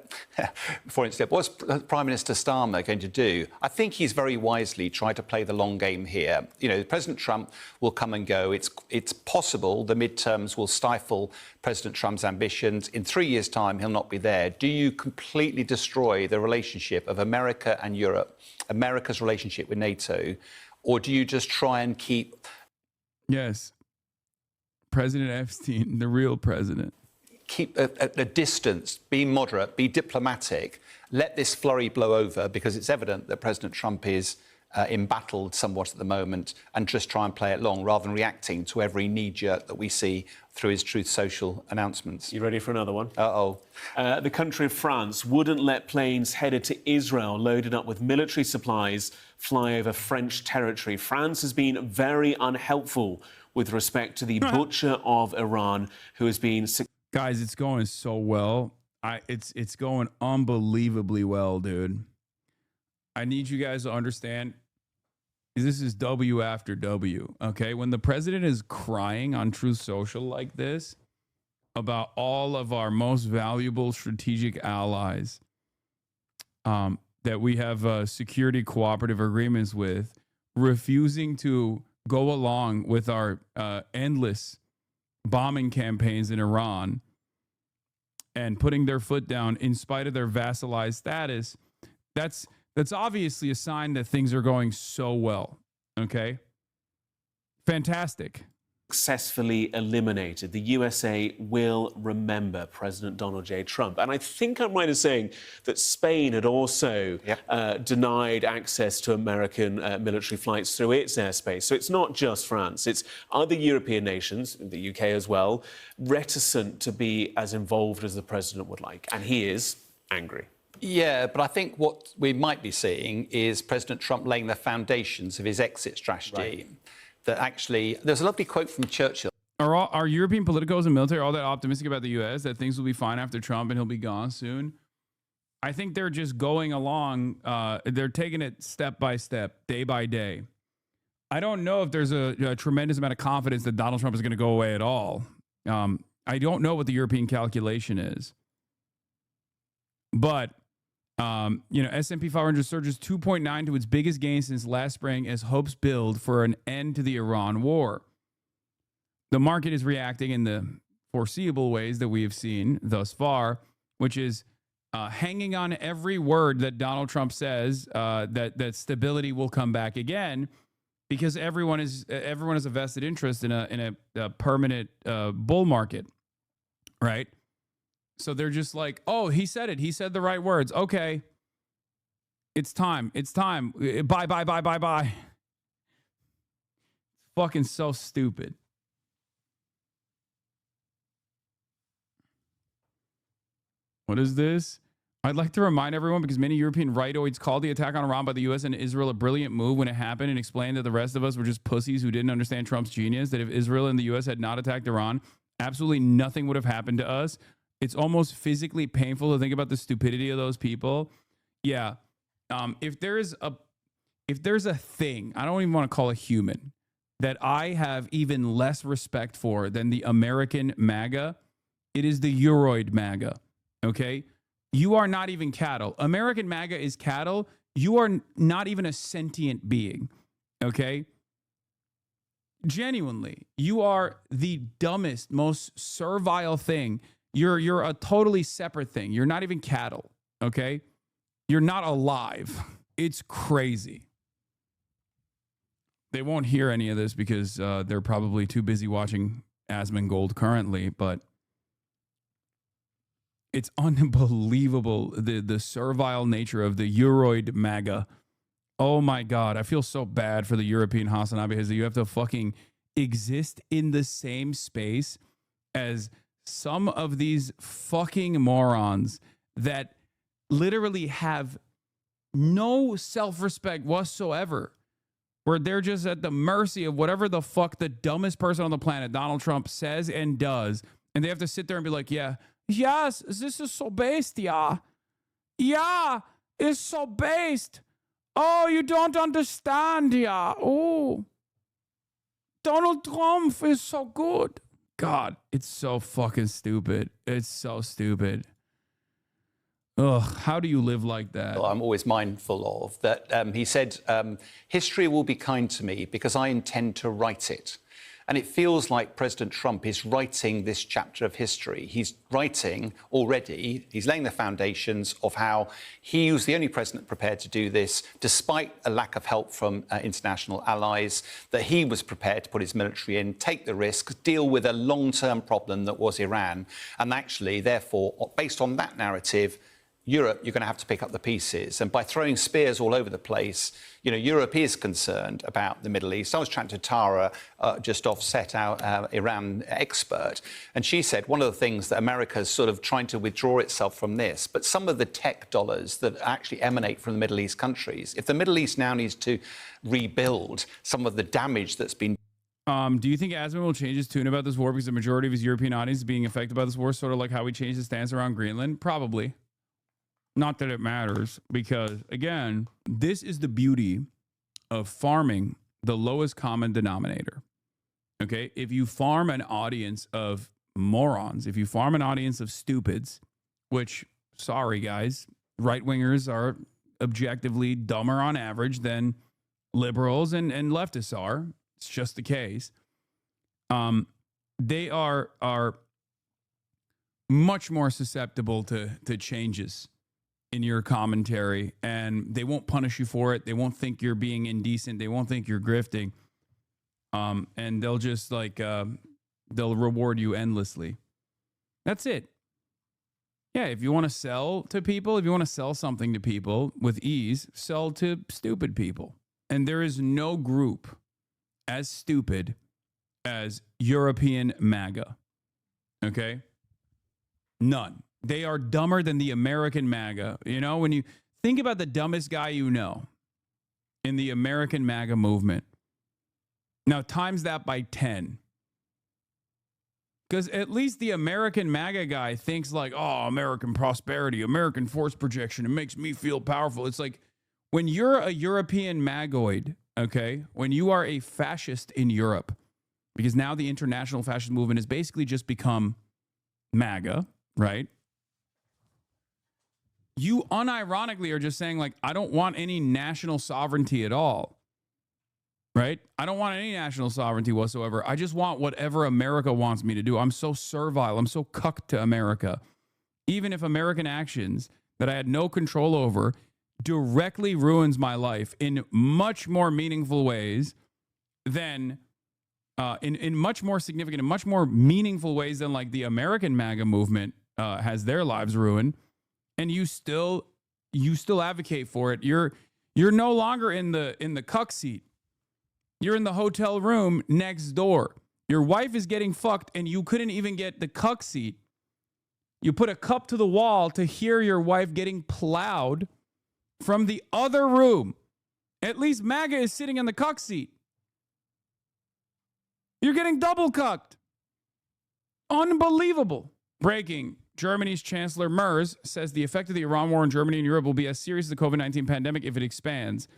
Starmer going to do? I think he's very wisely tried to play the long game here. You know, President Trump will come and go. It's possible the midterms will stifle President Trump's ambitions. In 3 years' time, he'll not be there. Do you completely destroy the relationship of America and Europe, America's relationship with NATO, or do you just try and keep... Yes. President Epstein, the real president. Keep a distance, be moderate, be diplomatic, let this flurry blow over, because it's evident that President Trump is embattled somewhat at the moment, and just try and play it long rather than reacting to every knee-jerk that we see through his Truth Social announcements. You ready for another one? Uh-oh. The country of France wouldn't let planes headed to Israel loaded up with military supplies fly over French territory. France has been very unhelpful with respect to the butcher of Iran, who has been... Guys, it's going so well. It's going unbelievably well, dude. I need you guys to understand, this is W after W, okay? When the president is crying on Truth Social like this about all of our most valuable strategic allies that we have security cooperative agreements with, refusing to go along with our endless bombing campaigns in Iran and putting their foot down in spite of their vassalized status, that's obviously a sign that things are going so well, okay? Fantastic. Successfully eliminated. The USA will remember President Donald J. Trump. And I think I'm right in saying that Spain had also denied access to American military flights through its airspace. So it's not just France. It's other European nations, the UK as well, reticent to be as involved as the president would like. And he is angry. Yeah, but I think what we might be seeing is President Trump laying the foundations of his exit strategy. Right. That actually, there's a lovely quote from Churchill. Are European politicos and military all that optimistic about the U.S. that things will be fine after Trump and he'll be gone soon? I think they're just going along. They're taking it step by step, day by day. I don't know if there's a tremendous amount of confidence that Donald Trump is going to go away at all. I don't know what the European calculation is. But, S&P 500 surges 2.9 to its biggest gain since last spring as hopes build for an end to the Iran war. The market is reacting in the foreseeable ways that we have seen thus far, which is hanging on every word that Donald Trump says that stability will come back again, because everyone has a vested interest in a permanent bull market, right? So they're just like, oh, he said it. He said the right words. Okay. It's time. It's time. Bye. Fucking so stupid. What is this? I'd like to remind everyone, because many European rightoids called the attack on Iran by the U.S. and Israel a brilliant move when it happened, and explained that the rest of us were just pussies who didn't understand Trump's genius, that if Israel and the U.S. had not attacked Iran, absolutely nothing would have happened to us. It's almost physically painful to think about the stupidity of those people. Yeah. If there's a thing, I don't even want to call a human, that I have even less respect for than the American MAGA, it is the Euroid MAGA. Okay? You are not even cattle. American MAGA is cattle. You are not even a sentient being. Okay? Genuinely, you are the dumbest, most servile thing. You're a totally separate thing. You're not even cattle, okay? You're not alive. It's crazy. They won't hear any of this because they're probably too busy watching Asmongold currently, but it's unbelievable, the servile nature of the Euroid MAGA. Oh my God, I feel so bad for the European Hasanabi, because you have to fucking exist in the same space as some of these fucking morons that literally have no self-respect whatsoever. where they're just at the mercy of whatever the fuck the dumbest person on the planet, Donald Trump, says and does. And they have to sit there and be like, yeah, yes, this is so based, yeah. Yeah, it's so based. Oh, you don't understand, yeah. Oh, Donald Trump is so good. God, it's so fucking stupid. It's so stupid. Ugh, how do you live like that? I'm always mindful of that. He said, history will be kind to me because I intend to write it. And it feels like President Trump is writing this chapter of history. He's writing already, he's laying the foundations of how he was the only president prepared to do this, despite a lack of help from international allies, that he was prepared to put his military in, take the risk, deal with a long-term problem that was Iran. And actually, therefore, based on that narrative, Europe, you're going to have to pick up the pieces. And by throwing spears all over the place, you know, Europe is concerned about the Middle East. I was chatting to Tara just offset our Iran expert, and she said one of the things that America's sort of trying to withdraw itself from this, but some of the tech dollars that actually emanate from the Middle East countries, if the Middle East now needs to rebuild some of the damage that's been. Do you think Asman will change his tune about this war because the majority of his European audience is being affected by this war, sort of like how he changed his stance around Greenland? Probably. Not that it matters, because, again, this is the beauty of farming the lowest common denominator. Okay? If you farm an audience of morons, if you farm an audience of stupids, which, sorry, guys, right-wingers are objectively dumber on average than liberals and leftists are. It's just the case. They are much more susceptible to changes in your commentary, and they won't punish you for it. They won't think you're being indecent. They won't think you're grifting. And they'll just they'll reward you endlessly. That's it. Yeah, if you want to sell to people, if you want to sell something to people with ease, sell to stupid people. And there is no group as stupid as European MAGA. Okay? None. They are dumber than the American MAGA. You know, when you think about the dumbest guy you know in the American MAGA movement, now times that by 10. Because at least the American MAGA guy thinks like, oh, American prosperity, American force projection, it makes me feel powerful. It's like when you're a European MAGoid, okay, when you are a fascist in Europe, because now the international fascist movement has basically just become MAGA, right? You unironically are just saying, like, I don't want any national sovereignty at all, right? I don't want any national sovereignty whatsoever. I just want whatever America wants me to do. I'm so servile. I'm so cucked to America. Even if American actions that I had no control over directly ruins my life in much more meaningful ways than, in much more significant and much more meaningful ways than like the American MAGA movement has their lives ruined. And you still advocate for it. You're no longer in the cuck seat. You're in the hotel room next door. Your wife is getting fucked and you couldn't even get the cuck seat. You put a cup to the wall to hear your wife getting plowed from the other room. At least MAGA is sitting in the cuck seat. You're getting double cucked. Unbelievable. Breaking. Germany's Chancellor Merz says the effect of the Iran war in Germany and Europe will be as serious as the COVID-19 pandemic if it expands.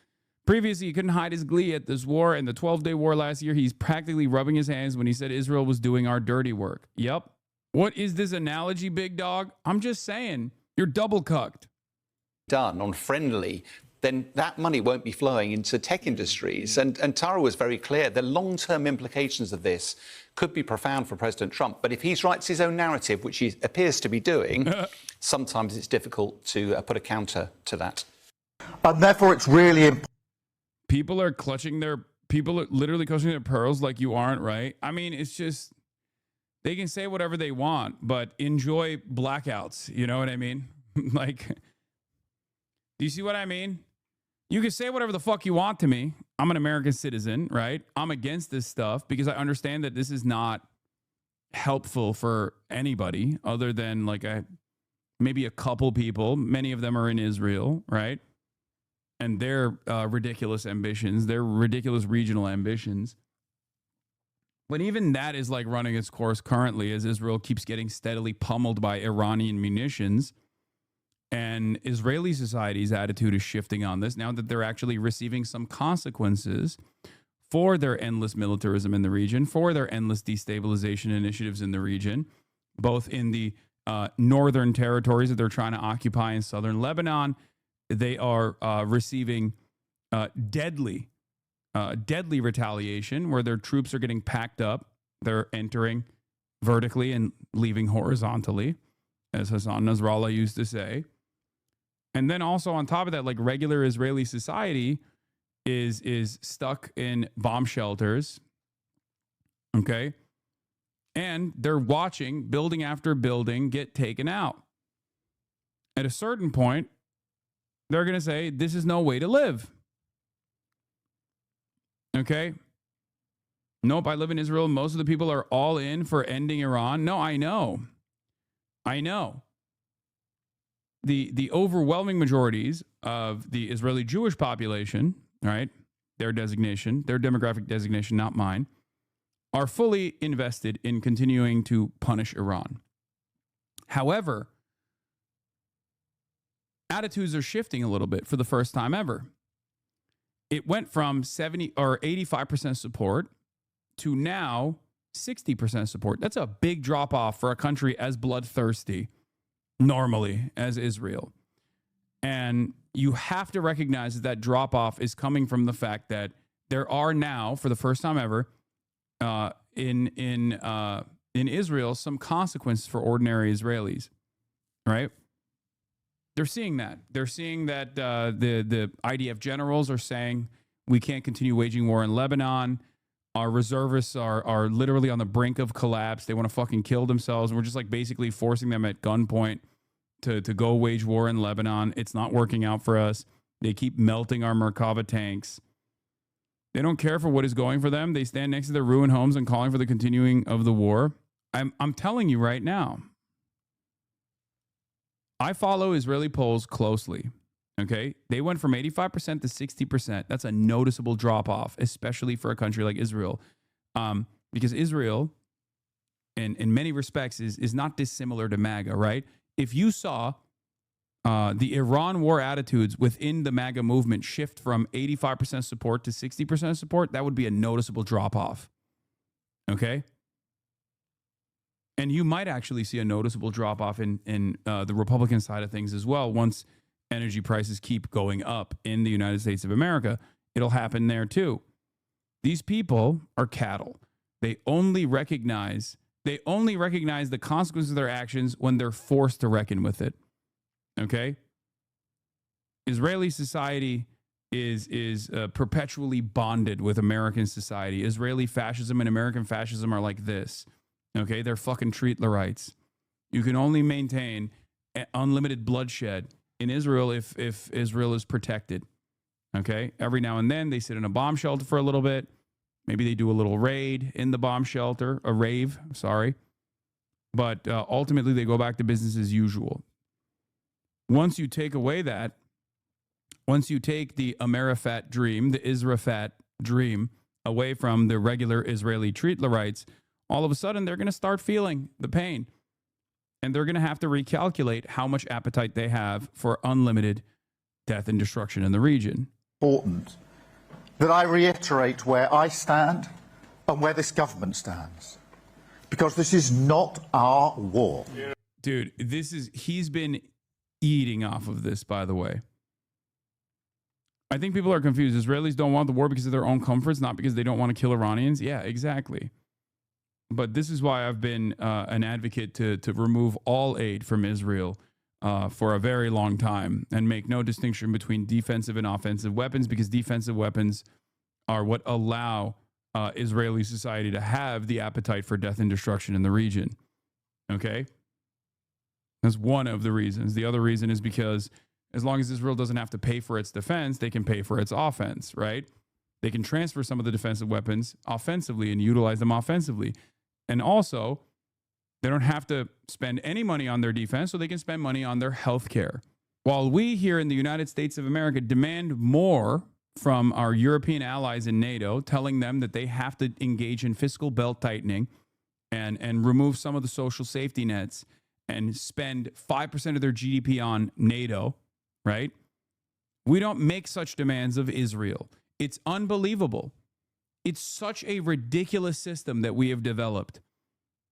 Previously, he couldn't hide his glee at this war, and the 12-day war last year, he's practically rubbing his hands when he said Israel was doing our dirty work. Yep. What is this analogy, big dog? I'm just saying, you're double cucked. Done on friendly, then that money won't be flowing into tech industries. And Tara was very clear. The long-term implications of this could be profound for President Trump. But if he writes his own narrative, which he appears to be doing, sometimes it's difficult to put a counter to that. And therefore, it's really important. People are literally clutching their pearls like you aren't, right? I mean, it's just, they can say whatever they want, but enjoy blackouts. You know what I mean? Like, do you see what I mean? You can say whatever the fuck you want to me. I'm an American citizen, right? I'm against this stuff because I understand that this is not helpful for anybody other than like maybe a couple people. Many of them are in Israel, right? and their ridiculous ambitions, their ridiculous regional ambitions. But even that is like running its course currently as Israel keeps getting steadily pummeled by Iranian munitions. And Israeli society's attitude is shifting on this now that they're actually receiving some consequences for their endless militarism in the region, for their endless destabilization initiatives in the region, both in the northern territories that they're trying to occupy in southern Lebanon. They are receiving deadly retaliation where their troops are getting packed up. They're entering vertically and leaving horizontally, as Hassan Nasrallah used to say. And then also on top of that, like regular Israeli society is stuck in bomb shelters. Okay. And they're watching building after building get taken out. At a certain point, they're going to say, this is no way to live. Okay. Nope, I live in Israel. Most of the people are all in for ending Iran. No, I know. The overwhelming majorities of the Israeli Jewish population, right, their designation, their demographic designation, not mine, are fully invested in continuing to punish Iran. However, attitudes are shifting a little bit for the first time ever. It went from 70 or 85% support to now 60% support. That's a big drop off for a country as bloodthirsty normally as Israel. And you have to recognize that that drop off is coming from the fact that there are now, for the first time ever, in Israel, some consequences for ordinary Israelis, right? They're seeing that. They're seeing that the IDF generals are saying we can't continue waging war in Lebanon. Our reservists are literally on the brink of collapse. They want to fucking kill themselves. And we're just like basically forcing them at gunpoint to go wage war in Lebanon. It's not working out for us. They keep melting our Merkava tanks. They don't care for what is going for them. They stand next to their ruined homes and calling for the continuing of the war. I'm telling you right now, I follow Israeli polls closely. Okay, they went from 85% to 60%. That's a noticeable drop off, especially for a country like Israel, because Israel, in many respects, is not dissimilar to MAGA. Right? If you saw the Iran war attitudes within the MAGA movement shift from 85% support to 60% support, that would be a noticeable drop off. Okay. And you might actually see a noticeable drop off in the Republican side of things as well. Once energy prices keep going up in the United States of America, it'll happen there too. These people are cattle. They only recognize the consequences of their actions when they're forced to reckon with it. Okay? Israeli society is perpetually bonded with American society. Israeli fascism and American fascism are like this. Okay? They're fucking Treatlerites. You can only maintain unlimited bloodshed in Israel if Israel is protected. Okay? Every now and then they sit in a bomb shelter for a little bit. Maybe they do a little raid in the bomb shelter, a rave, sorry. But ultimately they go back to business as usual. Once you take away that, once you take the Amerifat dream, the Israfat dream away from the regular Israeli Treatlerites, all of a sudden they're going to start feeling the pain. And they're going to have to recalculate how much appetite they have for unlimited death and destruction in the region. Important that I reiterate where I stand and where this government stands. Because this is not our war. Dude, he's been eating off of this, by the way. I think people are confused. Israelis don't want the war because of their own comforts, not because they don't want to kill Iranians. Yeah, exactly. But this is why I've been an advocate to remove all aid from Israel for a very long time and make no distinction between defensive and offensive weapons, because defensive weapons are what allow Israeli society to have the appetite for death and destruction in the region. Okay? That's one of the reasons. The other reason is because as long as Israel doesn't have to pay for its defense, they can pay for its offense, right? They can transfer some of the defensive weapons offensively and utilize them offensively. And also, they don't have to spend any money on their defense, so they can spend money on their health care While we here in the United States of America demand more from our European allies in NATO, telling them that they have to engage in fiscal belt tightening and remove some of the social safety nets and spend 5% of their GDP on NATO, right? We don't make such demands of Israel. It's unbelievable. It's such a ridiculous system that we have developed.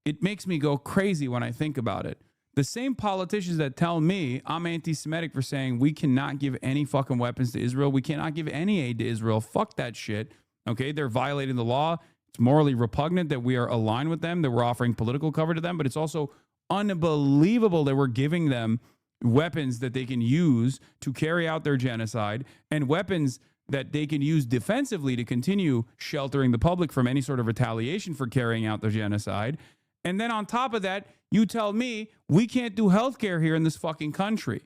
It makes me go crazy when I think about it. The same politicians that tell me I'm anti-Semitic for saying we cannot give any fucking weapons to Israel, we cannot give any aid to Israel, fuck that shit, okay? They're violating the law. It's morally repugnant that we are aligned with them, that we're offering political cover to them, but it's also unbelievable that we're giving them weapons that they can use to carry out their genocide and weapons that they can use defensively to continue sheltering the public from any sort of retaliation for carrying out their genocide. And then on top of that, you tell me we can't do healthcare here in this fucking country.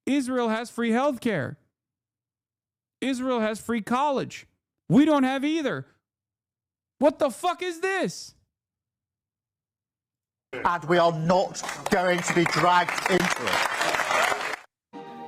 Israel has free healthcare. Israel has free college. We don't have either. What the fuck is this? And we are not going to be dragged into it.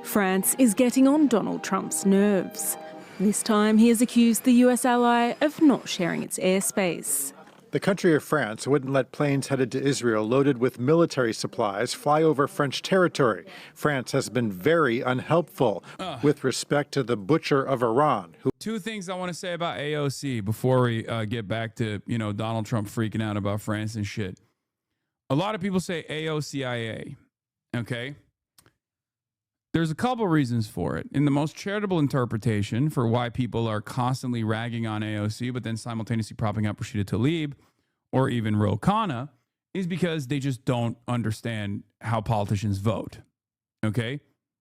France is getting on Donald Trump's nerves. This time he has accused the US ally of not sharing its airspace. The country of France wouldn't let planes headed to Israel loaded with military supplies fly over French territory. France has been very unhelpful with respect to the butcher of Iran. Two things I want to say about AOC before we get back to, Donald Trump freaking out about France and shit. A lot of people say AOCIA, okay? There's a couple reasons for it. In the most charitable interpretation for why people are constantly ragging on AOC, but then simultaneously propping up Rashida Tlaib or even Ro Khanna, is because they just don't understand how politicians vote. Okay?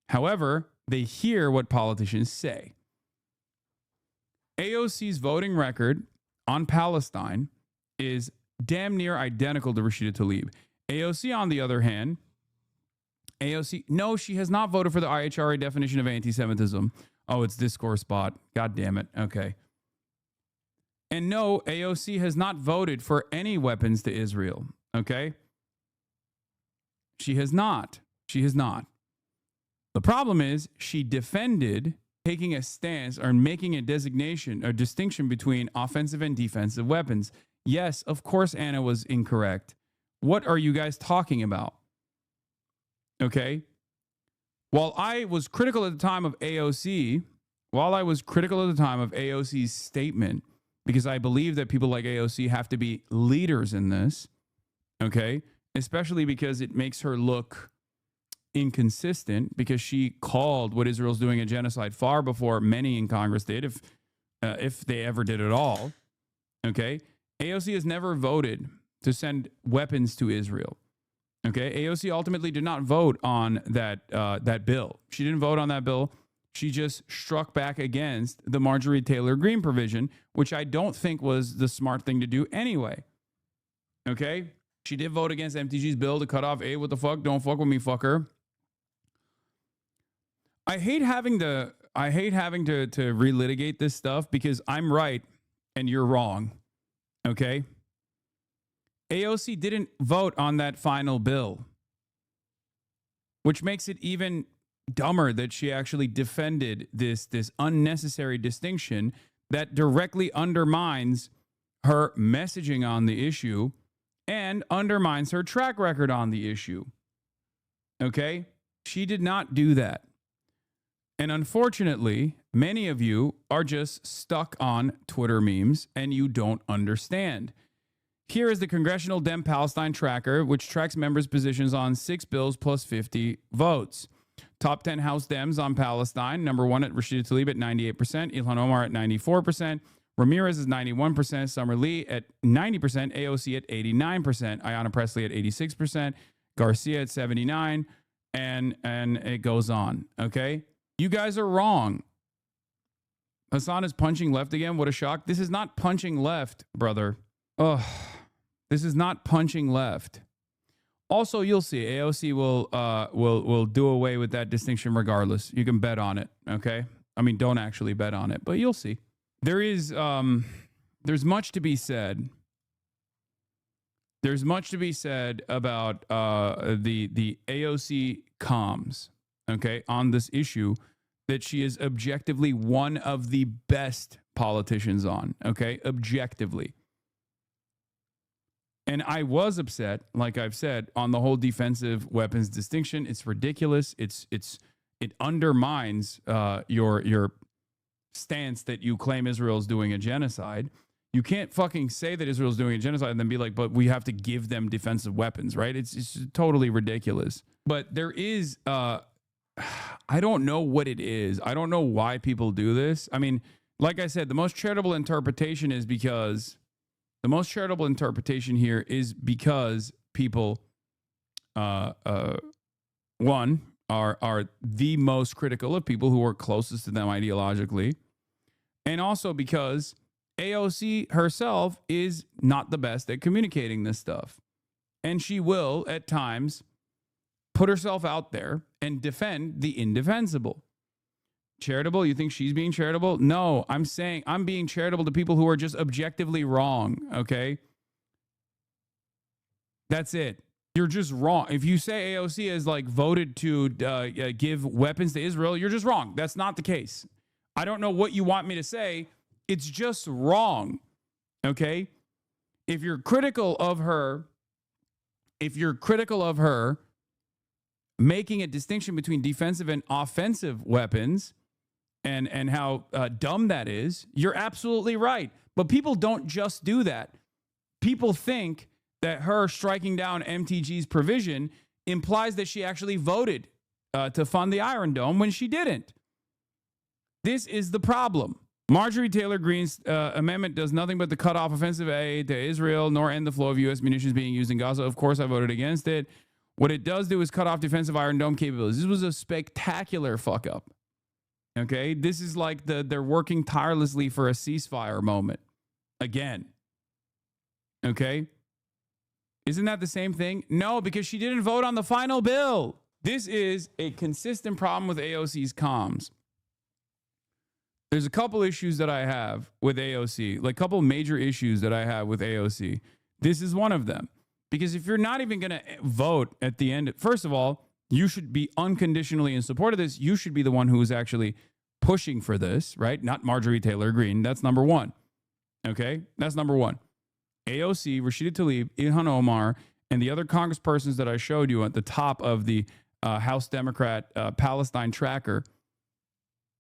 However, they hear what politicians say. AOC's voting record on Palestine is damn near identical to Rashida Tlaib. AOC, on the other hand, no, she has not voted for the IHRA definition of anti-Semitism. Oh, it's discourse bot. God damn it. Okay. And no, AOC has not voted for any weapons to Israel. Okay. She has not. She has not. The problem is she defended taking a stance or making a designation or distinction between offensive and defensive weapons. Yes, of course, Anna was incorrect. What are you guys talking about? Okay. While I was critical at the time of AOC's statement, because I believe that people like AOC have to be leaders in this, okay, especially because it makes her look inconsistent, because she called what Israel's doing a genocide far before many in Congress did, if they ever did at all. Okay. AOC has never voted to send weapons to Israel. Okay, AOC ultimately did not vote on that bill. She didn't vote on that bill. She just struck back against the Marjorie Taylor Greene provision, which I don't think was the smart thing to do anyway. Okay, she did vote against MTG's bill to cut off aid. What the fuck? Don't fuck with me, fucker. I hate having to relitigate this stuff because I'm right and you're wrong. Okay. AOC didn't vote on that final bill, which makes it even dumber that she actually defended this unnecessary distinction that directly undermines her messaging on the issue and undermines her track record on the issue. Okay? She did not do that. And unfortunately, many of you are just stuck on Twitter memes and you don't understand. Here is the Congressional Dem Palestine Tracker, which tracks members' positions on 6 bills plus 50 votes. Top 10 House Dems on Palestine. Number 1 at Rashida Tlaib at 98%, Ilhan Omar at 94%, Ramirez is 91%, Summer Lee at 90%, AOC at 89%, Ayanna Pressley at 86%, Garcia at 79%, and it goes on, okay? You guys are wrong. Hassan is punching left again. What a shock. This is not punching left, brother. Ugh. This is not punching left. Also, you'll see AOC will do away with that distinction regardless. You can bet on it, okay? I mean, don't actually bet on it, but you'll see. There's much to be said. There's much to be said about the AOC comms, okay, on this issue that she is objectively one of the best politicians on, okay, objectively. And I was upset, like I've said, on the whole defensive weapons distinction. It's ridiculous. It undermines your stance that you claim Israel is doing a genocide. You can't fucking say that Israel's doing a genocide and then be like, but we have to give them defensive weapons, right? It's totally ridiculous. But there is, I don't know what it is. I don't know why people do this. I mean, like I said, the most charitable interpretation is because people, one, are the most critical of people who are closest to them ideologically, and also because AOC herself is not the best at communicating this stuff. And she will, at times, put herself out there and defend the indefensible. Charitable? You think she's being charitable? No, I'm saying I'm being charitable to people who are just objectively wrong, okay? That's it. You're just wrong. If you say AOC is like voted to give weapons to Israel, you're just wrong. That's not the case. I don't know what you want me to say. It's just wrong, okay? If you're critical of her making a distinction between defensive and offensive weapons and how dumb that is, you're absolutely right. But people don't just do that. People think that her striking down MTG's provision implies that she actually voted to fund the Iron Dome when she didn't. This is the problem. Marjorie Taylor Greene's amendment does nothing but to cut off offensive aid to Israel, nor end the flow of U.S. munitions being used in Gaza. Of course, I voted against it. What it does do is cut off defensive Iron Dome capabilities. This was a spectacular fuck up. Okay? This is like they're working tirelessly for a ceasefire moment. Again. Okay? Isn't that the same thing? No, because she didn't vote on the final bill. This is a consistent problem with AOC's comms. There's a couple issues that I have with AOC, like a couple major issues that I have with AOC. This is one of them. Because if you're not even going to vote at the end, first of all, you should be unconditionally in support of this. You should be the one who is actually pushing for this, right? Not Marjorie Taylor Greene. That's number one. Okay? That's number one. AOC, Rashida Tlaib, Ilhan Omar, and the other congresspersons that I showed you at the top of the House Democrat Palestine tracker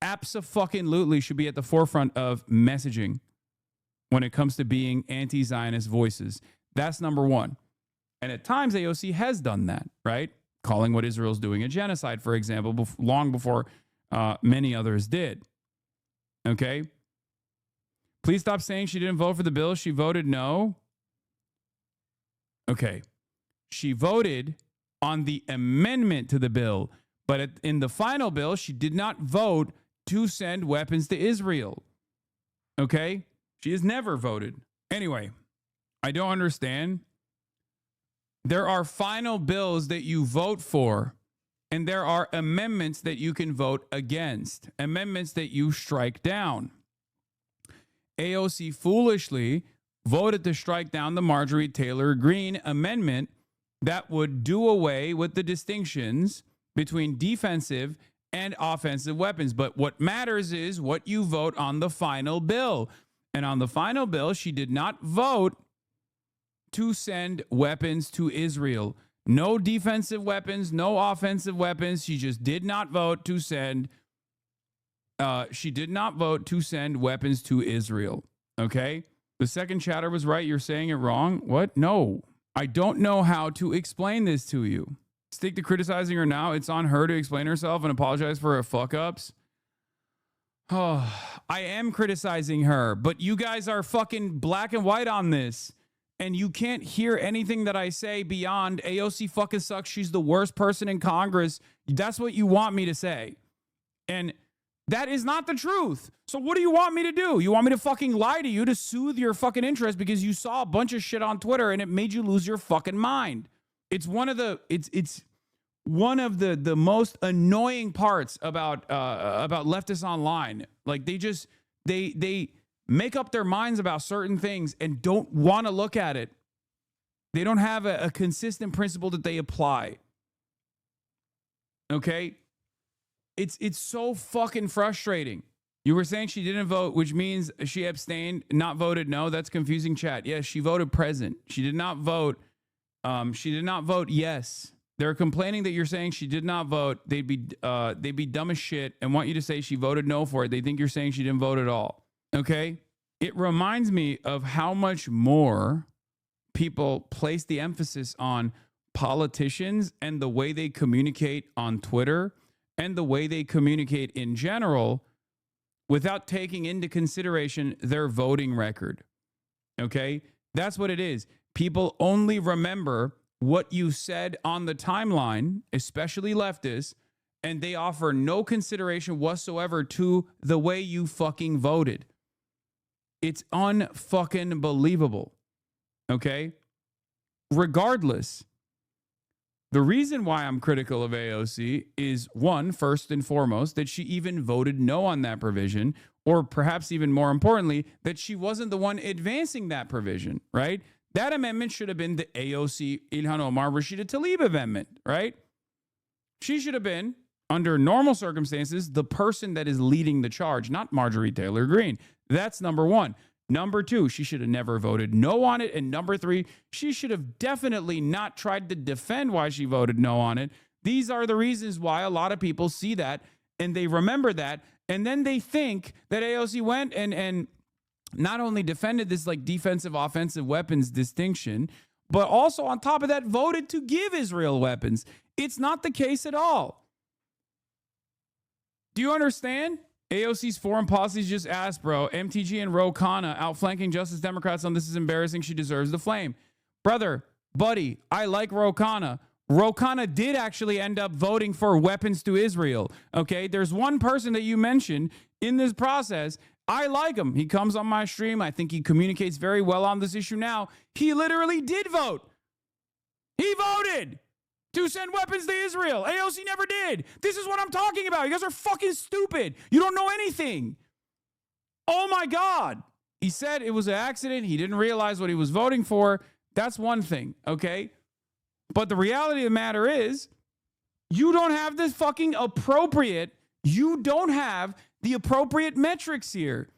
abso-fucking-lutely should be at the forefront of messaging when it comes to being anti-Zionist voices. That's number one. And at times, AOC has done that, right? Calling what Israel's doing a genocide, for example, long before many others did. Okay? Please stop saying she didn't vote for the bill. She voted no. Okay. She voted on the amendment to the bill, but in the final bill, she did not vote to send weapons to Israel. Okay? She has never voted. Anyway, I don't understand. There are final bills that you vote for, and there are amendments that you can vote against, amendments that you strike down. AOC foolishly voted to strike down the Marjorie Taylor Greene amendment that would do away with the distinctions between defensive and offensive weapons. But what matters is what you vote on the final bill. And on the final bill, she did not vote to send weapons to Israel. No defensive weapons, no offensive weapons. She just did not vote to send weapons to Israel. Okay? The second chatter was right. You're saying it wrong. What? No. I don't know how to explain this to you. Stick to criticizing her now. It's on her to explain herself and apologize for her fuck-ups. Oh, I am criticizing her, but you guys are fucking black and white on this. And you can't hear anything that I say beyond AOC fucking sucks. She's the worst person in Congress. That's what you want me to say. And that is not the truth. So what do you want me to do? You want me to fucking lie to you to soothe your fucking interest because you saw a bunch of shit on Twitter and it made you lose your fucking mind. It's one of the most annoying parts about leftists online. Like they make up their minds about certain things and don't want to look at it. They don't have a consistent principle that they apply. Okay? It's so fucking frustrating. You were saying she didn't vote, which means she abstained, not voted no. That's confusing, chat. Yes, she voted present. She did not vote. She did not vote yes. They're complaining that you're saying she did not vote. They'd be dumb as shit and want you to say she voted no for it. They think you're saying she didn't vote at all. Okay? It reminds me of how much more people place the emphasis on politicians and the way they communicate on Twitter and the way they communicate in general without taking into consideration their voting record. Okay? That's what it is. People only remember what you said on the timeline, especially leftists, and they offer no consideration whatsoever to the way you fucking voted. It's unfucking believable. Okay? Regardless, the reason why I'm critical of AOC is, one, first and foremost, that she even voted no on that provision, or perhaps even more importantly, that she wasn't the one advancing that provision, right? That amendment should have been the AOC Ilhan Omar Rashida Tlaib amendment, right? She should have been, under normal circumstances, the person that is leading the charge, not Marjorie Taylor Greene. That's number one. Number two, she should have never voted no on it. And number three, she should have definitely not tried to defend why she voted no on it. These are the reasons why a lot of people see that and they remember that. And then they think that AOC went and not only defended this like defensive offensive weapons distinction, but also on top of that voted to give Israel weapons. It's not the case at all. Do you understand? AOC's foreign policies just asked, bro. MTG and Ro Khanna outflanking Justice Democrats on this is embarrassing. She deserves the flame. Brother, buddy, I like Ro Khanna. Ro Khanna did actually end up voting for weapons to Israel. Okay, there's one person that you mentioned in this process. I like him. He comes on my stream. I think he communicates very well on this issue now. He literally did vote. He voted to send weapons to Israel. AOC never did. This is what I'm talking about. You guys are fucking stupid. You don't know anything. Oh my God. He said it was an accident. He didn't realize what he was voting for. That's one thing, okay? But the reality of the matter is, you don't have this fucking appropriate, you don't have the appropriate metrics here.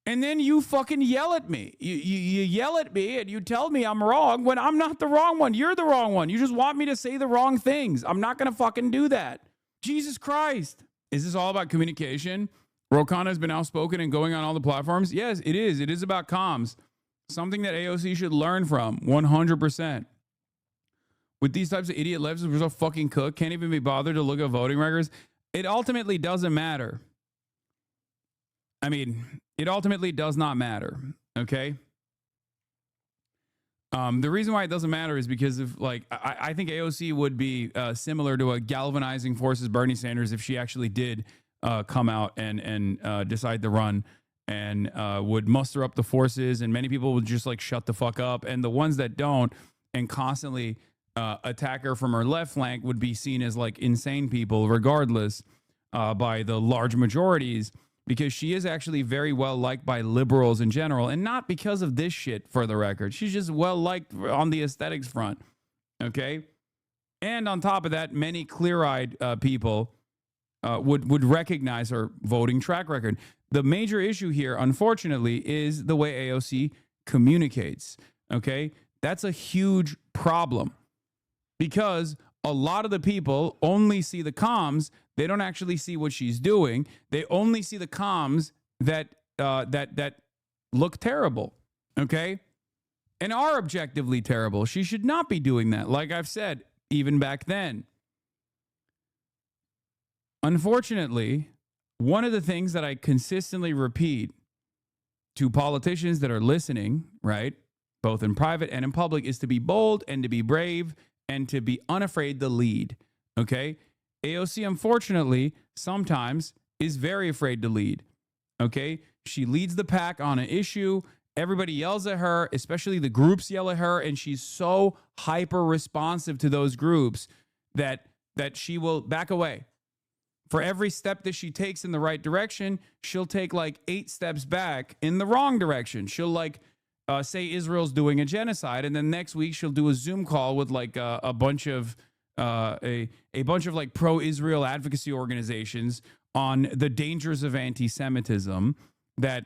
And then you fucking yell at me. You yell at me and you tell me I'm wrong when I'm not the wrong one. You're the wrong one. You just want me to say the wrong things. I'm not going to fucking do that. Jesus Christ. Is this all about communication? Ro Khanna has been outspoken and going on all the platforms. Yes, it is. It is about comms. Something that AOC should learn from 100%. With these types of idiot leftists, we're so fucking cooked, can't even be bothered to look at voting records. It ultimately doesn't matter. I mean, it ultimately does not matter, okay? The reason why it doesn't matter is because of, like, I think AOC would be similar to a galvanizing force as Bernie Sanders if she actually did come out and decide to run and would muster up the forces, and many people would just, like, shut the fuck up. And the ones that don't and constantly attack her from her left flank would be seen as, like, insane people regardless by the large majorities, because she is actually very well liked by liberals in general, and not because of this shit, for the record. She's just well liked on the aesthetics front, okay? And on top of that, many clear-eyed people would recognize her voting track record. The major issue here, unfortunately, is the way AOC communicates, okay? That's a huge problem, because a lot of the people only see the comms. They don't actually see what she's doing. They only see the comms that look terrible, okay? And are objectively terrible. She should not be doing that, like I've said, even back then. Unfortunately, one of the things that I consistently repeat to politicians that are listening, right, both in private and in public, is to be bold and to be brave and to be unafraid to lead, okay? AOC, unfortunately, sometimes is very afraid to lead, okay? She leads the pack on an issue. Everybody yells at her, especially the groups yell at her, and she's so hyper responsive to those groups that she will back away. For every step that she takes in the right direction, she'll take like 8 steps back in the wrong direction. She'll like say Israel's doing a genocide, and then next week she'll do a Zoom call with like a bunch of a bunch of like pro-Israel advocacy organizations on the dangers of anti-Semitism that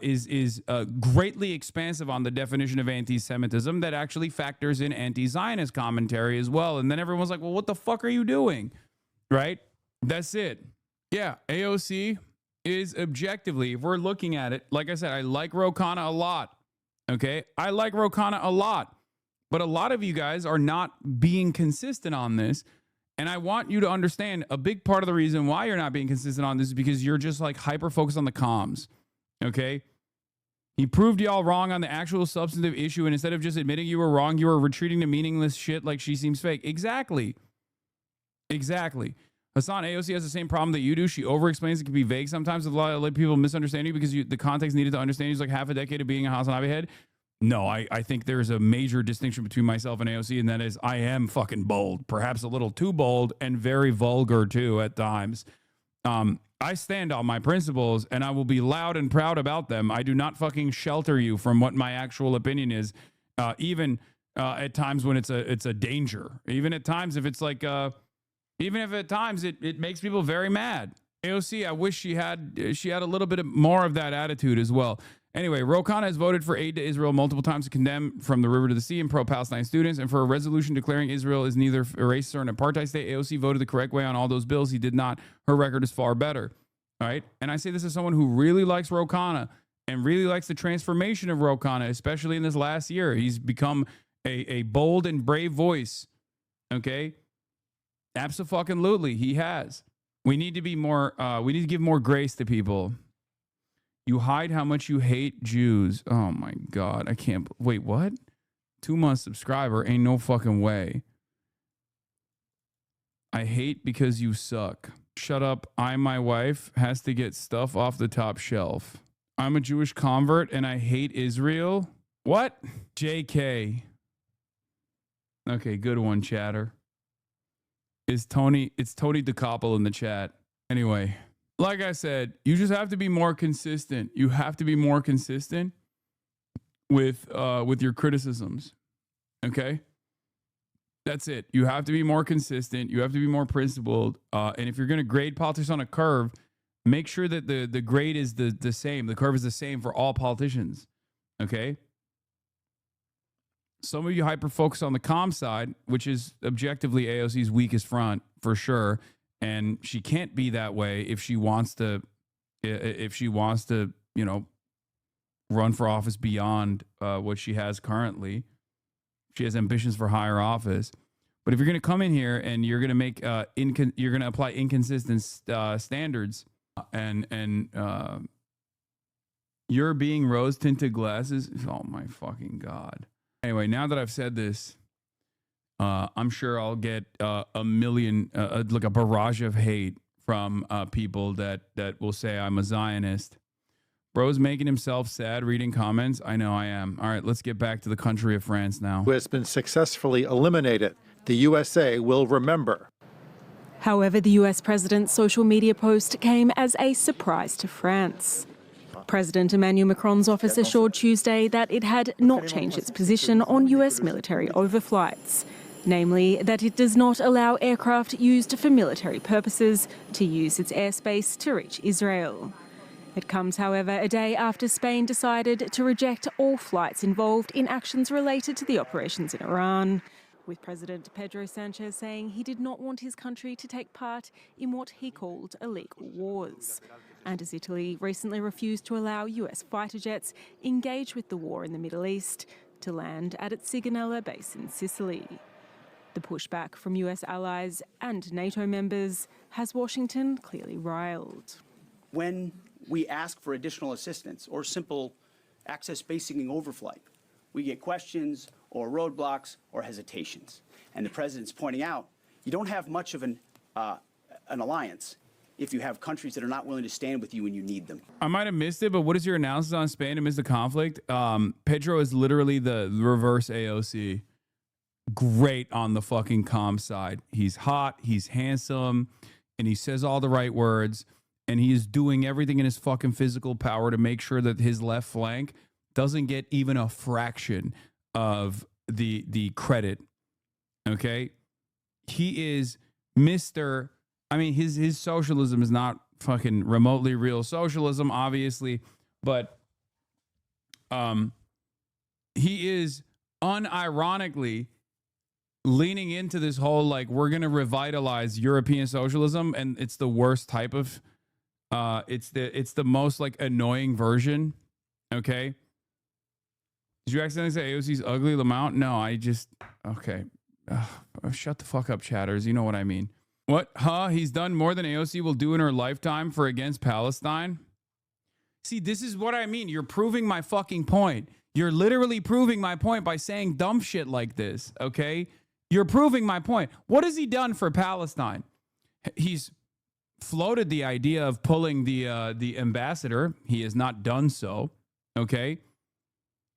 is greatly expansive on the definition of anti-Semitism that actually factors in anti-Zionist commentary as well. And then everyone's like, well, what the fuck are you doing? Right? That's it. Yeah, AOC is objectively, if we're looking at it, like I said, I like Ro Khanna a lot. Okay? I like Ro Khanna a lot. But a lot of you guys are not being consistent on this. And I want you to understand a big part of the reason why you're not being consistent on this is because you're just like hyper focused on the comms. Okay? He proved y'all wrong on the actual substantive issue. And instead of just admitting you were wrong, you were retreating to meaningless shit like she seems fake. Exactly. Hassan, AOC has the same problem that you do. She over-explains. It can be vague sometimes. A lot of people misunderstand you because the context needed to understand you is like half a decade of being a Hasanabi head. No, I think there's a major distinction between myself and AOC, and that is I am fucking bold, perhaps a little too bold and very vulgar too at times. I stand on my principles and I will be loud and proud about them. I do not fucking shelter you from what my actual opinion is, even at times when it's a danger. Even at times if it's like, even if at times it makes people very mad. AOC, I wish she had a little bit more of that attitude as well. Anyway, Ro Khanna has voted for aid to Israel multiple times to condemn from the river to the sea and pro-Palestine students, and for a resolution declaring Israel is neither a racist or an apartheid state. AOC voted the correct way on all those bills. He did not. Her record is far better. All right? And I say this as someone who really likes Ro Khanna and really likes the transformation of Ro Khanna, especially in this last year. He's become a bold and brave voice. Okay? Absolutely, he has. We need to be more, we need to give more grace to people. You hide how much you hate Jews. Oh my God. I can't. Wait, what? 2-month subscriber. Ain't no fucking way. I hate because you suck. Shut up. My wife has to get stuff off the top shelf. I'm a Jewish convert and I hate Israel. What? JK. Okay, good one, chatter. It's Tony DeCoppel in the chat. Anyway. Like I said, you just have to be more consistent. You have to be more consistent with your criticisms. Okay? That's it. You have to be more consistent. You have to be more principled. And if you're going to grade politics on a curve, make sure that the grade is the same. The curve is the same for all politicians. Okay? Some of you hyper-focus on the comm side, which is objectively AOC's weakest front, for sure. And she can't be that way if she wants to, you know, run for office beyond what she has currently. She has ambitions for higher office. But if you're going to come in here and you're going to make you're going to apply inconsistent standards and you're being rose tinted glasses. Oh my fucking God. Anyway, now that I've said this, I'm sure I'll get a million, like a barrage of hate from people that will say I'm a Zionist. Bro's making himself sad reading comments. I know I am. All right, let's get back to the country of France now. Who has been successfully eliminated. The USA will remember. However, the US president's social media post came as a surprise to France. President Emmanuel Macron's office assured Tuesday that it had not changed its position on US military overflights. Namely, that it does not allow aircraft used for military purposes to use its airspace to reach Israel. It comes, however, a day after Spain decided to reject all flights involved in actions related to the operations in Iran, with President Pedro Sanchez saying he did not want his country to take part in what he called illegal wars. And as Italy recently refused to allow US fighter jets engaged with the war in the Middle East to land at its Sigonella base in Sicily. The pushback from US allies and NATO members has Washington clearly riled. When we ask for additional assistance or simple access basing overflight, we get questions or roadblocks or hesitations. And the president's pointing out, you don't have much of an alliance if you have countries that are not willing to stand with you when you need them. I might have missed it, but what is your analysis on Spain amidst the conflict? Pedro is literally the reverse AOC. Great on the fucking comm side. He's hot, he's handsome, and he says all the right words, and he is doing everything in his fucking physical power to make sure that his left flank doesn't get even a fraction of the credit. Okay? he is Mr. I mean, his socialism is not fucking remotely real socialism, obviously, but he is unironically leaning into this whole like we're gonna revitalize European socialism, and it's the worst type of it's the most like annoying version. Okay. Did you accidentally say AOC's ugly, Lamount? No, I just okay. Shut the fuck up, chatters. You know what I mean. What? Huh? He's done more than AOC will do in her lifetime for against Palestine? See, this is what I mean. You're proving my fucking point. You're literally proving my point by saying dumb shit like this, okay? You're proving my point. What has he done for Palestine? He's floated the idea of pulling the ambassador. He has not done so, okay?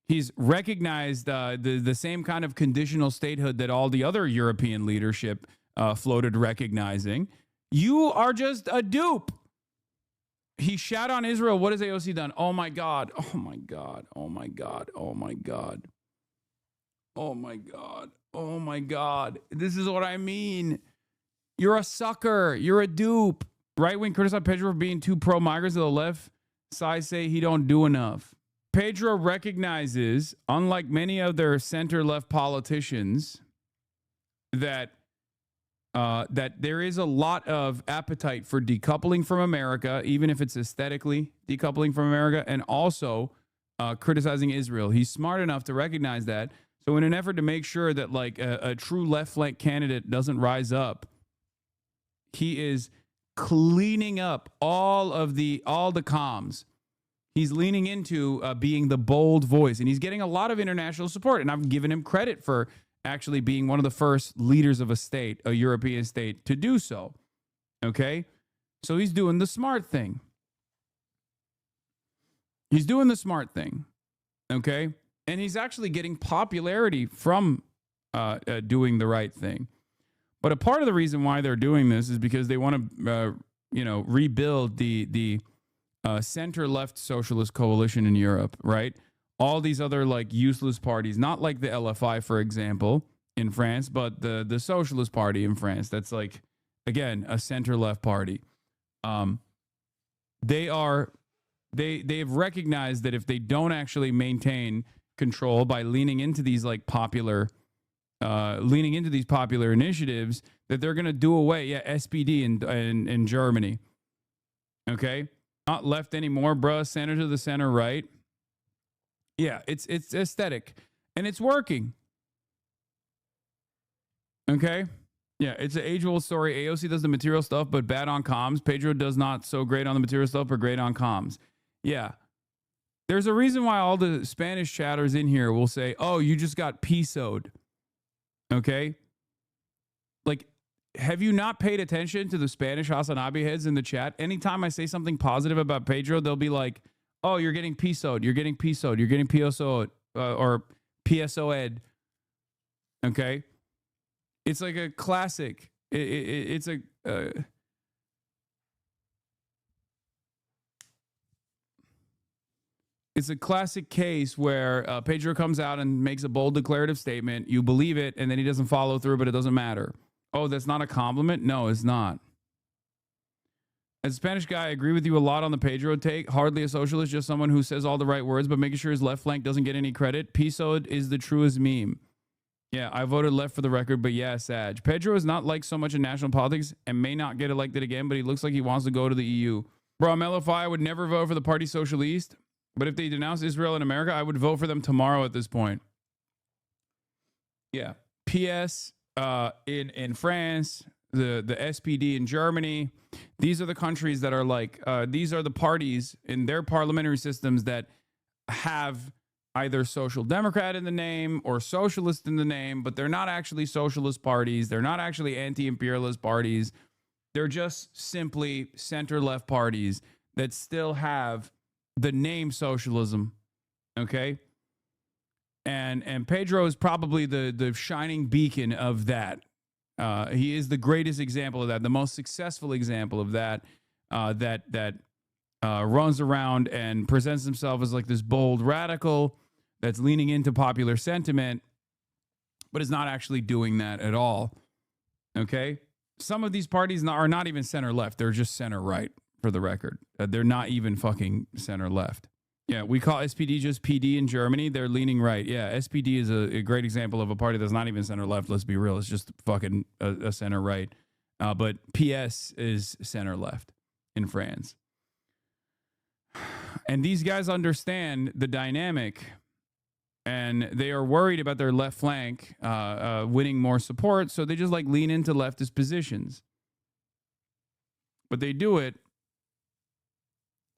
He's recognized the same kind of conditional statehood that all the other European leadership floated recognizing. You are just a dupe. He shat on Israel. What has AOC done? Oh my God. Oh my God. Oh my God. Oh my God. Oh my God. Oh my God. This is what I mean. You're a sucker. You're a dupe. Right wing criticize Pedro for being too pro-migrants. The left side say he don't do enough. Pedro recognizes, unlike many other center-left politicians, that there is a lot of appetite for decoupling from America, even if it's aesthetically decoupling from America, and also criticizing Israel. He's smart enough to recognize that. So in an effort to make sure that like a true left flank candidate doesn't rise up, he is cleaning up all the comms. He's leaning into being the bold voice, and he's getting a lot of international support. And I've given him credit for actually being one of the first leaders of a state, a European state, to do so. Okay? So he's doing the smart thing. He's doing the smart thing. Okay? And he's actually getting popularity from doing the right thing. But a part of the reason why they're doing this is because they want to, rebuild the center-left socialist coalition in Europe, right? All these other like useless parties, not like the LFI, for example, in France, but the Socialist Party in France. That's like, again, a center-left party. They've recognized that if they don't actually maintain control by leaning into these like popular initiatives, that they're going to do away. Yeah, SPD in Germany. Okay. Not left anymore, bruh. Center to the center right. Yeah, it's aesthetic. And it's working. Okay? Yeah, it's an age-old story. AOC does the material stuff, but bad on comms. Pedro does not so great on the material stuff, but great on comms. Yeah. There's a reason why all the Spanish chatters in here will say, oh, you just got PSO'd. Okay? Like, have you not paid attention to the Spanish Hasanabi heads in the chat? Anytime I say something positive about Pedro, they'll be like, oh, you're getting PSO'd, you're getting PSO'd, you're getting PSO'd, or PSO'd. Okay? It's like a classic. It's a... It's a classic case where Pedro comes out and makes a bold declarative statement. You believe it, and then he doesn't follow through, but it doesn't matter. Oh, that's not a compliment? No, it's not. As a Spanish guy, I agree with you a lot on the Pedro take. Hardly a socialist, just someone who says all the right words, but making sure his left flank doesn't get any credit. PSOD is the truest meme. Yeah, I voted left for the record, but yeah, Sag. Pedro is not liked so much in national politics and may not get elected again, but he looks like he wants to go to the EU. Bro, I'm LFI. I would never vote for the Parti Socialiste, but if they denounce Israel and America, I would vote for them tomorrow at this point. Yeah. PS in France, the SPD in Germany. These are the countries that are like, these are the parties in their parliamentary systems that have either social democrat in the name or socialist in the name, but they're not actually socialist parties. They're not actually anti-imperialist parties. They're just simply center-left parties that still have the name socialism. Okay? And Pedro is probably the shining beacon of that. He is the greatest example of that, the most successful example of that, that runs around and presents himself as like this bold radical that's leaning into popular sentiment, but is not actually doing that at all. Okay? Some of these parties are not even center left. They're just center right, for the record. They're not even fucking center left. Yeah, we call SPD just PD in Germany. They're leaning right. Yeah, SPD is a great example of a party that's not even center left. Let's be real. It's just fucking a center right. But PS is center left in France. And these guys understand the dynamic, and they are worried about their left flank winning more support, so they just like lean into leftist positions. But they do it.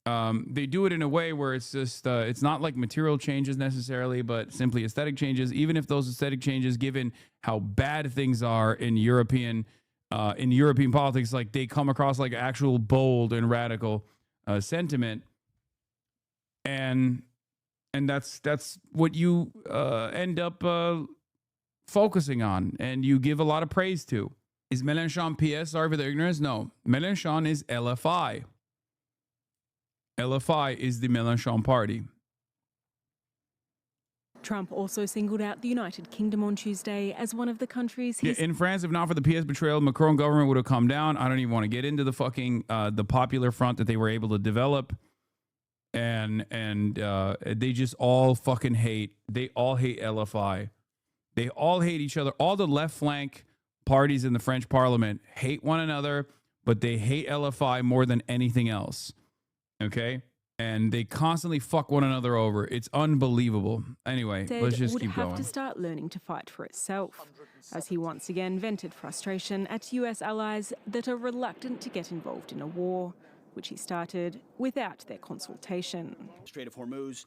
They do it in a way where it's just it's not like material changes necessarily, but simply aesthetic changes. Even if those aesthetic changes, given how bad things are in European politics, like they come across like actual bold and radical sentiment, and that's what you end up focusing on, and you give a lot of praise to. Is Mélenchon PS? Sorry for the ignorance. No, Mélenchon is LFI. LFI is the Mélenchon party. Trump also singled out the United Kingdom on Tuesday as one of the countries Yeah, in France, if not for the PS betrayal, the Macron government would have come down. I don't even want to get into the fucking the popular front that they were able to develop, and they just all fucking hate. They all hate LFI. They all hate each other. All the left flank parties in the French Parliament hate one another, but they hate LFI more than anything else. Okay? And they constantly fuck one another over. It's unbelievable. Anyway, let's just keep going. Would have to start learning to fight for itself, as he once again vented frustration at US allies that are reluctant to get involved in a war, which he started without their consultation. Strait of Hormuz,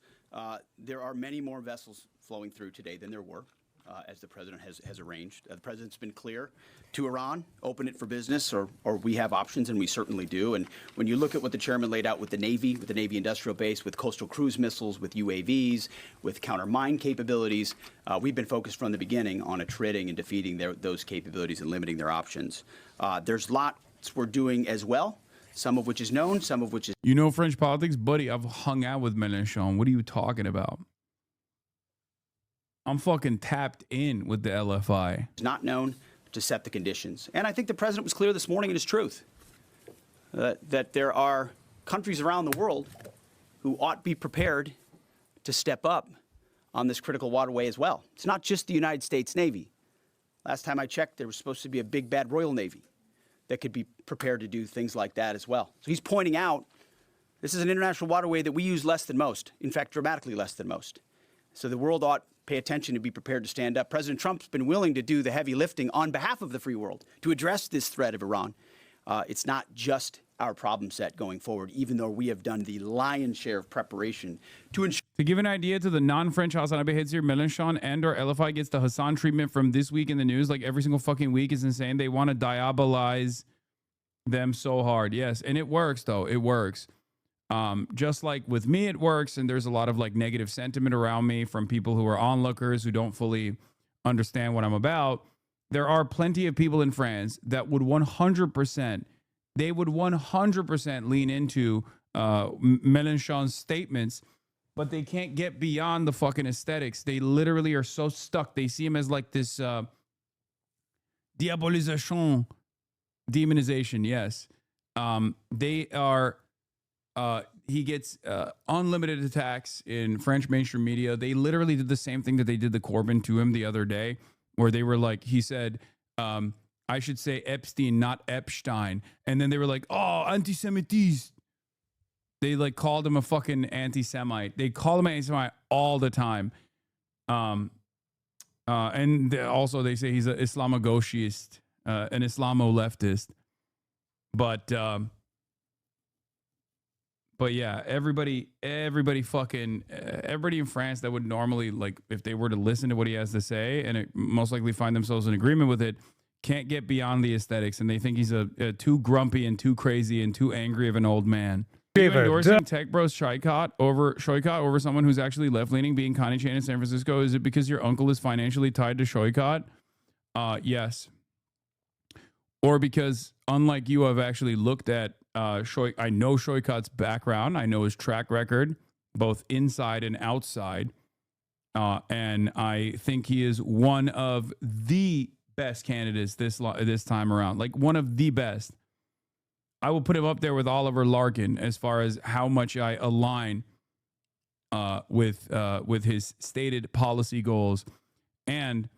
there are many more vessels flowing through today than there were, as the president has arranged. The president's been clear to Iran, open it for business, or we have options, and we certainly do. And when you look at what the chairman laid out with the Navy industrial base, with coastal cruise missiles, with UAVs, with counter-mine capabilities, we've been focused from the beginning on attriting and defeating those capabilities and limiting their options. There's lots we're doing as well, some of which is known, some of which is... You know French politics? Buddy, I've hung out with Mélenchon. What are you talking about? I'm fucking tapped in with the LFI. It's not known to set the conditions. And I think the president was clear this morning in his truth that there are countries around the world who ought to be prepared to step up on this critical waterway as well. It's not just the United States Navy. Last time I checked, there was supposed to be a big bad Royal Navy that could be prepared to do things like that as well. So he's pointing out this is an international waterway that we use less than most, in fact, dramatically less than most. So the world ought pay attention and be prepared to stand up. President Trump's been willing to do the heavy lifting on behalf of the free world to address this threat of Iran. It's not just our problem set going forward, even though we have done the lion's share of preparation to ensure. To give an idea to the non-French Hasanabi heads here, Mélenchon and or LFI gets the Hassan treatment from This Week in the News like every single fucking week is insane. They want to diabolize them so hard. Yes, and it works though. It works. Just like with me, it works, and there's a lot of like negative sentiment around me from people who are onlookers who don't fully understand what I'm about. There are plenty of people in France that would 100%, they would 100% lean into Mélenchon's statements, but they can't get beyond the fucking aesthetics. They literally are so stuck. They see him as like this diabolisation, demonization. Yes, they are. He gets unlimited attacks in French mainstream media. They literally did the same thing that they did to Corbyn to him the other day, where they were like, he said, I should say Epstein, not Epstein. And then they were like, oh, anti-Semitism. They like called him a fucking anti-Semite. They call him anti-Semite all the time. And also they say he's an Islamo-gauchist, an Islamo-leftist. But yeah, everybody in France that would normally, like, if they were to listen to what he has to say and most likely find themselves in agreement with it, can't get beyond the aesthetics, and they think he's a too grumpy and too crazy and too angry of an old man. Are you endorsing Tech Bros Shoykot over someone who's actually left-leaning being Connie Chan in San Francisco? Is it because your uncle is financially tied to Shoykot? Yes. Or because, unlike you, I've actually looked at I know Shoykot's background. I know his track record, both inside and outside. And I think he is one of the best candidates this time around. Like one of the best. I will put him up there with Oliver Larkin as far as how much I align with his stated policy goals and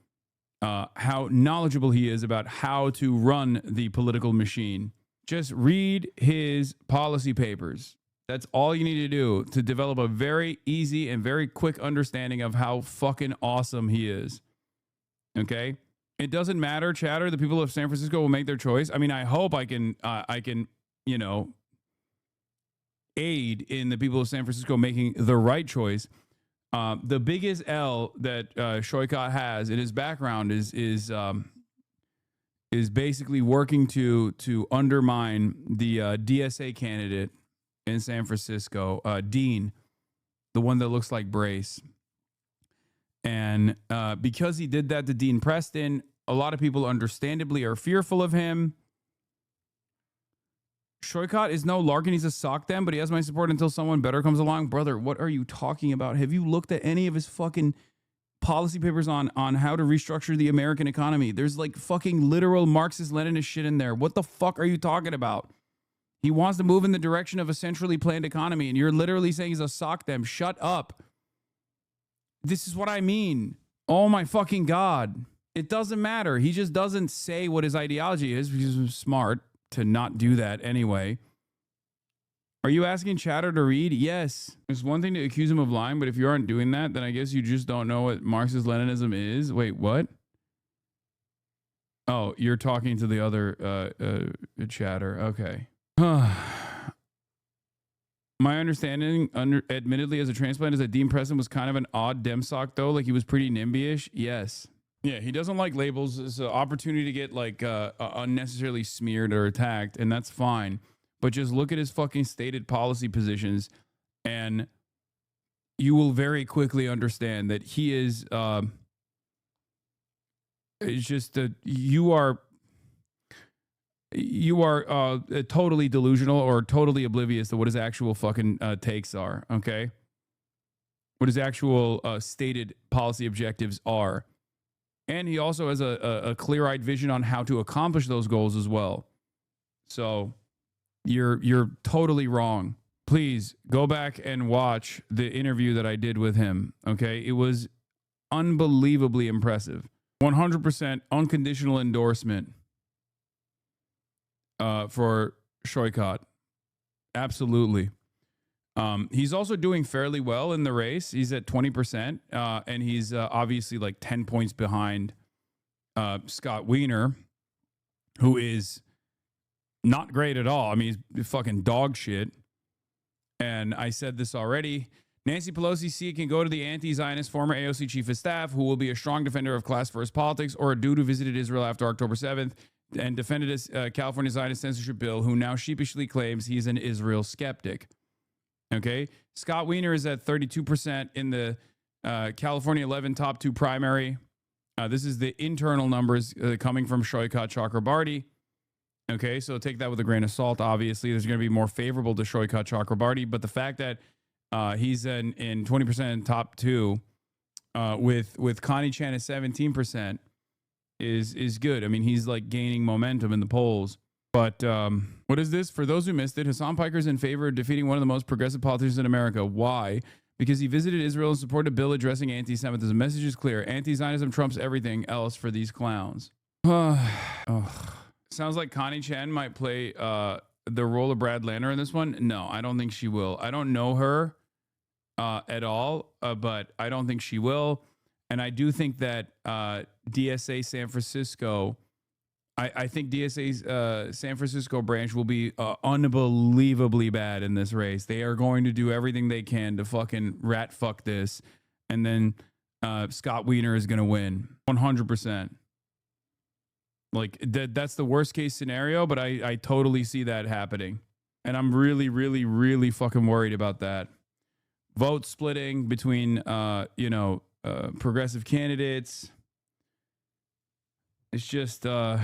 how knowledgeable he is about how to run the political machine. Just read his policy papers. That's all you need to do to develop a very easy and very quick understanding of how fucking awesome he is. Okay? It doesn't matter, chatter. The people of San Francisco will make their choice. I mean, I hope I can, aid in the people of San Francisco making the right choice. The biggest L that Shoykot has in his background is basically working to undermine the DSA candidate in San Francisco, Dean, the one that looks like Brace. And because he did that to Dean Preston, a lot of people understandably are fearful of him. Shoykot is no Larkin. He's a sock them, but he has my support until someone better comes along. Brother, what are you talking about? Have you looked at any of his fucking policy papers on how to restructure the American economy? There's like fucking literal Marxist-Leninist shit in there. What the fuck are you talking about? He wants to move in the direction of a centrally planned economy, and you're literally saying he's a sock them. Shut up. This is what I mean. Oh my fucking God. It doesn't matter. He just doesn't say what his ideology is because he's smart to not do that anyway. Are you asking chatter to read? Yes. It's one thing to accuse him of lying, but if you aren't doing that, then I guess you just don't know what Marxist-Leninism is. Wait, what? Oh, you're talking to the other chatter. Okay. My understanding, admittedly, as a transplant, is that Dean Preston was kind of an odd demsock, though. Like, he was pretty NIMBY-ish. Yes. Yeah, he doesn't like labels. It's an opportunity to get, like, unnecessarily smeared or attacked, and that's fine. But just look at his fucking stated policy positions, and you will very quickly understand that he is... it's just that you are totally delusional or totally oblivious to what his actual fucking takes are, okay? What his actual stated policy objectives are. And he also has a clear-eyed vision on how to accomplish those goals as well. So you're totally wrong. Please go back and watch the interview that I did with him, okay? It was unbelievably impressive. 100% unconditional endorsement for Shoykot. Absolutely. He's also doing fairly well in the race. He's at 20%, and he's obviously like 10 points behind Scott Wiener, who is not great at all. I mean, he's fucking dog shit. And I said this already. Nancy Pelosi C can go to the anti-Zionist former AOC chief of staff, who will be a strong defender of class-first politics, or a dude who visited Israel after October 7th and defended his California Zionist censorship bill, who now sheepishly claims he's an Israel skeptic. Okay? Scott Wiener is at 32% in the California 11 top 2 primary. This is the internal numbers coming from Shoykot Chakrabarty. Okay, so take that with a grain of salt. Obviously, there's going to be more favorable to Shoykot Chakrabarty, but the fact that he's in 20% in top 2 with Connie Chan at 17% is good. I mean, he's like gaining momentum in the polls. But what is this? For those who missed it, Hassan Piker is in favor of defeating one of the most progressive politicians in America. Why? Because he visited Israel and supported a bill addressing anti-Semitism. The message is clear. Anti-Zionism trumps everything else for these clowns. Sounds like Connie Chan might play the role of Brad Lanner in this one. No, I don't think she will. I don't know her at all, but I don't think she will. And I do think that DSA San Francisco... I think DSA's San Francisco branch will be unbelievably bad in this race. They are going to do everything they can to fucking rat fuck this. And then Scott Wiener is going to win 100%. Like that's the worst case scenario, but I totally see that happening. And I'm really, really, really fucking worried about that. Vote splitting between, progressive candidates. It's just a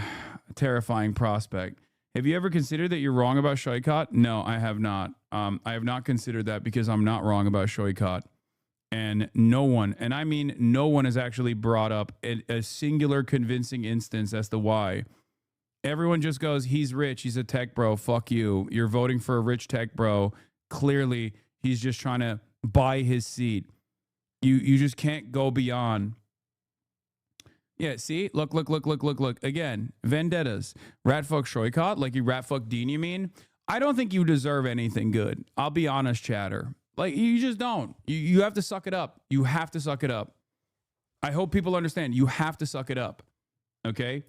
terrifying prospect. Have you ever considered that you're wrong about Shoykot? No, I have not. I have not considered that because I'm not wrong about Shoykot. And no one, and I mean no one, has actually brought up a singular convincing instance as to why. Everyone just goes, he's rich, he's a tech bro, fuck you. You're voting for a rich tech bro. Clearly, he's just trying to buy his seat. You just can't go beyond. Yeah, see? Look. Again, vendettas. Ratfuck Shoykot, like you ratfuck Dean, you mean? I don't think you deserve anything good. I'll be honest, chatter. Like, you just don't. You have to suck it up. You have to suck it up. I hope people understand. You have to suck it up. Okay?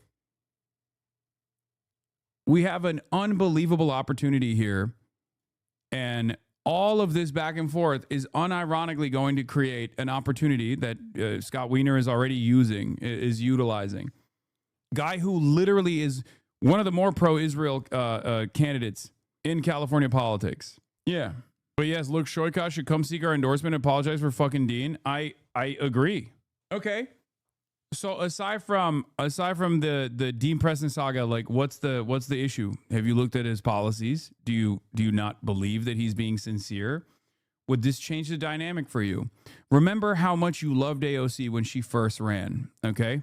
We have an unbelievable opportunity here. And all of this back and forth is unironically going to create an opportunity that Scott Wiener is already is utilizing. Guy who literally is one of the more pro-Israel candidates in California politics. Yeah. But yes, Luke Shoykot should come seek our endorsement and apologize for fucking Dean. I agree. Okay. So aside from the Dean Preston saga, like what's the issue? Have you looked at his policies? Do you not believe that he's being sincere? Would this change the dynamic for you? Remember how much you loved AOC when she first ran, okay?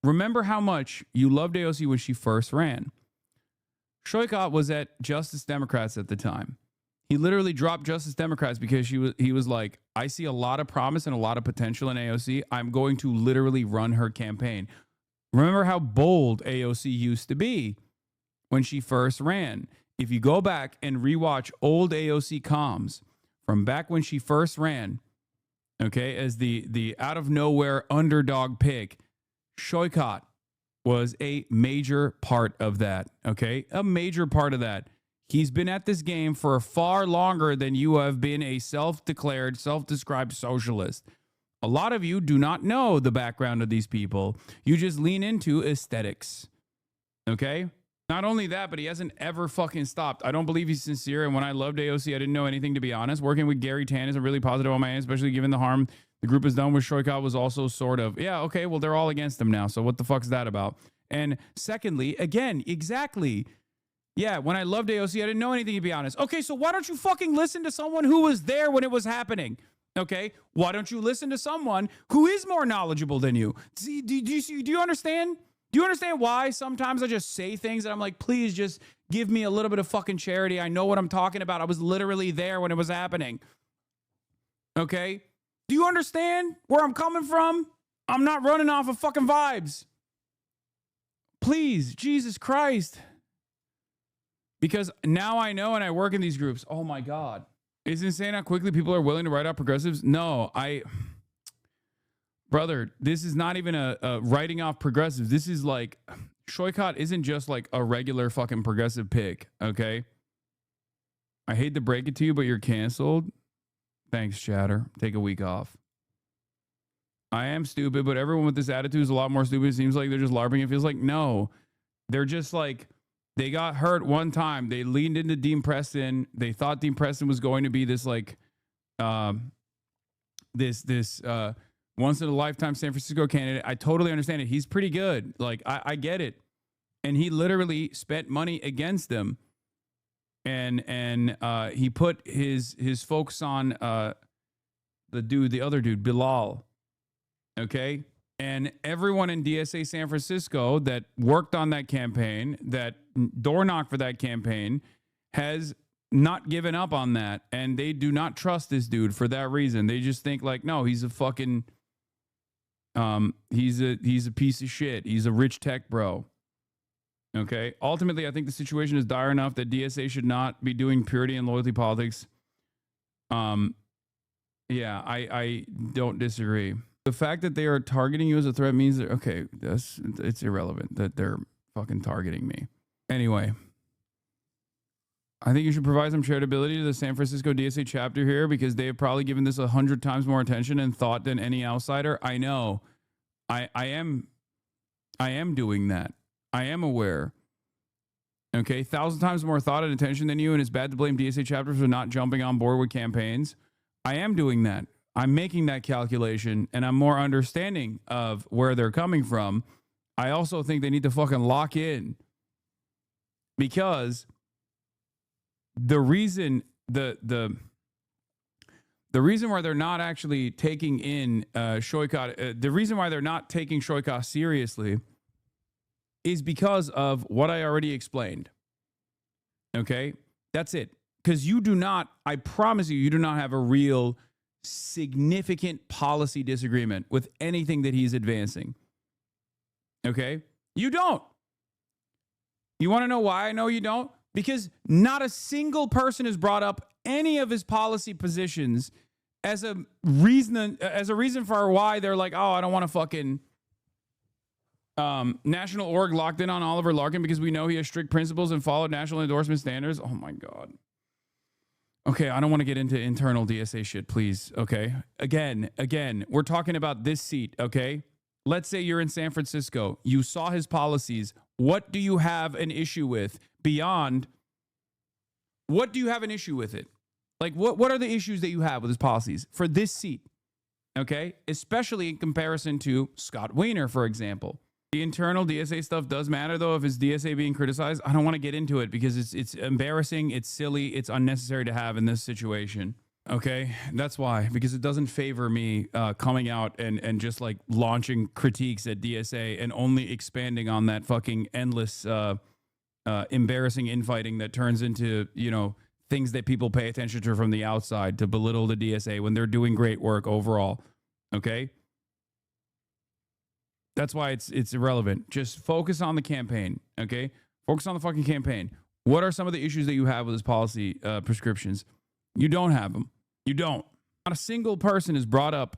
Remember how much you loved AOC when she first ran. Shoykot was at Justice Democrats at the time. He literally dropped Justice Democrats because he was like, I see a lot of promise and a lot of potential in AOC. I'm going to literally run her campaign. Remember how bold AOC used to be when she first ran. If you go back and rewatch old AOC comms from back when she first ran, okay, as the out of nowhere underdog pick, Shoykot was a major part of that, okay? A major part of that. He's been at this game for far longer than you have been a self-declared, self-described socialist. A lot of you do not know the background of these people. You just lean into aesthetics. Okay? Not only that, but he hasn't ever fucking stopped. I don't believe he's sincere. And when I loved AOC, I didn't know anything, to be honest. Working with Gary Tan is a really positive on my end, especially given the harm the group has done with Shoykot was also sort of, yeah, okay, well, they're all against him now. So what the fuck's that about? And secondly, again, exactly. Yeah, when I loved AOC, I didn't know anything, to be honest. Okay, so why don't you fucking listen to someone who was there when it was happening? Okay, why don't you listen to someone who is more knowledgeable than you? See, do you understand? Do you understand why sometimes I just say things and I'm like, please just give me a little bit of fucking charity. I know what I'm talking about. I was literally there when it was happening. Okay? Do you understand where I'm coming from? I'm not running off of fucking vibes. Please, Jesus Christ. Because now I know and I work in these groups. Oh my God. It's insane how quickly people are willing to write out progressives. No, brother, this is not even a writing off progressives. This is like, Shoykot isn't just like a regular fucking progressive pick, okay? I hate to break it to you, but you're canceled. Thanks, chatter. Take a week off. I am stupid, but everyone with this attitude is a lot more stupid. It seems like they're just LARPing. It feels like, no. They're just like, they got hurt one time. They leaned into Dean Preston. They thought Dean Preston was going to be this like, this once in a lifetime San Francisco candidate. I totally understand it. He's pretty good. Like, I get it. And he literally spent money against them. And he put his focus on the other dude, Bilal. Okay. And everyone in DSA San Francisco that worked on that campaign, that door knocked for that campaign, has not given up on that. And they do not trust this dude for that reason. They just think like, no, he's a fucking, he's a piece of shit. He's a rich tech bro. Okay. Ultimately, I think the situation is dire enough that DSA should not be doing purity and loyalty politics. Yeah, I don't disagree. The fact that they are targeting you as a threat means that, okay, it's irrelevant that they're fucking targeting me. Anyway, I think you should provide some charitability to the San Francisco DSA chapter here because they have probably given this 100 times more attention and thought than any outsider. I know. I am doing that. I am aware. Okay, 1,000 times more thought and attention than you, and it's bad to blame DSA chapters for not jumping on board with campaigns. I am doing that. I'm making that calculation, and I'm more understanding of where they're coming from. I also think they need to fucking lock in because the reason the The reason why they're not actually taking in Shoykot, the reason why they're not taking Shoykot seriously is because of what I already explained. Okay? That's it. Because you do not, I promise you, you do not have a real significant policy disagreement with anything that he's advancing. Okay? You don't. You want to know why I know you don't? Because not a single person has brought up any of his policy positions as a reason for why they're like, oh, I don't want to fucking national org locked in on Oliver Larkin because we know he has strict principles and followed national endorsement standards. Oh my God. Okay, I don't want to get into internal DSA shit, please. Okay. Again, we're talking about this seat, okay? Let's say you're in San Francisco. You saw his policies. What do you have an issue with beyond? What do you have an issue with it? Like, what are the issues that you have with his policies for this seat? Okay? Especially in comparison to Scott Wiener, for example. The internal DSA stuff does matter, though, if it's DSA being criticized. I don't want to get into it because it's embarrassing, it's silly, it's unnecessary to have in this situation. Okay? That's why. Because it doesn't favor me coming out and just, like, launching critiques at DSA and only expanding on that fucking endless embarrassing infighting that turns into, you know, things that people pay attention to from the outside to belittle the DSA when they're doing great work overall. Okay? That's why it's irrelevant. Just focus on the campaign, okay? Focus on the fucking campaign. What are some of the issues that you have with his policy prescriptions? You don't have them. You don't. Not a single person has brought up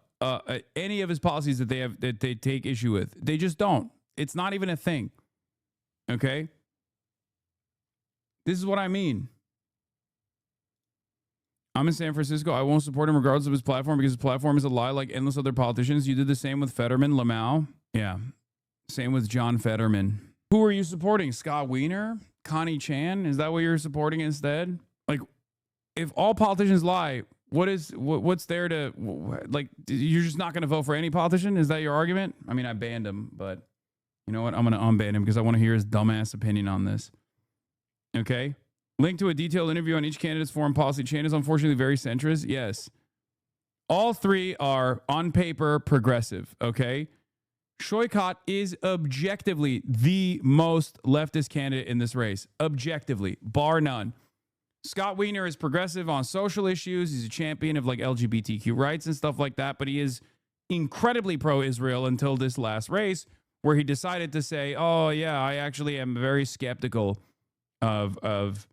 any of his policies that they take issue with. They just don't. It's not even a thing. Okay? This is what I mean. I'm in San Francisco. I won't support him regardless of his platform because his platform is a lie like endless other politicians. You did the same with Fetterman, Lamau. Yeah. Same with John Fetterman. Who are you supporting? Scott Wiener? Connie Chan? Is that what you're supporting instead? Like, if all politicians lie, what's there to, like, you're just not going to vote for any politician? Is that your argument? I mean, I banned him, but you know what? I'm going to unban him because I want to hear his dumbass opinion on this. Okay? Link to a detailed interview on each candidate's foreign policy. Chan is unfortunately very centrist. Yes. All three are, on paper, progressive. Okay? Shoykot is objectively the most leftist candidate in this race. Objectively. Bar none. Scott Wiener is progressive on social issues. He's a champion of like LGBTQ rights and stuff like that, but he is incredibly pro-Israel until this last race where he decided to say, oh yeah, I actually am very skeptical of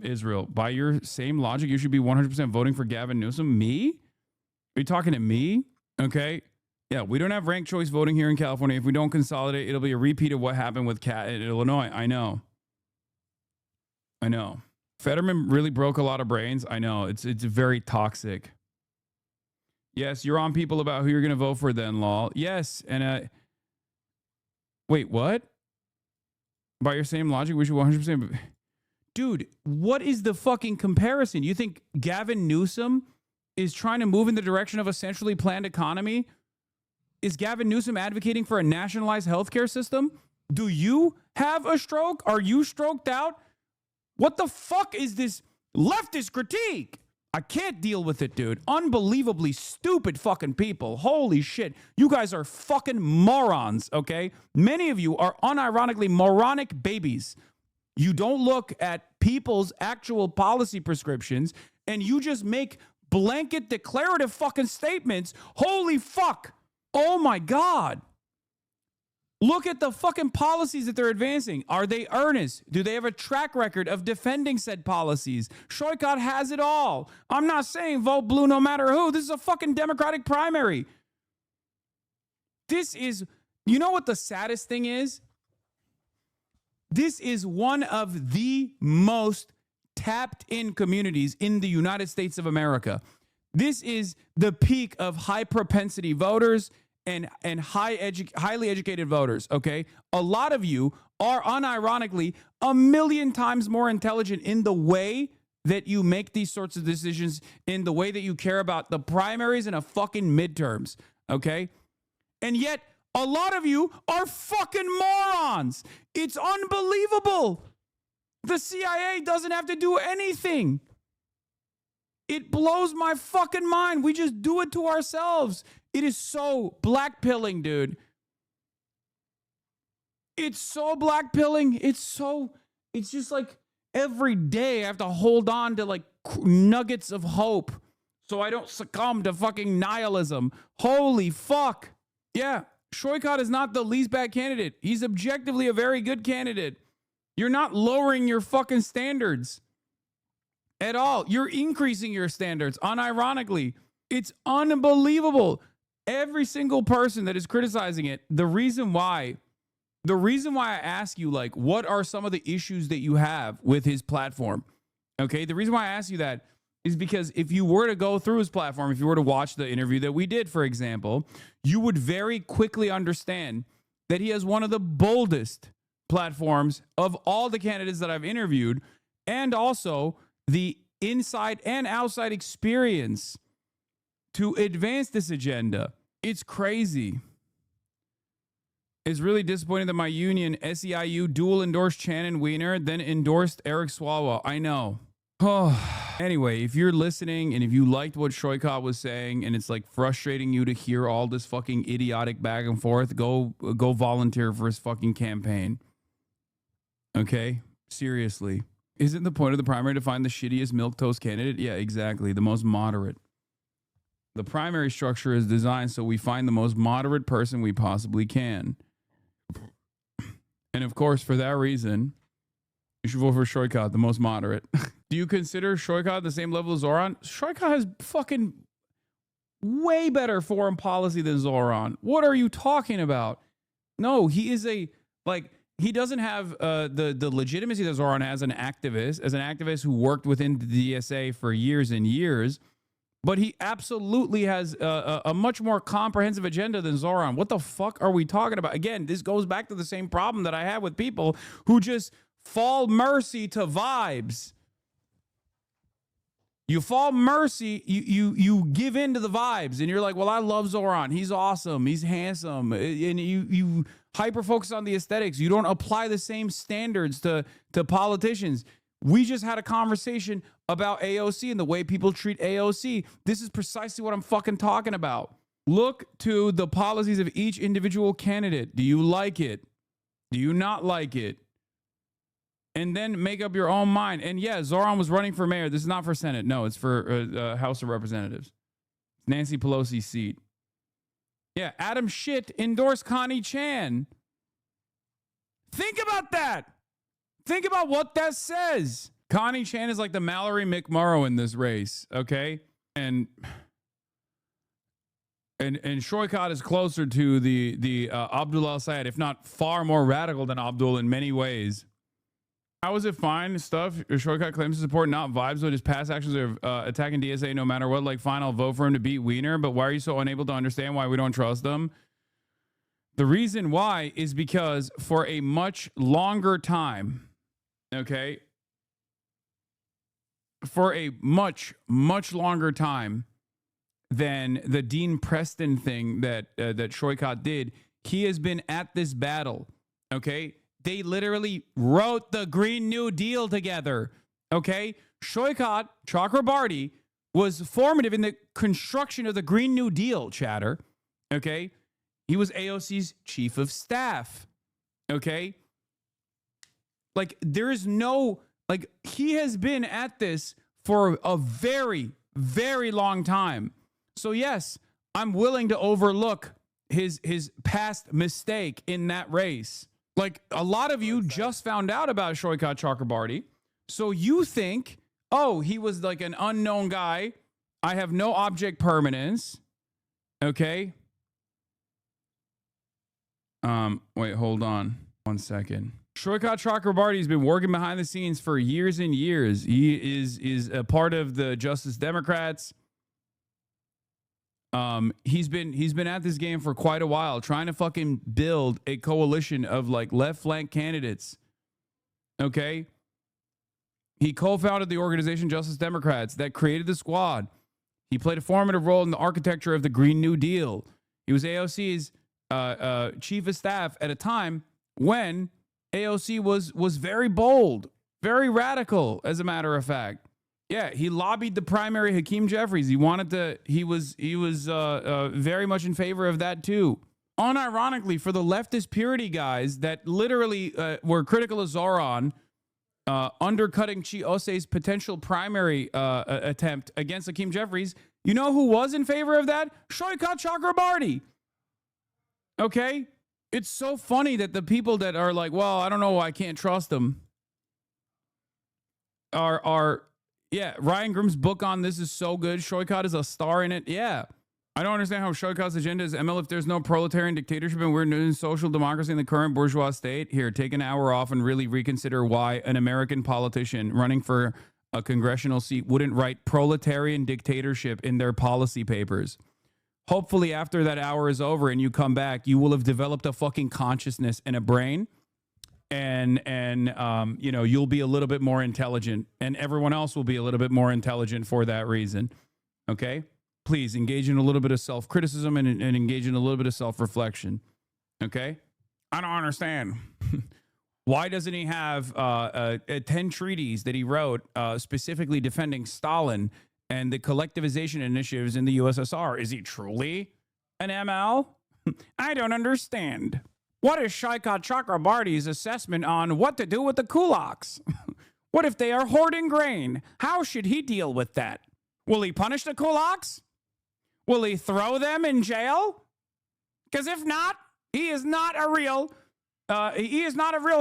Israel. By your same logic, you should be 100% voting for Gavin Newsom. Me? Are you talking to me? Okay. Yeah, we don't have ranked choice voting here in California. If we don't consolidate, it'll be a repeat of what happened with Cat in Illinois. I know. Fetterman really broke a lot of brains. I know. It's very toxic. Yes, you're on people about who you're going to vote for then, lol. Yes, and wait, what? By your same logic, we should 100%. Dude, what is the fucking comparison? You think Gavin Newsom is trying to move in the direction of a centrally planned economy? Is Gavin Newsom advocating for a nationalized healthcare system? Do you have a stroke? Are you stroked out? What the fuck is this leftist critique? I can't deal with it, dude. Unbelievably stupid fucking people. Holy shit. You guys are fucking morons, okay? Many of you are unironically moronic babies. You don't look at people's actual policy prescriptions and you just make blanket declarative fucking statements. Holy fuck. Oh my God. Look at the fucking policies that they're advancing. Are they earnest? Do they have a track record of defending said policies? Shoykot has it all. I'm not saying vote blue no matter who. This is a fucking Democratic primary. This is, you know what the saddest thing is? This is one of the most tapped in communities in the United States of America. This is the peak of high propensity voters and highly educated voters, okay? A lot of you are unironically a million times more intelligent in the way that you make these sorts of decisions, in the way that you care about the primaries and a fucking midterms, okay? And yet, a lot of you are fucking morons. It's unbelievable. The CIA doesn't have to do anything. It blows my fucking mind. We just do it to ourselves. It is so black pilling, dude. It's so black pilling. It's just like every day I have to hold on to like nuggets of hope so I don't succumb to fucking nihilism. Holy fuck. Yeah, Shoykot is not the least bad candidate. He's objectively a very good candidate. You're not lowering your fucking standards at all. You're increasing your standards, unironically. It's unbelievable. Every single person that is criticizing it, the reason why I ask you, like, what are some of the issues that you have with his platform? Okay, the reason why I ask you that is because if you were to go through his platform, if you were to watch the interview that we did, for example, you would very quickly understand that he has one of the boldest platforms of all the candidates that I've interviewed, and also the inside and outside experience to advance this agenda. It's crazy. It's really disappointing that my union, SEIU, dual endorsed Shannon Weiner, then endorsed Eric Swalwell. I know. Anyway, if you're listening and if you liked what Shoykot was saying and it's like frustrating you to hear all this fucking idiotic back and forth, go volunteer for his fucking campaign. Okay? Seriously. Isn't the point of the primary to find the shittiest milquetoast candidate? Yeah, exactly. The most moderate. The primary structure is designed so we find the most moderate person we possibly can. And of course, for that reason, you should vote for Shoykot, the most moderate. Do you consider Shoykot the same level as Zoran? Shoykot has fucking way better foreign policy than Zoran. What are you talking about? No, he is he doesn't have the legitimacy that Zoran has as an activist who worked within the DSA for years and years. But he absolutely has a much more comprehensive agenda than Zoran. What the fuck are we talking about? Again, this goes back to the same problem that I have with people who just fall mercy to vibes. You fall mercy, you give in to the vibes, and you're like, well, I love Zoran. He's awesome. He's handsome. And you hyper focus on the aesthetics. You don't apply the same standards to politicians. We just had a conversation about AOC and the way people treat AOC. This is precisely what I'm fucking talking about. Look to the policies of each individual candidate. Do you like it? Do you not like it? And then make up your own mind. And yeah, Zoran was running for mayor. This is not for Senate. No, it's for House of Representatives. Nancy Pelosi's seat. Yeah, Adam Schiff endorsed Connie Chan. Think about that. Think about what that says. Connie Chan is like the Mallory McMurrow in this race, okay? And Shoykot is closer to the Abdul al-Sayed, if not far more radical than Abdul in many ways. How is it fine stuff? Shoykot claims to support not vibes, but his past actions are attacking DSA no matter what. Like, fine, I'll vote for him to beat Weiner, but why are you so unable to understand why we don't trust them? The reason why is because for a much longer time, okay, for a much longer time than the Dean Preston thing that Shoykot did, he has been at this battle, okay? They literally wrote the Green New Deal together, okay? Shoykot Chakrabarti was formative in the construction of the Green New Deal, chatter, okay? He was AOC's chief of staff, okay? Like, there is no, like, he has been at this for a very, very long time. So yes, I'm willing to overlook his past mistake in that race. Like, a lot of you just found out about Shoykot Chakrabarti. So you think, oh, he was like an unknown guy. I have no object permanence. Okay. Wait, hold on 1 second. Shoykot Chakrabarti has been working behind the scenes for years and years. He is a part of the Justice Democrats. He's been at this game for quite a while, trying to fucking build a coalition of like left flank candidates. Okay. He co-founded the organization Justice Democrats that created the squad. He played a formative role in the architecture of the Green New Deal. He was AOC's chief of staff at a time when AOC was very bold, very radical, as a matter of fact. Yeah, he lobbied the primary Hakeem Jeffries. He wanted to. He was very much in favor of that too. Unironically, for the leftist purity guys that literally were critical of Zoran, undercutting Chiyose's potential primary attempt against Hakeem Jeffries, you know who was in favor of that? Shoikat Chakrabarti. Okay, it's so funny that the people that are like, well, I don't know, I can't trust them, are. Yeah, Ryan Grimm's book on this is so good. Shoikat is a star in it. Yeah. I don't understand how Shoikat's agenda is, ML, if there's no proletarian dictatorship and we're in social democracy in the current bourgeois state. Here, take an hour off and really reconsider why an American politician running for a congressional seat wouldn't write proletarian dictatorship in their policy papers. Hopefully, after that hour is over and you come back, you will have developed a fucking consciousness and a brain. And you know, you'll be a little bit more intelligent, and everyone else will be a little bit more intelligent for that reason. Okay, please engage in a little bit of self-criticism and engage in a little bit of self-reflection. Okay, I don't understand. Why doesn't he have 10 treaties that he wrote specifically defending Stalin and the collectivization initiatives in the USSR? Is he truly an ML? I don't understand. What is Shoikat Chakrabarti's assessment on what to do with the kulaks? What if they are hoarding grain? How should he deal with that? Will he punish the kulaks? Will he throw them in jail? Because if not, he is not a real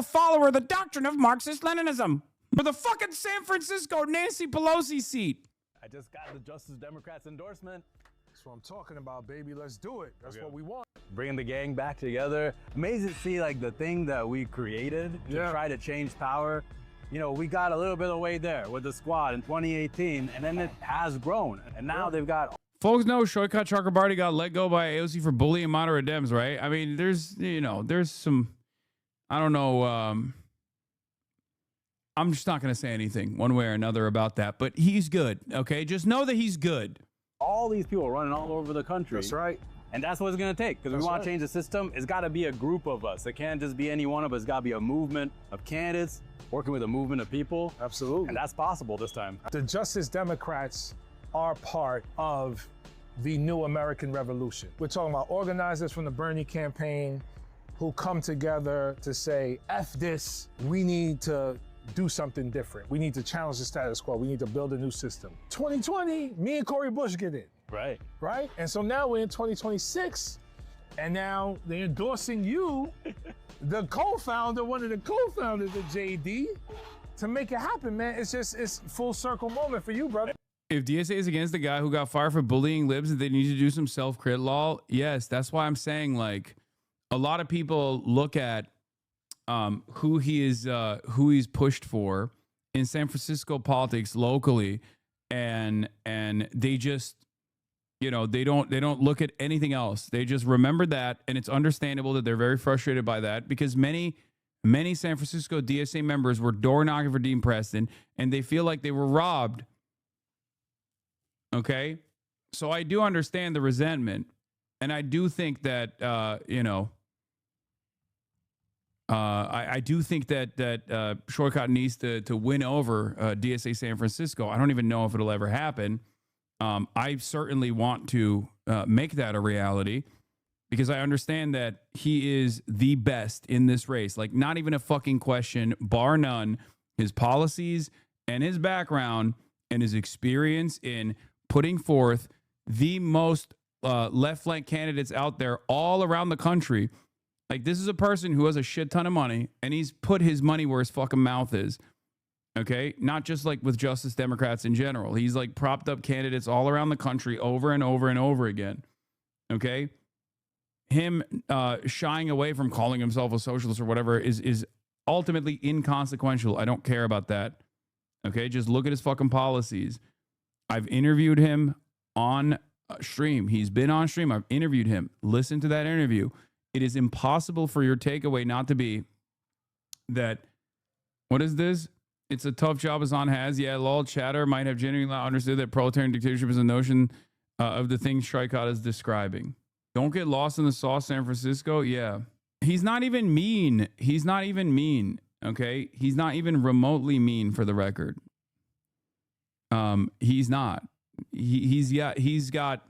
follower of the doctrine of Marxist-Leninism. For the fucking San Francisco Nancy Pelosi seat. I just got the Justice Democrats endorsement. That's what I'm talking about, baby. Let's do it. That's what we want. Bringing the gang back together. Amazing to see like the thing that we created to try to change power. You know, we got a little bit of way there with the squad in 2018, and then it has grown. And now they've got... Folks know Shoikat Chakrabarti got let go by AOC for bullying moderate Dems, right? I mean, there's some... I don't know... I'm just not going to say anything one way or another about that, but he's good, okay? Just know that he's good. All these people running all over the country. That's right. And that's what it's going to take, because we want to change the system. It's got to be a group of us. It can't just be any one of us. It's got to be a movement of candidates working with a movement of people. Absolutely. And that's possible this time. The Justice Democrats are part of the new American Revolution. We're talking about organizers from the Bernie campaign who come together to say, F this, we need to do something different. We need to challenge the status quo. We need to build a new system. 2020, me and Cory Bush get in. Right. Right? And so now we're in 2026, and now they're endorsing you, the co-founder, one of the co-founders of JD, to make it happen, man. It's full circle moment for you, brother. If DSA is against the guy who got fired for bullying libs and they need to do some self-crit law, yes, that's why I'm saying, like, a lot of people look at who he's pushed for in San Francisco politics locally, and they just, you know, they don't look at anything else. They just remember that, and it's understandable that they're very frustrated by that, because many San Francisco DSA members were door knocking for Dean Preston, and they feel like they were robbed. Okay, so I do understand the resentment, and I do think that you know. I do think that Shoikat needs to win over DSA San Francisco. I don't even know if it'll ever happen. I certainly want to make that a reality, because I understand that he is the best in this race. Like, not even a fucking question, bar none. His policies and his background and his experience in putting forth the most left flank candidates out there all around the country. Like, this is a person who has a shit ton of money, and he's put his money where his fucking mouth is. Okay? Not just like with Justice Democrats in general. He's like propped up candidates all around the country over and over and over again. Okay? Him shying away from calling himself a socialist or whatever is ultimately inconsequential. I don't care about that. Okay? Just look at his fucking policies. I've interviewed him on stream. He's been on stream. I've interviewed him. Listen to that interview. It is impossible for your takeaway not to be that, what is this? It's a tough job Hassan has. Yeah, lol, chatter might have genuinely understood that proletarian dictatorship is a notion of the things Shoikat is describing. Don't get lost in the sauce, San Francisco. Yeah. He's not even mean. He's not even mean, okay? He's not even remotely mean, for the record. He's not. He's got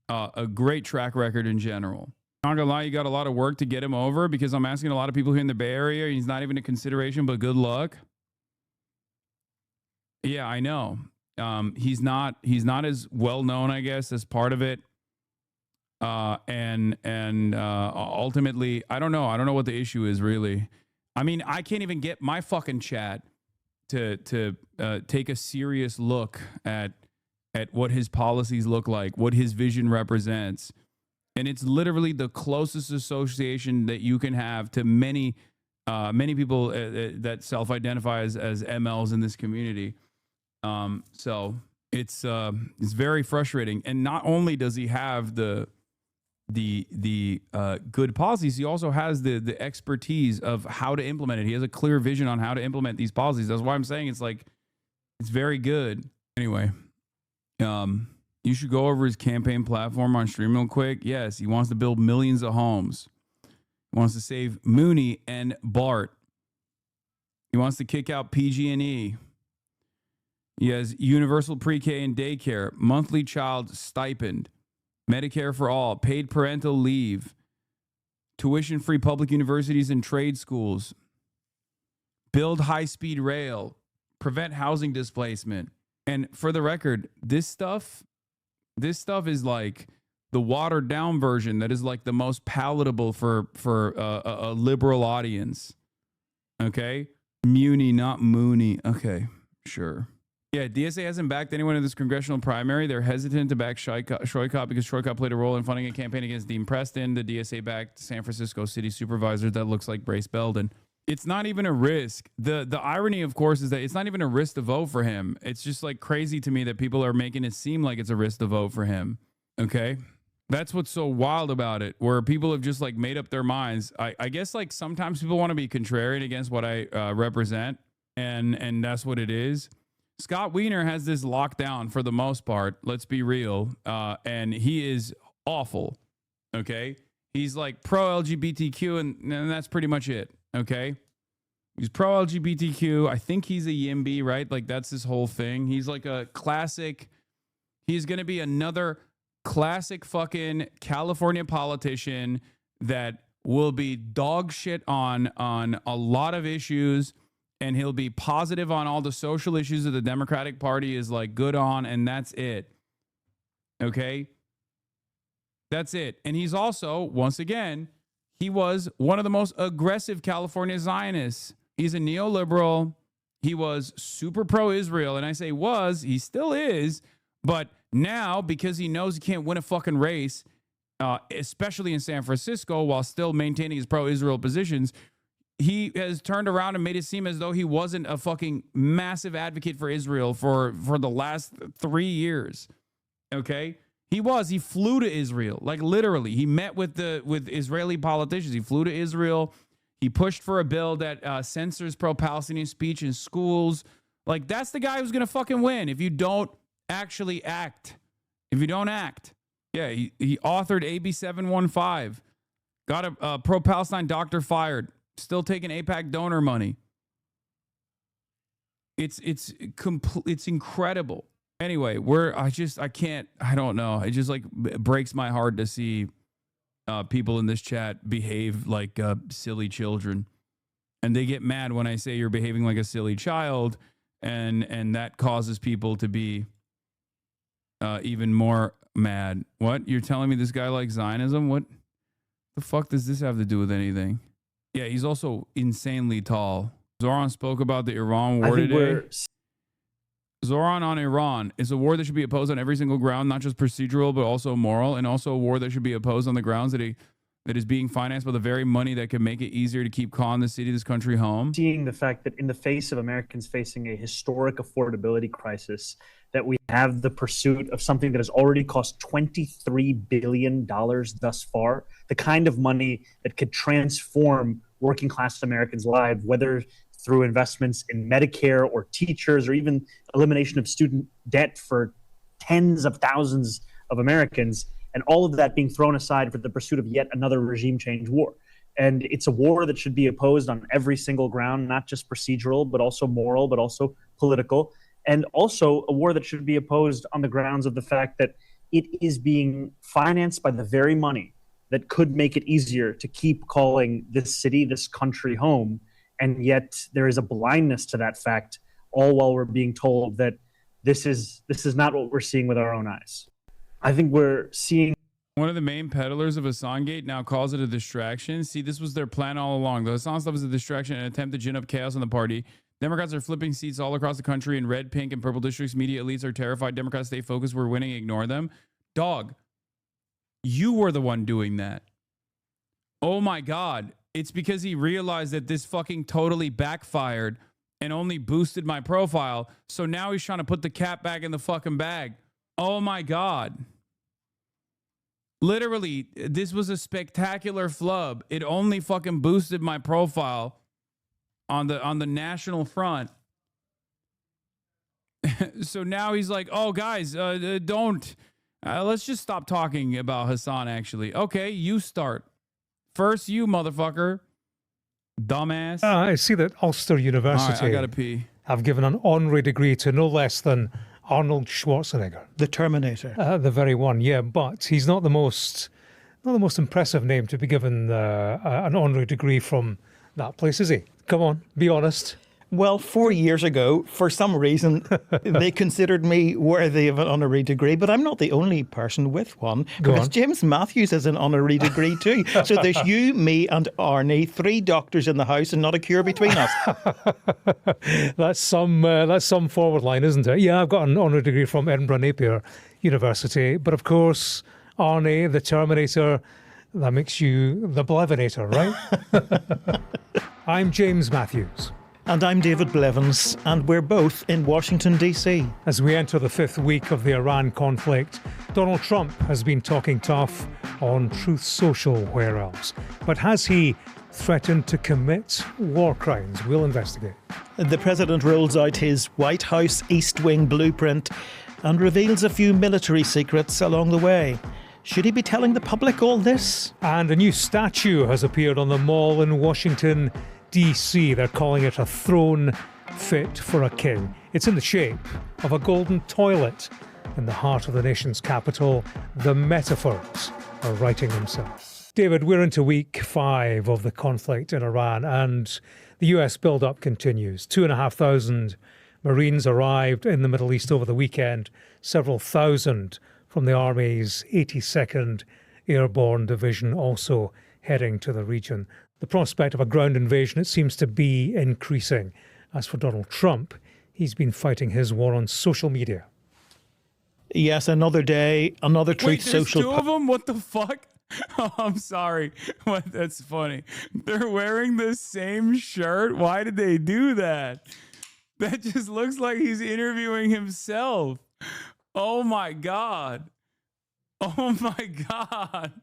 a great track record in general. Not gonna lie, you got a lot of work to get him over because I'm asking a lot of people here in the Bay Area. He's not even a consideration, but good luck. Yeah, I know. He's not as well known, I guess, as part of it. And ultimately, I don't know. I don't know what the issue is really. I mean, I can't even get my fucking chat to take a serious look at what his policies look like, what his vision represents. And it's literally the closest association that you can have to many people that self-identify as MLs in this community. So it's very frustrating. And not only does he have the good policies, he also has the expertise of how to implement it. He has a clear vision on how to implement these policies. That's why I'm saying it's very good. Anyway, you should go over his campaign platform on stream real quick. Yes, he wants to build millions of homes. He wants to save Mooney and Bart. He wants to kick out PG&E. He has universal pre-K and daycare, monthly child stipend, Medicare for all, paid parental leave, tuition-free public universities and trade schools, build high-speed rail, prevent housing displacement. And for the record, this stuff is like the watered down version that is like the most palatable for a liberal audience. Okay? Muni, not Mooney. Okay, sure. Yeah, DSA hasn't backed anyone in this congressional primary. They're hesitant to back Schroykop because Schroykop played a role in funding a campaign against Dean Preston. The DSA backed San Francisco city supervisor that looks like Brace Belden. It's not even a risk. The irony, of course, is that it's not even a risk to vote for him. It's just like crazy to me that people are making it seem like it's a risk to vote for him. Okay? That's what's so wild about it, where people have just like made up their minds. I guess like sometimes people want to be contrarian against what I represent, and that's what it is. Scott Wiener has this locked down for the most part. Let's be real. And he is awful. Okay? He's like pro-LGBTQ, and that's pretty much it. Okay? He's pro-LGBTQ. I think he's a YIMBY, right? Like, that's his whole thing. He's like a classic. He's going to be another classic fucking California politician that will be dog shit on a lot of issues, and he'll be positive on all the social issues that the Democratic Party is like good on, and that's it. Okay? That's it. And he's also, once again, he was one of the most aggressive California Zionists. He's a neoliberal. He was super pro-Israel. And I say was, he still is. But now, because he knows he can't win a fucking race, especially in San Francisco, while still maintaining his pro-Israel positions, he has turned around and made it seem as though he wasn't a fucking massive advocate for Israel for the last 3 years. Okay? He flew to Israel, like literally. He met with Israeli politicians. He flew to Israel. He pushed for a bill that censors pro-Palestinian speech in schools. Like, that's the guy who's going to fucking win if you don't actually act. If you don't act. Yeah, he authored AB 715. Got a pro-Palestine doctor fired. Still taking AIPAC donor money. It's incredible. Anyway, I don't know. It just like breaks my heart to see people in this chat behave like silly children. And they get mad when I say you're behaving like a silly child, and that causes people to be even more mad. What? You're telling me this guy likes Zionism? What the fuck does this have to do with anything? Yeah, he's also insanely tall. Zoran spoke about the Iran war today. Zoran on Iran is a war that should be opposed on every single ground, not just procedural, but also moral, and also a war that should be opposed on the grounds that is being financed by the very money that can make it easier to keep Khan, the city, this country home. Seeing the fact that in the face of Americans facing a historic affordability crisis, that we have the pursuit of something that has already cost $23 billion thus far, the kind of money that could transform working class Americans' lives, whether through investments in Medicare or teachers or even elimination of student debt for tens of thousands of Americans, and all of that being thrown aside for the pursuit of yet another regime change war. And it's a war that should be opposed on every single ground, not just procedural, but also moral, but also political. and also a war that should be opposed on the grounds of the fact that it is being financed by the very money that could make it easier to keep calling this city, this country home. And yet there is a blindness to that fact, all while we're being told that this is not what we're seeing with our own eyes. I think we're seeing one of the main peddlers of Hassangate now calls it a distraction. See, this was their plan all along. The Hassan stuff was a distraction and an attempt to gin up chaos in the party. Democrats are flipping seats all across the country in red, pink, and purple districts. Media elites are terrified. Democrats stay focused. We're winning. Ignore them. Dog, you were the one doing that. Oh my God. It's because he realized that this fucking totally backfired and only boosted my profile. So now he's trying to put the cat back in the fucking bag. Oh my God. Literally, this was a spectacular flub. It only fucking boosted my profile on the national front. So now he's like, oh, guys, don't. Let's just stop talking about Hassan, actually. Okay, you start. First, you, motherfucker. Dumbass. I see that Ulster University All right, I gotta pee. have given an honorary degree to no less than Arnold Schwarzenegger. The Terminator. The very one, yeah, but he's not the most impressive name to be given an honorary degree from that place, is he? Come on, be honest. Well, 4 years ago, for some reason, they considered me worthy of an honorary degree, but I'm not the only person with one, because James Matthews has an honorary degree too. So there's you, me, and Arnie, 3 doctors in the house, and not a cure between us. That's some forward line, isn't it? Yeah, I've got an honorary degree from Edinburgh Napier University, but of course, Arnie, the Terminator, that makes you the Blevinator, right? I'm James Matthews. And I'm David Blevins, and we're both in Washington, D.C. As we enter the 5th week of the Iran conflict, Donald Trump has been talking tough on Truth Social, where else? But has he threatened to commit war crimes? We'll investigate. The president rolls out his White House East Wing blueprint and reveals a few military secrets along the way. Should he be telling the public all this? And a new statue has appeared on the Mall in Washington, D.C. They're calling it a throne fit for a king. It's in the shape of a golden toilet in the heart of the nation's capital. The metaphors are writing themselves. David, we're into week 5 of the conflict in Iran, and the US build-up continues. 2,500 Marines arrived in the Middle East over the weekend, several thousand from the Army's 82nd Airborne Division also heading to the region. The prospect of a ground invasion, it seems to be increasing. As for Donald Trump, he's been fighting his war on social media. Yes, another day, another Truth Social. Wait, there's 2 of them? What the fuck? Oh, I'm sorry. What? That's funny. They're wearing the same shirt? Why did they do that? That just looks like he's interviewing himself. Oh, my God. Oh, my God.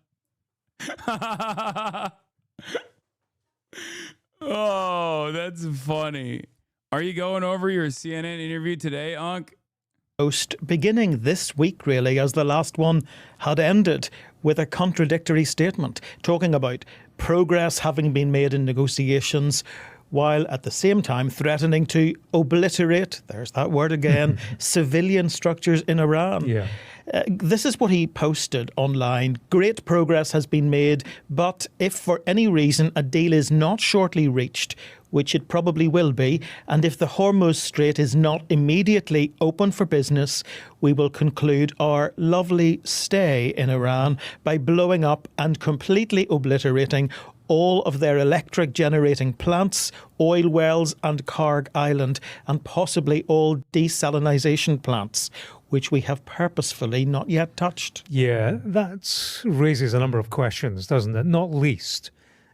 Oh, that's funny. Are you going over your CNN interview today, Unc? Post beginning this week, really, as the last one had ended with a contradictory statement talking about progress having been made in negotiations, while at the same time threatening to obliterate, there's that word again, civilian structures in Iran. Yeah. This is what he posted online. Great progress has been made, but if for any reason a deal is not shortly reached, which it probably will be, and if the Hormuz Strait is not immediately open for business, we will conclude our lovely stay in Iran by blowing up and completely obliterating all of their electric generating plants, oil wells and Karg Island, and possibly all desalination plants, which we have purposefully not yet touched. Yeah, that raises a number of questions, doesn't it? Not least,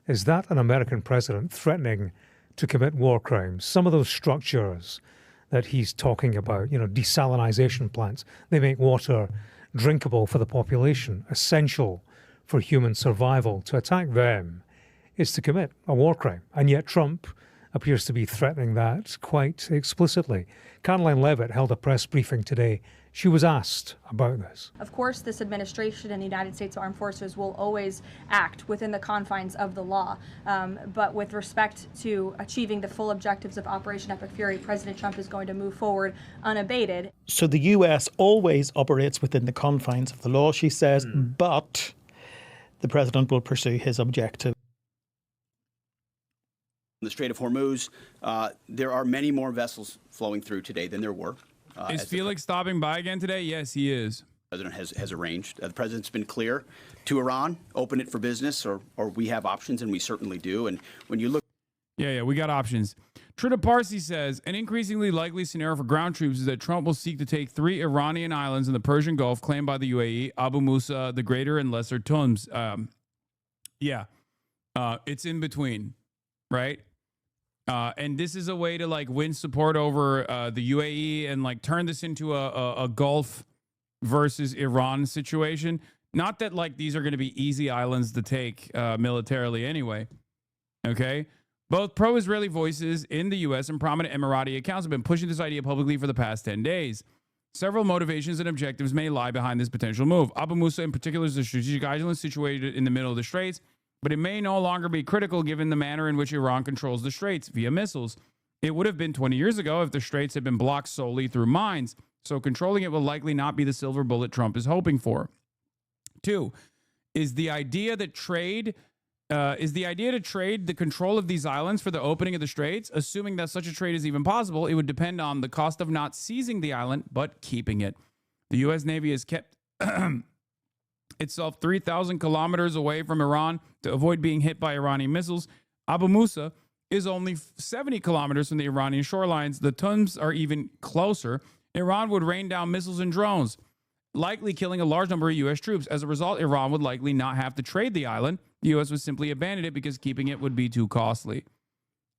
is that an American president threatening to commit war crimes? Some of those structures that he's talking about, desalination plants, they make water drinkable for the population, essential for human survival. To attack them is to commit a war crime. And yet Trump appears to be threatening that quite explicitly. Caroline Leavitt held a press briefing today She was asked about this. Of course, this administration and the United States Armed Forces will always act within the confines of the law. But with respect to achieving the full objectives of Operation Epic Fury, President Trump is going to move forward unabated. So the US always operates within the confines of the law, she says, but the president will pursue his objective. In the Strait of Hormuz, there are many more vessels flowing through today than there were. Is Felix stopping by again today? Yes, he is. The president has arranged. The president's been clear to Iran, open it for business, or we have options, and we certainly do. And when you look... Yeah, we got options. Trita Parsi says, an increasingly likely scenario for ground troops is that Trump will seek to take 3 Iranian islands in the Persian Gulf claimed by the UAE, Abu Musa, the Greater and Lesser Tums. It's in between, right? And this is a way to like win support over the UAE and like turn this into a Gulf versus Iran situation. Not that like these are going to be easy islands to take militarily anyway. Okay. Both pro-Israeli voices in the U.S. and prominent Emirati accounts have been pushing this idea publicly for the past 10 days. Several motivations and objectives may lie behind this potential move. Abu Musa in particular is a strategic island situated in the middle of the Straits, but it may no longer be critical given the manner in which Iran controls the Straits via missiles. It would have been 20 years ago if the Straits had been blocked solely through mines, so controlling it will likely not be the silver bullet Trump is hoping for. 2, is the idea to trade the control of these islands for the opening of the Straits. Assuming that such a trade is even possible, it would depend on the cost of not seizing the island, but keeping it. The U.S. Navy has kept itself 3,000 kilometers away from Iran to avoid being hit by Iranian missiles. Abu Musa is only 70 kilometers from the Iranian shorelines. The Tums are even closer. Iran would rain down missiles and drones, likely killing a large number of U.S. troops. As a result, Iran would likely not have to trade the island. The U.S. would simply abandon it because keeping it would be too costly.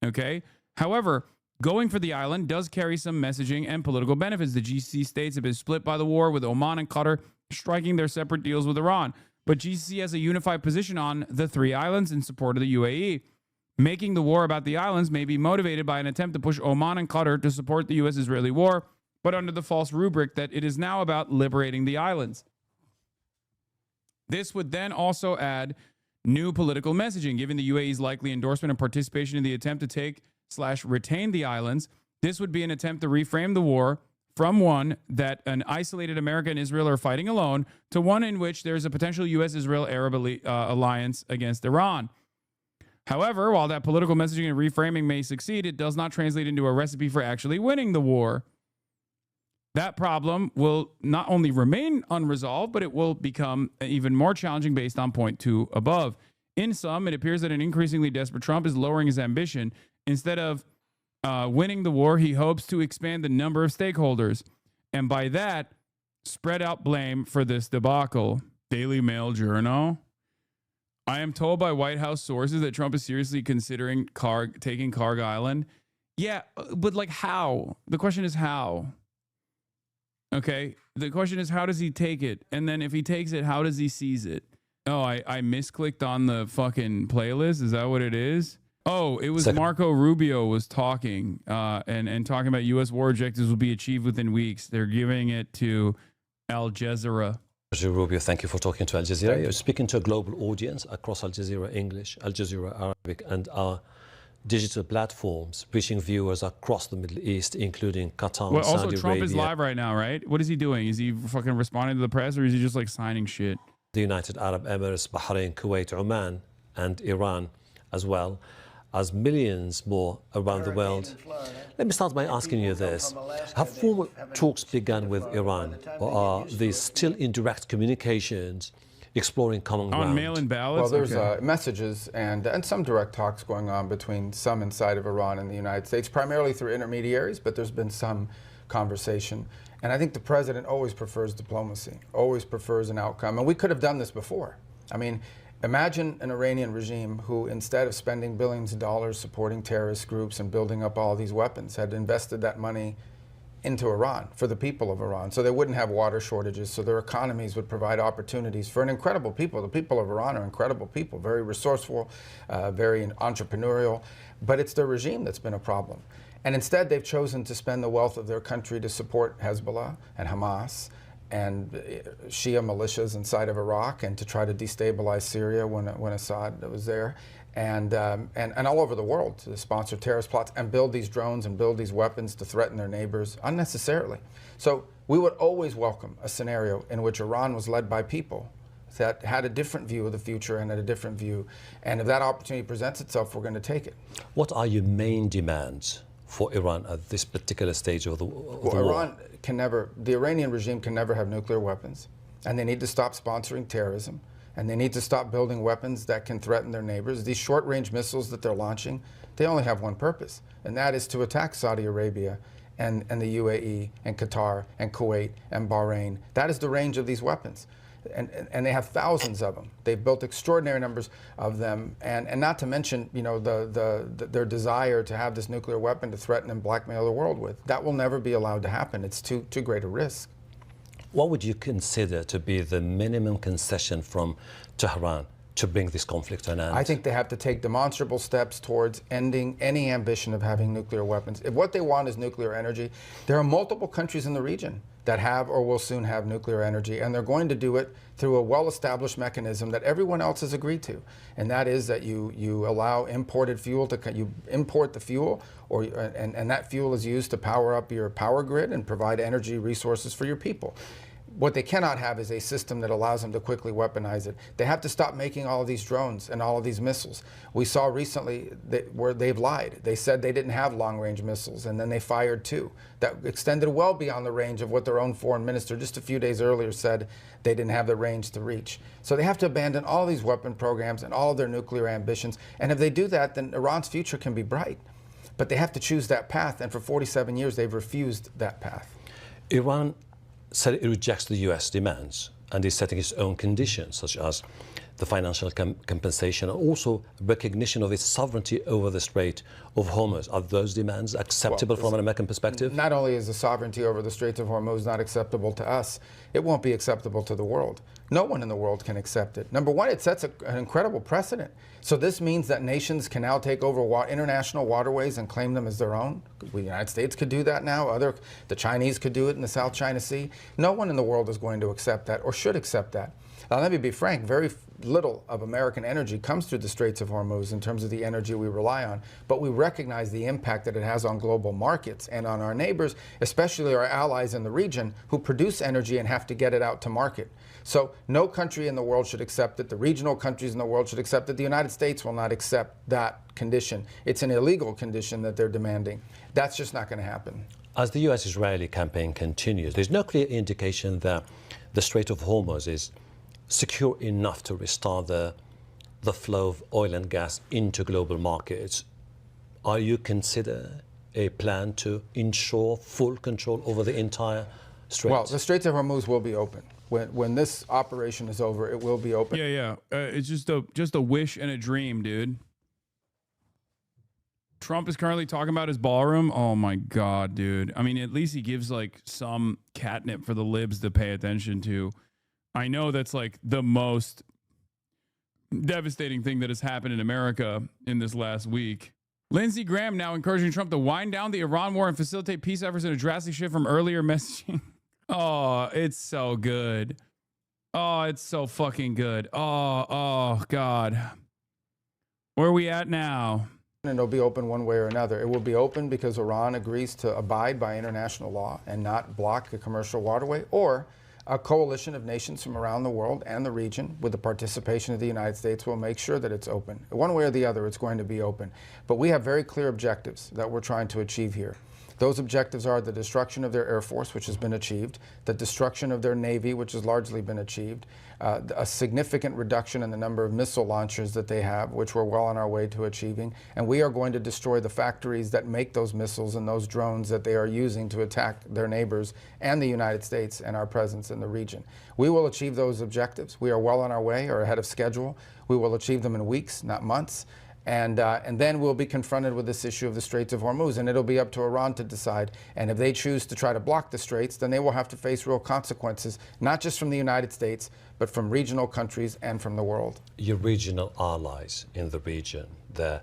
Okay? However, going for the island does carry some messaging and political benefits. The GCC states have been split by the war, with Oman and Qatar striking their separate deals with Iran. But GCC has a unified position on the 3 islands in support of the UAE. Making the war about the islands may be motivated by an attempt to push Oman and Qatar to support the U.S.-Israeli war, but under the false rubric that it is now about liberating the islands. This would then also add new political messaging, given the UAE's likely endorsement and participation in the attempt to take/retain the islands. This would be an attempt to reframe the war from one that an isolated America and Israel are fighting alone to one in which there's a potential U.S.-Israel-Arab alliance against Iran. However, while that political messaging and reframing may succeed, it does not translate into a recipe for actually winning the war. That problem will not only remain unresolved, but it will become even more challenging based on point 2 above. In sum, it appears that an increasingly desperate Trump is lowering his ambition. Instead of winning the war, he hopes to expand the number of stakeholders, and by that, spread out blame for this debacle. Daily Mail Journal. I am told by White House sources that Trump is seriously considering taking Karg Island. Yeah, but like how? The question is how. Okay, the question is how does he take it? And then if he takes it, how does he seize it? Oh, I misclicked on the fucking playlist. Is that what it is? Oh, it was Marco Rubio was talking and talking about U.S. war objectives will be achieved within weeks. They're giving it to Al Jazeera. Rubio, thank you for talking to Al Jazeera. You're speaking to a global audience across Al Jazeera English, Al Jazeera Arabic, and our digital platforms, reaching viewers across the Middle East, including Qatar, well, Saudi also, Trump Arabia. is live right now, right? What is he doing? Is he fucking responding to the press, or is he just like signing shit? The United Arab Emirates, Bahrain, Kuwait, Oman, and Iran, as well as millions more around the world. Let me start by asking you this. Have formal talks begun with Iran, or are these still in direct communications, exploring common ground? On mail-in ballots? Well, there's messages and some direct talks going on between some inside of Iran and the United States, primarily through intermediaries, but there's been some conversation. And I think the president always prefers diplomacy, always prefers an outcome. And we could have done this before. I mean, imagine an Iranian regime who, instead of spending billions of dollars supporting terrorist groups and building up all these weapons, had invested that money into Iran, for the people of Iran, so they wouldn't have water shortages, so their economies would provide opportunities for an incredible people. The people of Iran are incredible people, very resourceful, very entrepreneurial. but it's their regime that's been a problem. And instead, they've chosen to spend the wealth of their country to support Hezbollah and Hamas and Shia militias inside of Iraq, and to try to destabilize Syria when Assad was there, and all over the world to sponsor terrorist plots and build these drones and build these weapons to threaten their neighbors unnecessarily. So we would always welcome a scenario in which Iran was led by people that had a different view of the future and had a different view. And if that opportunity presents itself, we're going to take it. What are your main demands for Iran at this particular stage of the war? Iran can never, the Iranian regime can never have nuclear weapons, and they need to stop sponsoring terrorism, and they need to stop building weapons that can threaten their neighbors. These short-range missiles that they're launching, they only have one purpose, and that is to attack Saudi Arabia and the UAE and Qatar and Kuwait and Bahrain. That is the range of these weapons. And they have thousands of them. They've built extraordinary numbers of them, and not to mention, you know, their desire to have this nuclear weapon to threaten and blackmail the world with. That will never be allowed to happen. It's too great a risk. What would you consider to be the minimum concession from Tehran to bring this conflict to an end? I think they have to take demonstrable steps towards ending any ambition of having nuclear weapons. If what they want is nuclear energy, there are multiple countries in the region that have or will soon have nuclear energy, and they're going to do it through a well-established mechanism that everyone else has agreed to, and that is that you allow imported fuel you import the fuel, and that fuel is used to power up your power grid and provide energy resources for your people. What they cannot have is a system that allows them to quickly weaponize it. They have to stop making all of these drones and all of these missiles. We saw recently where they've lied. They said they didn't have long-range missiles, and then they fired 2 that extended well beyond the range of what their own foreign minister just a few days earlier said they didn't have the range to reach. So they have to abandon all these weapon programs and all of their nuclear ambitions. And if they do that, then Iran's future can be bright. But they have to choose that path, and for 47 years they've refused that path. Iran said it rejects the US demands and is setting its own conditions, such as the financial compensation and also recognition of its sovereignty over the Strait of Hormuz. Are those demands acceptable from an American perspective? Not only is the sovereignty over the Strait of Hormuz not acceptable to us, it won't be acceptable to the world. No one in the world can accept it. Number one, it sets an incredible precedent. So this means that nations can now take over international waterways and claim them as their own. The United States could do that now. The Chinese could do it in the South China Sea. No one in the world is going to accept that or should accept that. Now, let me be frank, very little of American energy comes through the Straits of Hormuz in terms of the energy we rely on, but we recognize the impact that it has on global markets and on our neighbors, especially our allies in the region who produce energy and have to get it out to market. So no country in the world should accept it. The regional countries in the world should accept it. The United States will not accept that condition. It's an illegal condition that they're demanding. That's just not going to happen. As the US-Israeli campaign continues, there's no clear indication that the Strait of Hormuz is secure enough to restart the flow of oil and gas into global markets. Are you consider a plan to ensure full control over the entire strait? Well, the Straits of Hormuz will be open. When this operation is over, it will be open. Yeah. It's just a wish and a dream, dude. Trump is currently talking about his ballroom. Oh my God, dude. I mean, at least he gives like some catnip for the libs to pay attention to. I know that's like the most devastating thing that has happened in America in this last week. Lindsey Graham now encouraging Trump to wind down the Iran war and facilitate peace efforts in a drastic shift from earlier messaging. Oh, it's so good. Oh, it's so fucking good. Oh, God. Where are we at now? And it'll be open one way or another. It will be open because Iran agrees to abide by international law and not block the commercial waterway, or a coalition of nations from around the world and the region with the participation of the United States will make sure that it's open. One way or the other, it's going to be open. But we have very clear objectives that we're trying to achieve here. Those objectives are the destruction of their Air Force, which has been achieved, the destruction of their Navy, which has largely been achieved, a significant reduction in the number of missile launchers that they have, which we're well on our way to achieving, and we are going to destroy the factories that make those missiles and those drones that they are using to attack their neighbors and the United States and our presence in the region. We will achieve those objectives. We are well on our way, or ahead of schedule. We will achieve them in weeks, not months. And then we'll be confronted with this issue of the Straits of Hormuz, and it'll be up to Iran to decide. And if they choose to try to block the Straits, then they will have to face real consequences, not just from the United States, but from regional countries and from the world. Your regional allies in the region, they're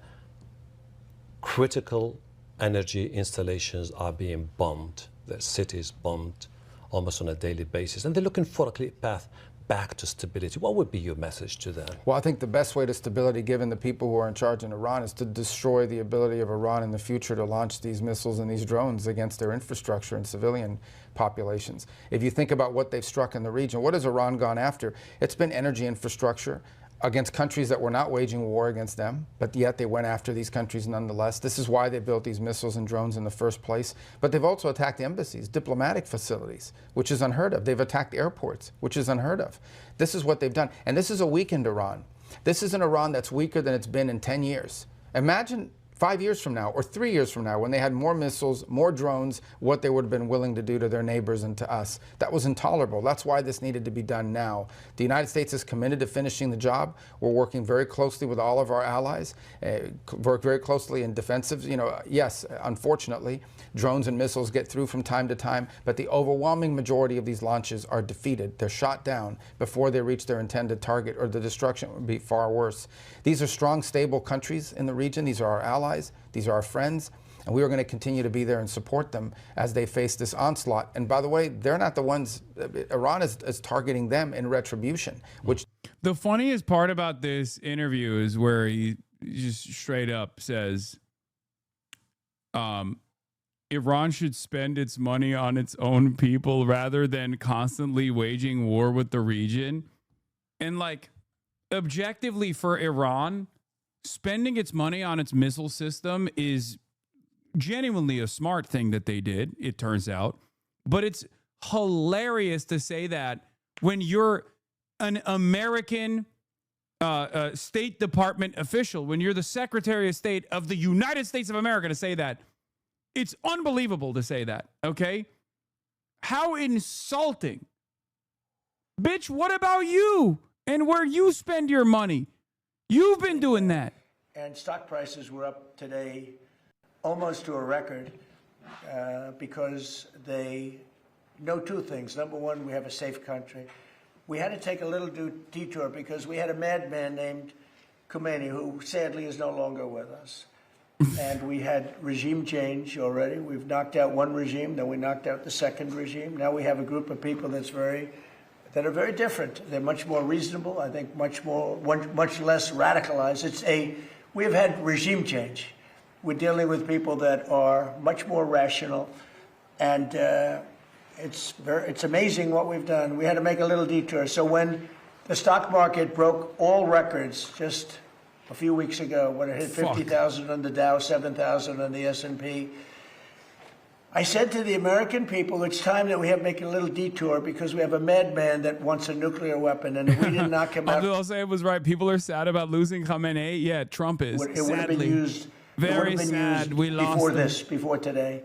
critical energy installations are being bombed, their cities bombed almost on a daily basis, and they're looking for a clear path back to stability. What would be your message to them? Well, I think the best way to stability, given the people who are in charge in Iran, is to destroy the ability of Iran in the future to launch these missiles and these drones against their infrastructure and civilian populations. If you think about what they've struck in the region, what has Iran gone after? It's been energy infrastructure against countries that were not waging war against them, but yet they went after these countries nonetheless. This is why they built these missiles and drones in the first place. But they've also attacked embassies, diplomatic facilities, which is unheard of. They've attacked airports, which is unheard of. This is what they've done. And this is a weakened Iran. This is an Iran that's weaker than it's been in 10 years. Imagine 5 years from now or 3 years from now, when they had more missiles, more drones, what they would have been willing to do to their neighbors and to us. That was intolerable. That's why this needed to be done now. The United States is committed to finishing the job. We're working very closely with all of our allies, work very closely in defensive. Yes, unfortunately, drones and missiles get through from time to time, but the overwhelming majority of these launches are defeated. They're shot down before they reach their intended target, or the destruction would be far worse. These are strong, stable countries in the region. These are our allies. These are our friends, and we are going to continue to be there and support them as they face this onslaught. And by the way, they're not the ones. Iran is targeting them in retribution. Which the funniest part about this interview is where he just straight up says, Iran should spend its money on its own people rather than constantly waging war with the region. And like, objectively for Iran, spending its money on its missile system is genuinely a smart thing that they did, it turns out. But it's hilarious to say that when you're an American State Department official, when you're the Secretary of State of the United States of America, to say that. It's unbelievable to say that, okay? How insulting. Bitch, what about you and where you spend your money? You've been doing that. And stock prices were up today almost to a record because they know two things. Number one, we have a safe country. We had to take a little detour because we had a madman named Khomeini who sadly is no longer with us. And we had regime change already. We've knocked out one regime, then we knocked out the second regime. Now we have a group of people that are very different. They're much more reasonable. I think much less radicalized. We have had regime change. We're dealing with people that are much more rational, and it's amazing what we've done. We had to make a little detour. So when the stock market broke all records just a few weeks ago, when it hit 50,000 on the Dow, 7,000 on the S&P, I said to the American people, it's time that we have to make a little detour because we have a madman that wants a nuclear weapon, and if we didn't knock him out... Abdul Sayed was right. People are sad about losing Khamenei. Yeah, Trump is. It would have been used... Very sad. We lost before today,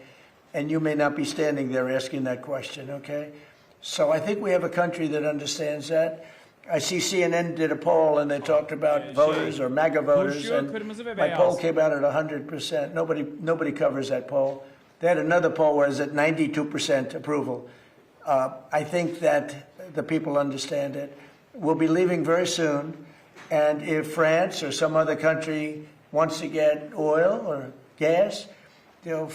and you may not be standing there asking that question, okay? So I think we have a country that understands that. I see CNN did a poll, and they talked about voters or MAGA voters, and my poll came out at 100%. Nobody covers that poll. They had another poll where it's at 92% approval. I think that the people understand it. We'll be leaving very soon, and if France or some other country wants to get oil or gas, they'll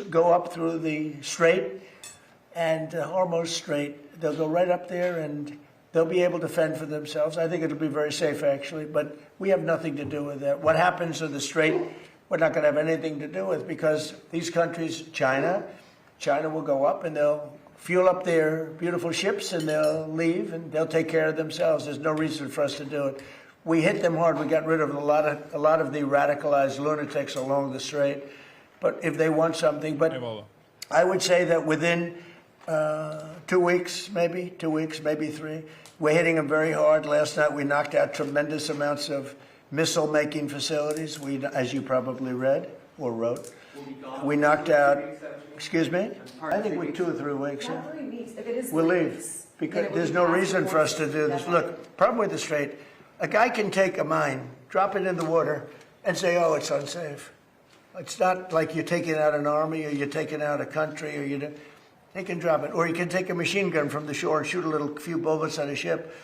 go up through the Strait and Hormuz Strait. They'll go right up there, and they'll be able to fend for themselves. I think it'll be very safe, actually, but we have nothing to do with that. What happens in the Strait, we're not going to have anything to do with, because these countries, China will go up and they'll fuel up their beautiful ships and they'll leave and they'll take care of themselves. There's no reason for us to do it. We hit them hard. We got rid of a lot of the radicalized lunatics along the Strait. But if they want something, I would say that within 2 weeks, maybe 3, we're hitting them very hard. Last night we knocked out tremendous amounts of missile-making facilities. As you probably read or wrote, we knocked out. Excuse me. I think we 2 or 3 weeks. Yeah. We'll leave because there's no reason for us to do this. Look, problem with the Strait, a guy can take a mine, drop it in the water, and say, "Oh, it's unsafe." It's not like you're taking out an army or you're taking out a country, or they can drop it. Or you can take a machine gun from the shore and shoot a few bullets at a ship,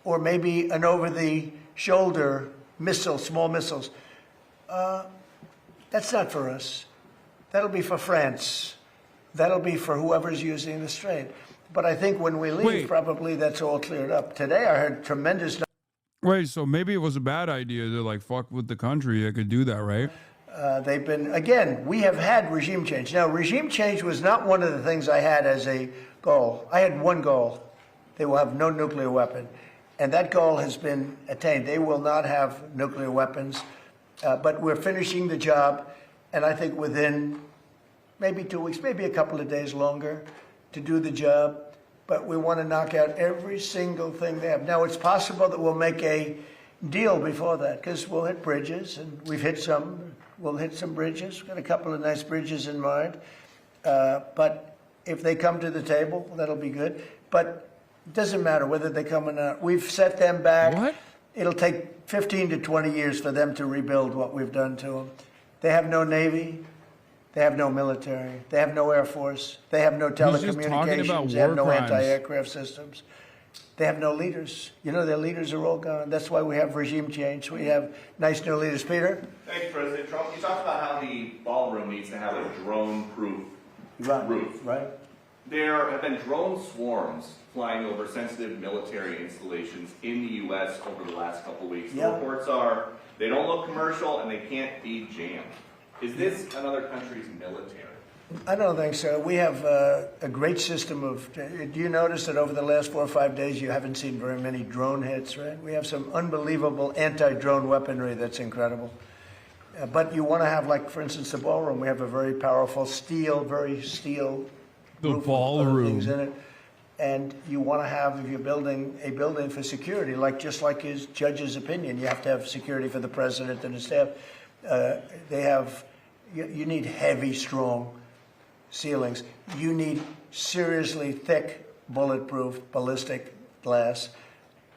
or maybe an over-the-shoulder missile, small missiles. That's not for us. That'll be for France. That'll be for whoever's using the strait. But I think when we leave, probably that's all cleared up. Today I heard tremendous... Wait, so maybe it was a bad idea to like fuck with the country that could do that, right? They've been, again, we have had regime change. Now, regime change was not one of the things I had as a goal. I had one goal. They will have no nuclear weapon. And that goal has been attained. They will not have nuclear weapons. But we're finishing the job. And I think within maybe 2 weeks, maybe a couple of days longer to do the job. But we want to knock out every single thing they have. Now, it's possible that we'll make a deal before that, because we'll hit bridges, and we've hit some. We'll hit some bridges. We've got a couple of nice bridges in mind. But if they come to the table, that'll be good. But it doesn't matter whether they come or not. We've set them back. What? It'll take 15 to 20 years for them to rebuild what we've done to them. They have no Navy. They have no military. They have no Air Force. They have no telecommunications. They have no anti-aircraft systems. They have no leaders. You know, their leaders are all gone. That's why we have regime change. We have nice new leaders. Peter? Thank you, President Trump. You talked about how the ballroom needs to have a drone-proof roof. Right. There have been drone swarms flying over sensitive military installations in the U.S. over the last couple of weeks. The reports are they don't look commercial and they can't be jammed. Is this another country's military? I don't think so. We have a great system of... Do you notice that over the last 4 or 5 days you haven't seen very many drone hits, right? We have some unbelievable anti-drone weaponry that's incredible. But you want to have, like, for instance, the ballroom. We have a very powerful very steel the roof ballroom. Things in it. And you want to have, if you're building a building for security, just like his judge's opinion, you have to have security for the president and his staff. You need heavy, strong ceilings. You need seriously thick, bulletproof, ballistic glass.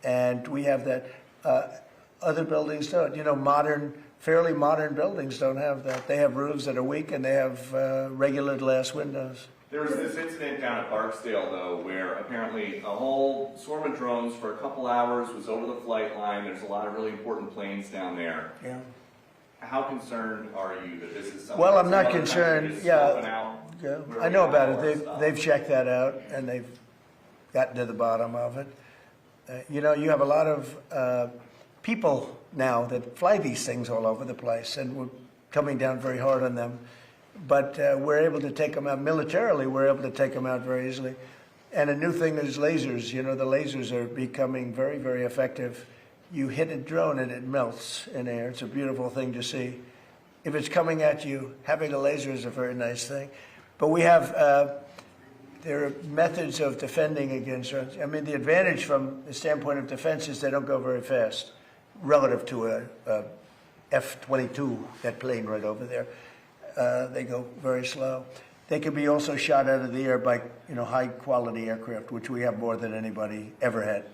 And we have that. Other buildings don't. You know, fairly modern buildings don't have that. They have roofs that are weak and they have regular glass windows. There was this incident down at Barksdale, though, where apparently a whole swarm of drones for a couple hours was over the flight line. There's a lot of really important planes down there. Yeah. How concerned are you that this is something? Well, I'm not concerned. Yeah, I know about it. They've checked that out and they've gotten to the bottom of it. You know, you have a lot of people now that fly these things all over the place, and we're coming down very hard on them. But we're able to take them out militarily. We're able to take them out very easily. And a new thing is lasers. You know, the lasers are becoming very, very effective. You hit a drone and it melts in air. It's a beautiful thing to see. If it's coming at you, having a laser is a very nice thing. But we have, there are methods of defending against drones. I mean, the advantage from the standpoint of defense is they don't go very fast relative to a F-22, that plane right over there. They go very slow. They can be also shot out of the air by, you know, high-quality aircraft, which we have more than anybody ever had.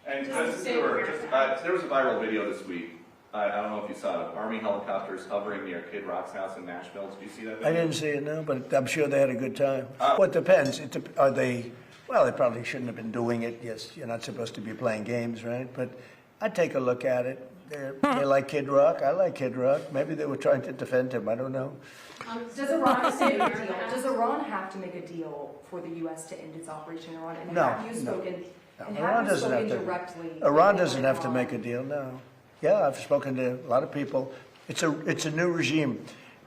And there was a viral video this week. I don't know if you saw it. Army helicopters hovering near Kid Rock's house in Nashville. Did you see that video? I didn't see it, no, but I'm sure they had a good time. Well, it depends. Well, they probably shouldn't have been doing it. Yes, you're not supposed to be playing games, right? But I'd take a look at it. They like Kid Rock. I like Kid Rock. Maybe they were trying to defend him. I don't know. Does Iran have to make a deal for the U.S. to end its operation in Iran? And No, have you spoken, no. and Iran have you doesn't spoken have to. directly? Iran doesn't have to make a deal. No. Yeah, I've spoken to a lot of people. It's a new regime.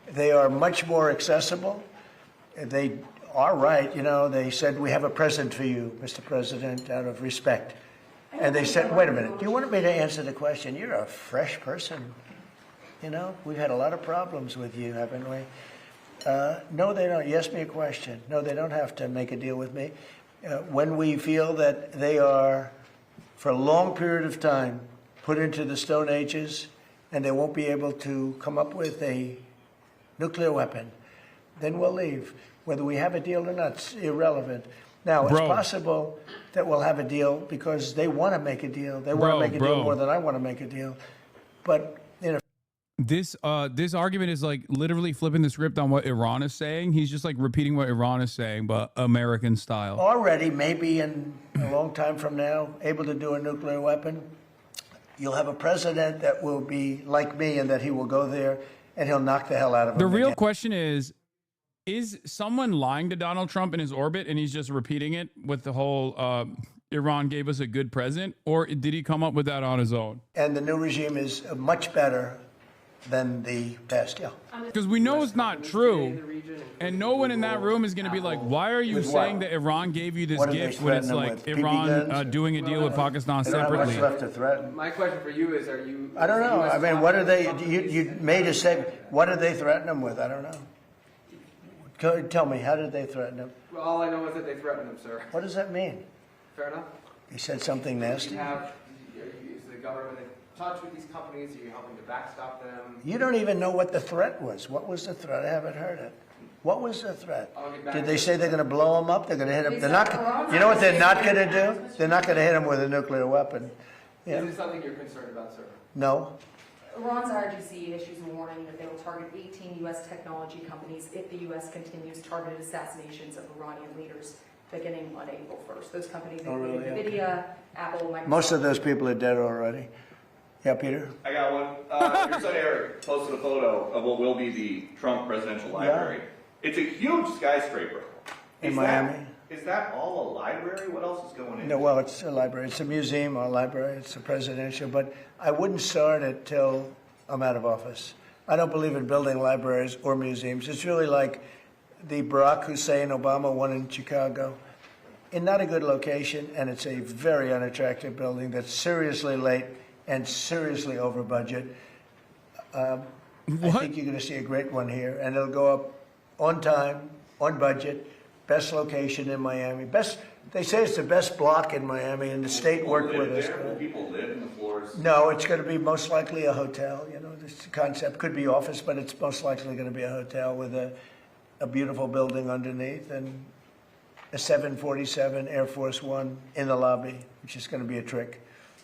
They are much more accessible. They are right. You know, they said, we have a present for you, Mr. President, out of respect. And they said, wait a minute, do you want me to answer the question? You're a fresh person. You know, we've had a lot of problems with you, haven't we? No, they don't. You asked me a question. No, they don't have to make a deal with me. When we feel that they are, for a long period of time, put into the Stone Ages, and they won't be able to come up with a nuclear weapon, then we'll leave. Whether we have a deal or not, it's irrelevant. Now, it's possible that we'll have a deal because they want to make a deal. They want to make a deal more than I want to make a deal. But, you know. This argument is like literally flipping the script on what Iran is saying. He's just like repeating what Iran is saying, but American style. Already, maybe in a long time from now, able to do a nuclear weapon. You'll have a president that will be like me in that he will go there and he'll knock the hell out of The them. real again. question is someone lying to Donald Trump in his orbit and he's just repeating it with the whole Iran gave us a good president, or did he come up with that on his own? And the new regime is much better than the past, yeah. Because we know it's not true, and no one in that room is going to be like, why are you With saying what? that Iran gave you this What are they gift when it's threatening like them with? Iran BB guns? doing a deal with Pakistan They don't have separately? much left to threaten. My question for you is, are you... I don't know. US I mean, what are they, you made a statement. What did they threaten them with? I don't know. Tell me, how did they threaten them? Well, all I know is that they threatened him, sir. What does that mean? Fair enough. He said something nasty? Is the government in touch with these companies? Are you helping to backstop them? You don't even know what the threat was. What was the threat? I haven't heard it. What was the threat? Did they say they're going to blow them up? They're going to hit them? They're not. You know what they're not going to do? They're not going to hit them with a nuclear weapon. Yeah. Is this something you're concerned about, sir? No. Iran's IRGC issues a warning that they will target 18 U.S. technology companies if the U.S. continues targeted assassinations of Iranian leaders beginning on April 1st. Those companies include really? NVIDIA, Apple, Microsoft. Most of those people are dead already. Yeah, Peter? I got one. Your son Eric posted a photo of what will be the Trump Presidential Library. It's a huge skyscraper. In Miami? Is that all a library? What else is going in? No, well, it's a library. It's a museum or a library. It's a presidential. But I wouldn't start it till I'm out of office. I don't believe in building libraries or museums. It's really like the Barack Hussein Obama one in Chicago. In not a good location, and it's a very unattractive building that's seriously late and seriously over budget. I think you're going to see a great one here, and it'll go up on time, on budget, best location in Miami. They say it's the best block in Miami, and the state worked with us. Will people live in the floors? No, it's going to be most likely a hotel. You know, this concept could be office, but it's most likely going to be a hotel with a beautiful building underneath and a 747 Air Force One in the lobby, which is going to be a trick.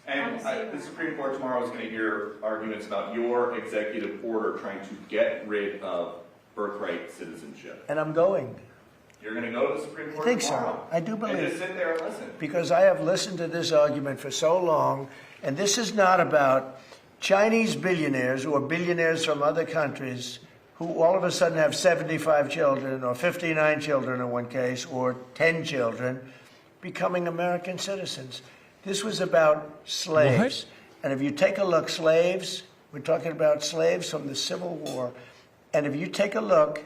And the Supreme Court tomorrow is going to hear arguments about your executive order trying to get rid of birthright citizenship. And I'm going. You're going to go to the Supreme Court I think tomorrow? so. I do believe. And just sit there and listen. Because I have listened to this argument for so long, and this is not about Chinese billionaires or billionaires from other countries who all of a sudden have 75 children or 59 children in one case or 10 children becoming American citizens. This was about slaves. And if you take a look, slaves, we're talking about slaves from the Civil War. And if you take a look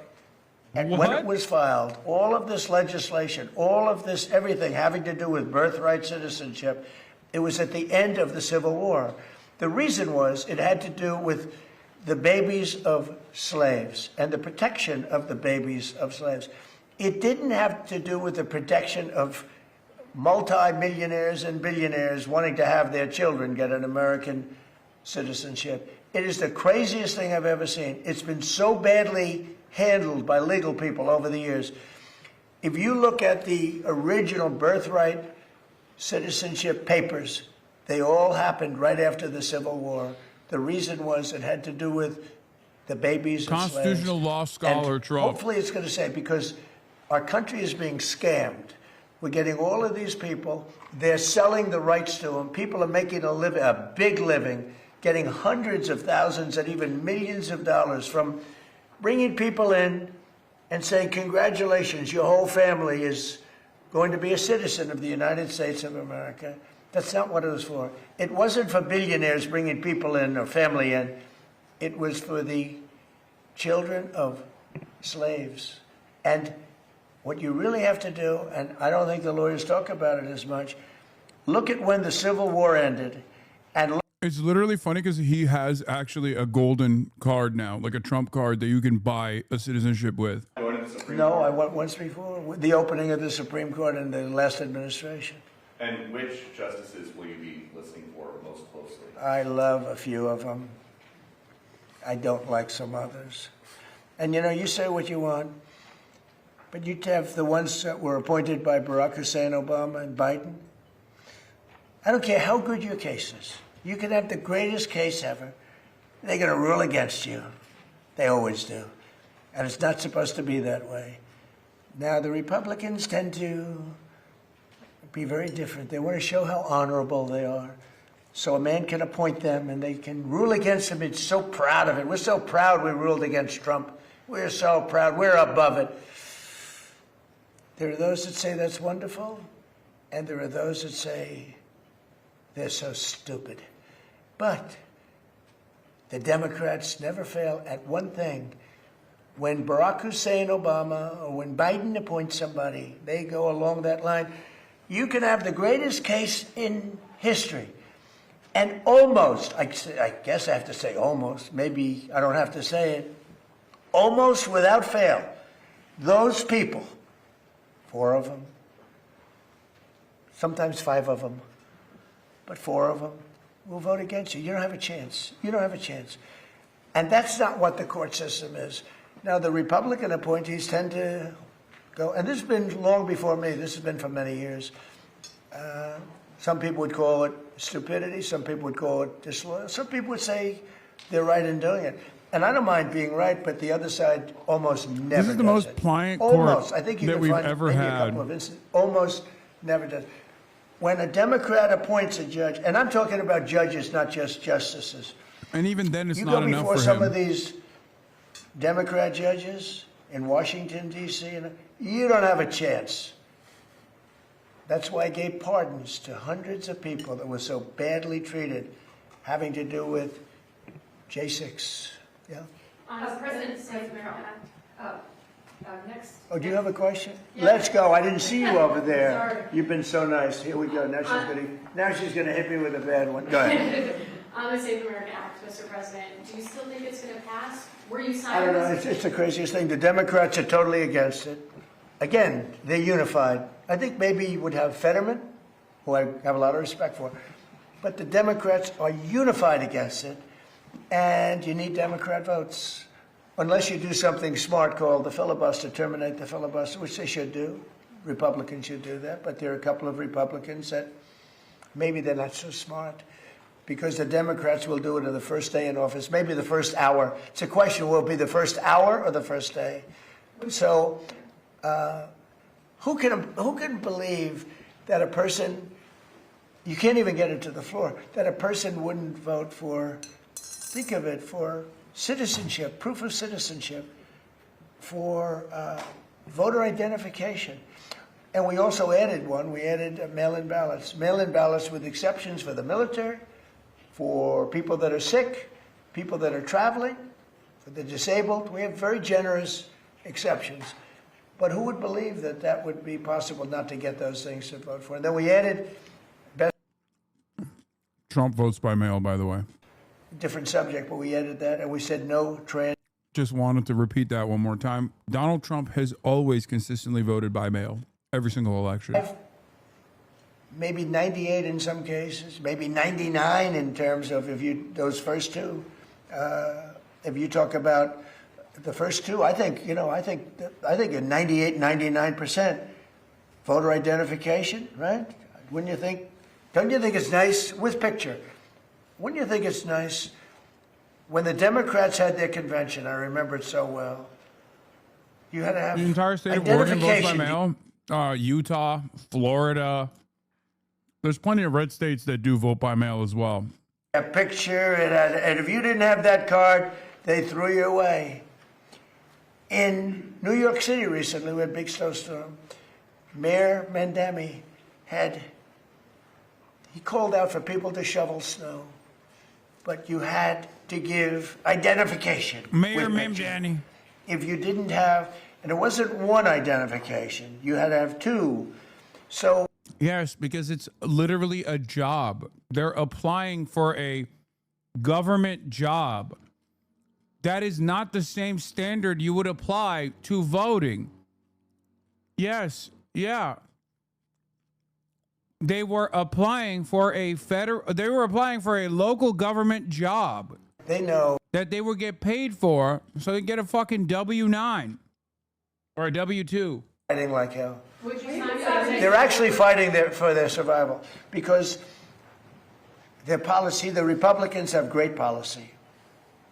at when it was filed, all of this legislation, all of this, everything having to do with birthright citizenship, it was at the end of the Civil War. The reason was it had to do with the babies of slaves and the protection of the babies of slaves. It didn't have to do with the protection of multi-millionaires and billionaires wanting to have their children get an American citizenship. It is the craziest thing I've ever seen. It's been so badly handled by legal people over the years. If you look at the original birthright citizenship papers, they all happened right after the Civil War. The reason was it had to do with the babies of slaves. Constitutional law scholar And Trump. hopefully it's going to say, because our country is being scammed. We're getting all of these people. They're selling the rights to them. People are making a big living, getting hundreds of thousands and even millions of dollars from bringing people in and saying, congratulations, your whole family is going to be a citizen of the United States of America. That's not what it was for. It wasn't for billionaires bringing people in or family in. It was for the children of slaves. And what you really have to do, and I don't think the lawyers talk about it as much, look at when the Civil War ended. And it's literally funny because he has actually a golden card now, like a Trump card that you can buy a citizenship with. No, I went once before, with the opening of the Supreme Court in the last administration. And which justices will you be listening for most closely? I love a few of them. I don't like some others. And you know, you say what you want, but you have the ones that were appointed by Barack Hussein Obama and Biden. I don't care how good your case is. You can have the greatest case ever. They're going to rule against you. They always do. And it's not supposed to be that way. Now, the Republicans tend to be very different. They want to show how honorable they are. so a man can appoint them and they can rule against him. It's so proud of it. We're so proud we ruled against Trump. We're so proud. We're above it. There are those that say that's wonderful, and there are those that say they're so stupid. But the Democrats never fail at one thing. When Barack Hussein Obama or when Biden appoints somebody, they go along that line. You can have the greatest case in history. And almost, I guess I have to say almost, maybe I don't have to say it, almost without fail, those people, 4 of them, sometimes 5 of them, but 4 of them will vote against you. You don't have a chance. You don't have a chance. And that's not what the court system is. Now, the Republican appointees tend to go, and this has been long before me. This has been for many years. Some people would call it stupidity. Some people would call it disloyal. Some people would say they're right in doing it. And I don't mind being right, but the other side almost never does it. This is the most pliant almost. court I think you that can we've find ever maybe had. a couple of instances. Almost never does. When a Democrat appoints a judge, and I'm talking about judges, not just justices. And even then, it's You not go enough before for some him. of these Democrat judges in Washington, D.C., and you don't have a chance. That's why I gave pardons to hundreds of people that were so badly treated, having to do with J6. Yeah. President next. Oh, do you have a question? Yeah. Let's go. I didn't see you over there. Sorry. You've been so nice. Here we go. Now she's gonna hit me with a bad one. Go ahead. On the Save America Act, Mr. President, do you still think it's going to pass? Were you signing? I don't know. It's the craziest thing. The Democrats are totally against it. Again, they're unified. I think maybe you would have Fetterman, who I have a lot of respect for, but the Democrats are unified against it, and you need Democrat votes. Unless you do something smart called the filibuster, terminate the filibuster, which they should do. Republicans should do that, but there are a couple of Republicans that maybe they're not so smart, because the Democrats will do it on the first day in office, maybe the first hour. It's a question, will it be the first hour or the first day? So who can believe that a person, you can't even get it to the floor, that a person wouldn't vote for, think of it, for citizenship, proof of citizenship, for voter identification. And we also added one, we added mail-in ballots. Mail-in ballots with exceptions for the military, for people that are sick, people that are traveling, for the disabled. We have very generous exceptions. But who would believe that that would be possible not to get those things to vote for? And then we added Trump votes by mail, by the way. different subject, but we added that, and we said no trans. Just wanted to repeat that one more time. Donald Trump has always consistently voted by mail, every single election. Maybe 98 in some cases, maybe 99 in terms of those first two. If you talk about the first two, I think at 98, 99% voter identification, right? Wouldn't you think? Don't you think it's nice with picture? Wouldn't you think it's nice when the Democrats had their convention? I remember it so well. You had to have The entire state of Oregon votes by mail. Utah, Florida. There's plenty of red states that do vote by mail as well. A picture, and if you didn't have that card, they threw you away. In New York City recently, we had a big snowstorm. Mayor Mandami he called out for people to shovel snow, but you had to give identification. Mayor Mandani. If you didn't have, and it wasn't one identification, you had to have 2. So Yes, because it's literally a job. They're applying for a government job. That is not the same standard you would apply to voting. Yes, yeah. They were applying for a local government job. They know that they would get paid for, so they get a fucking W-9 or a W-2. fighting like hell. Would you sign They're actually fighting for their survival because their policy, the Republicans have great policy,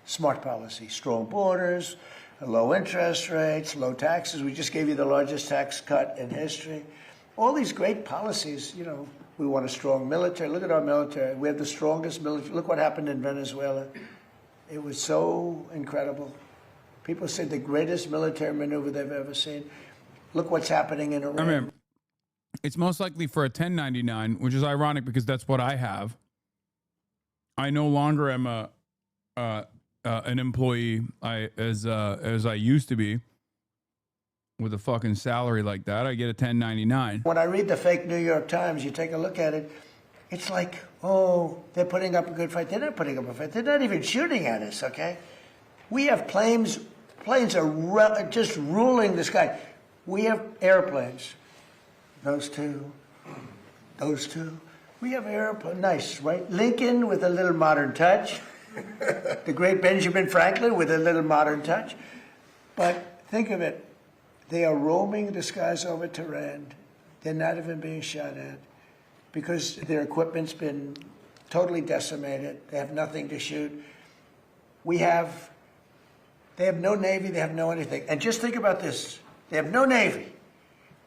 smart policy, strong borders, low interest rates, low taxes. We just gave you the largest tax cut in history. all these great policies, you know, we want a strong military. Look at our military. We have the strongest military. Look what happened in Venezuela. It was so incredible. People said the greatest military maneuver they've ever seen. Look what's happening in Iran. I mean, it's most likely for a 1099, which is ironic because that's what I have. I no longer am an employee as I used to be with a fucking salary like that. I get a 1099. When I read the fake New York Times, you take a look at it, it's like, oh, they're putting up a good fight. They're not putting up a fight. They're not even shooting at us, okay? We have planes are just ruling the sky. We have airplanes. Those two. We have airplanes. Nice, right? Lincoln with a little modern touch. The great Benjamin Franklin with a little modern touch. But think of it. They are roaming the skies over Tehran. They're not even being shot at because their equipment's been totally decimated. They have nothing to shoot. They have no Navy, they have no anything. And just think about this. They have no Navy.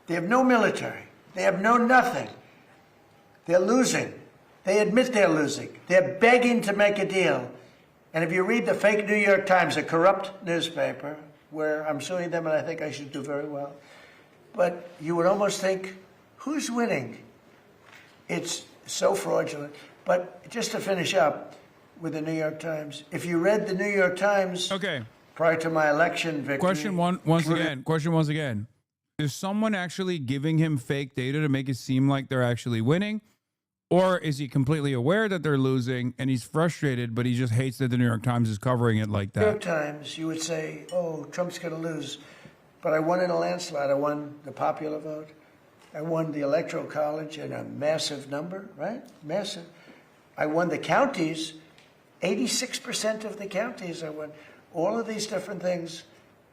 They have no military. They have no nothing. They're losing. They admit they're losing. They're begging to make a deal. And if you read the fake New York Times, a corrupt newspaper, where I'm suing them and I think I should do very well, but you would almost think, who's winning? It's so fraudulent. But just to finish up with the New York Times, if you read the New York Times prior to my election victory... Question once again. Is someone actually giving him fake data to make it seem like they're actually winning? Or is he completely aware that they're losing and he's frustrated, but he just hates that the New York Times is covering it like that? New York Times, you would say, oh, Trump's going to lose. But I won in a landslide. I won the popular vote. I won the Electoral College in a massive number, right? Massive. I won the counties, 86% of the counties I won. All of these different things.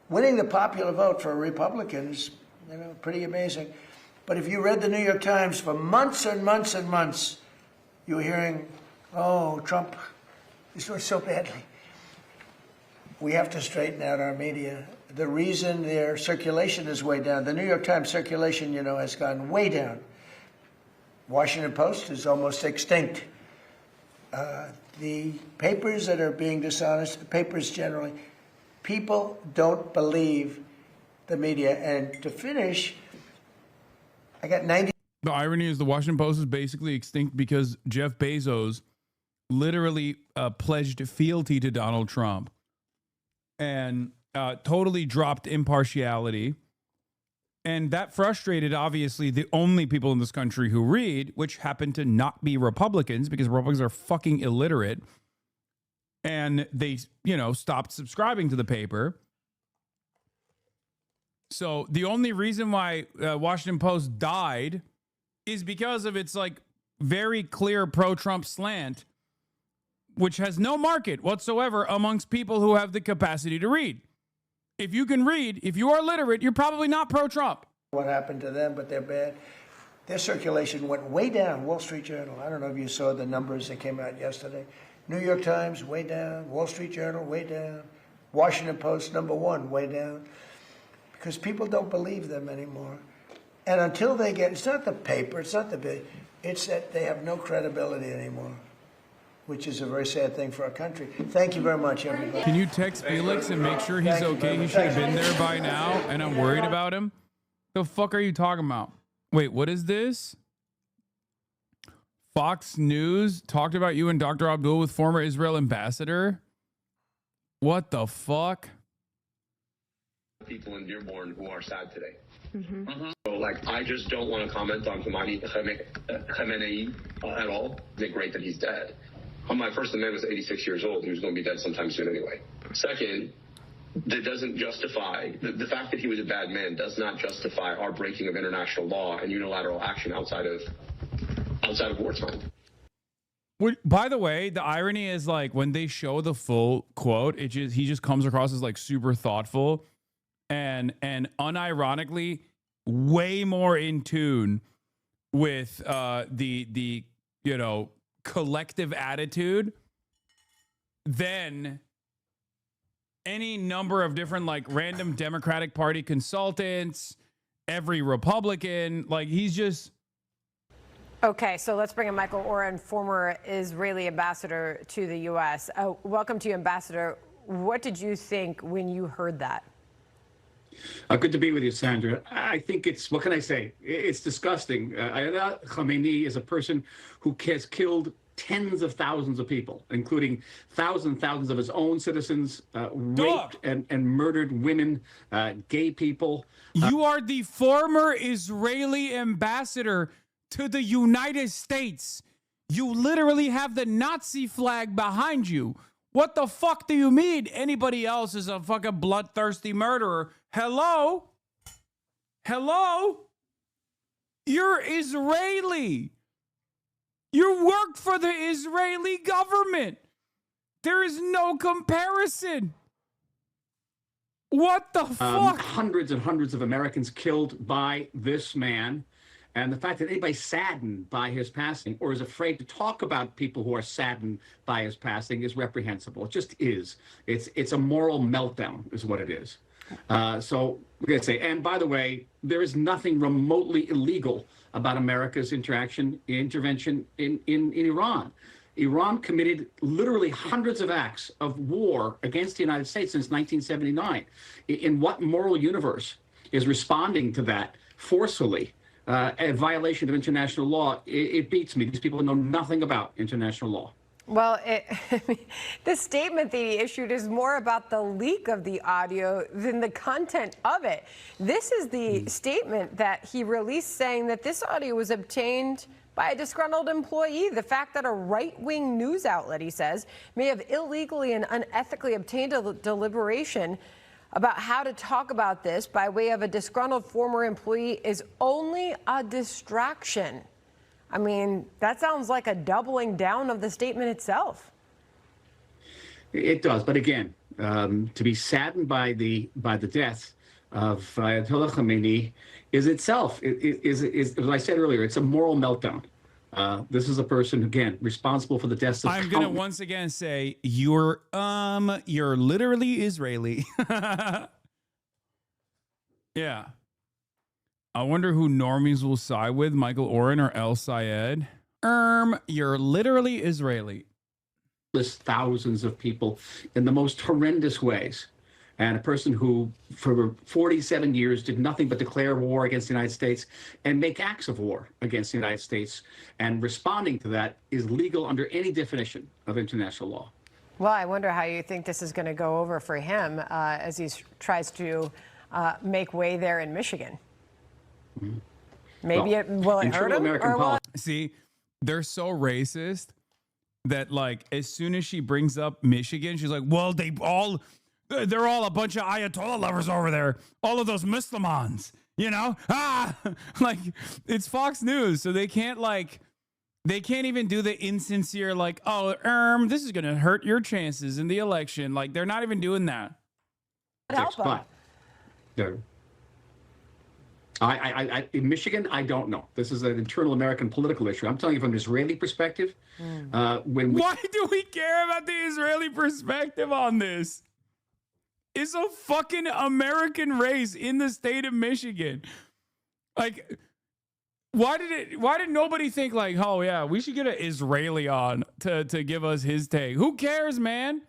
Winning the popular vote for a Republican is, you know, pretty amazing. But if you read the New York Times for months and months and months, you were hearing, oh, Trump is doing so badly. We have to straighten out our media. The reason their circulation is way down, the New York Times circulation, you know, has gone way down. Washington Post is almost extinct. The papers that are being dishonest, the papers generally, people don't believe the media. And to finish, I got 90. The irony is the Washington Post is basically extinct because Jeff Bezos literally pledged fealty to Donald Trump and totally dropped impartiality. And that frustrated, obviously, the only people in this country who read, which happen to not be Republicans because Republicans are fucking illiterate. And they, you know, stopped subscribing to the paper. So the only reason why Washington Post died is because of its like very clear pro-Trump slant, which has no market whatsoever amongst people who have the capacity to read. If you can read, if you are literate, you're probably not pro-Trump. What happened to them, but they're bad. Their circulation went way down. Wall Street Journal, I don't know if you saw the numbers that came out yesterday. New York Times, way down. Wall Street Journal, way down. Washington Post, #1, way down. Because people don't believe them anymore. And until they get, it's not the paper, it's not the big, it's that they have no credibility anymore, which is a very sad thing for our country. Thank you very much, everybody. Can you text Felix and make sure he's okay? He should have been there by now, and I'm worried about him. The fuck are you talking about? Wait, what is this? Fox News talked about you and Dr. Abdul with former Israel ambassador? What the fuck? People in Dearborn who are sad today. So, like, I just don't want to comment on Khamenei at all. It's great that he's dead. My first man was 86 years old. He was going to be dead sometime soon anyway. Second, that doesn't justify, the fact that he was a bad man does not justify our breaking of international law and unilateral action outside of wartime. By the way, the irony is like when they show the full quote, he just comes across as like super thoughtful and unironically way more in tune with the you know collective attitude than any number of different like random Democratic Party consultants every Republican. Like, he's just. Okay, so let's bring in Michael Oren, former Israeli ambassador to the U.S. Welcome to you, Ambassador. What did you think when you heard that? Good to be with you, Sandra. I think it's, what can I say? It's disgusting. Ayatollah Khamenei is a person who has killed tens of thousands of people, including thousands of his own citizens, raped and murdered women, gay people. You are the former Israeli ambassador to the United States. You literally have the Nazi flag behind you. What the fuck do you mean anybody else is a fucking bloodthirsty murderer? Hello? Hello? You're Israeli. You work for the Israeli government. There is no comparison. What the fuck? Hundreds and hundreds of Americans killed by this man. And the fact that anybody's saddened by his passing or is afraid to talk about people who are saddened by his passing is reprehensible. It just is. It's a moral meltdown is what it is. So we're going to say, and by the way, there is nothing remotely illegal about America's intervention in Iran. Iran committed literally hundreds of acts of war against the United States since 1979. In what moral universe is responding to that forcefully? A violation of international law. It beats me. These people know nothing about international law. Well, the statement that he issued is more about the leak of the audio than the content of it. This is the statement that he released saying that this audio was obtained by a disgruntled employee. The fact that a right-wing news outlet, he says, may have illegally and unethically obtained a deliberation about how to talk about this by way of a disgruntled former employee is only a distraction. I mean, that sounds like a doubling down of the statement itself. It does, but again, to be saddened by the death of Ayatollah Khamenei is itself, is as I said earlier, it's a moral meltdown. This is a person, again, responsible for the deaths of I'm gonna once again say you're literally Israeli. Yeah. I wonder who normies will side with, Michael Oren or El Sayed. You're literally Israeli. Thousands of people in the most horrendous ways. And a person who, for 47 years, did nothing but declare war against the United States and make acts of war against the United States. And responding to that is legal under any definition of international law. Well, I wonder how you think this is going to go over for him as he tries to make way there in Michigan. Mm-hmm. Maybe will it hurt him? Or will See, they're so racist that, like, as soon as she brings up Michigan, she's like, well, they're all a bunch of Ayatollah lovers over there. All of those Muslimans, you know? Like, it's Fox News, so they can't even do the insincere, like, oh, this is going to hurt your chances in the election. Like, they're not even doing that. But in Michigan, I don't know. This is an internal American political issue. I'm telling you from an Israeli perspective. Why do we care about the Israeli perspective on this? It's a fucking American race in the state of Michigan. Like, why did nobody think like, oh yeah, we should get an Israeli on to give us his take? Who cares, man?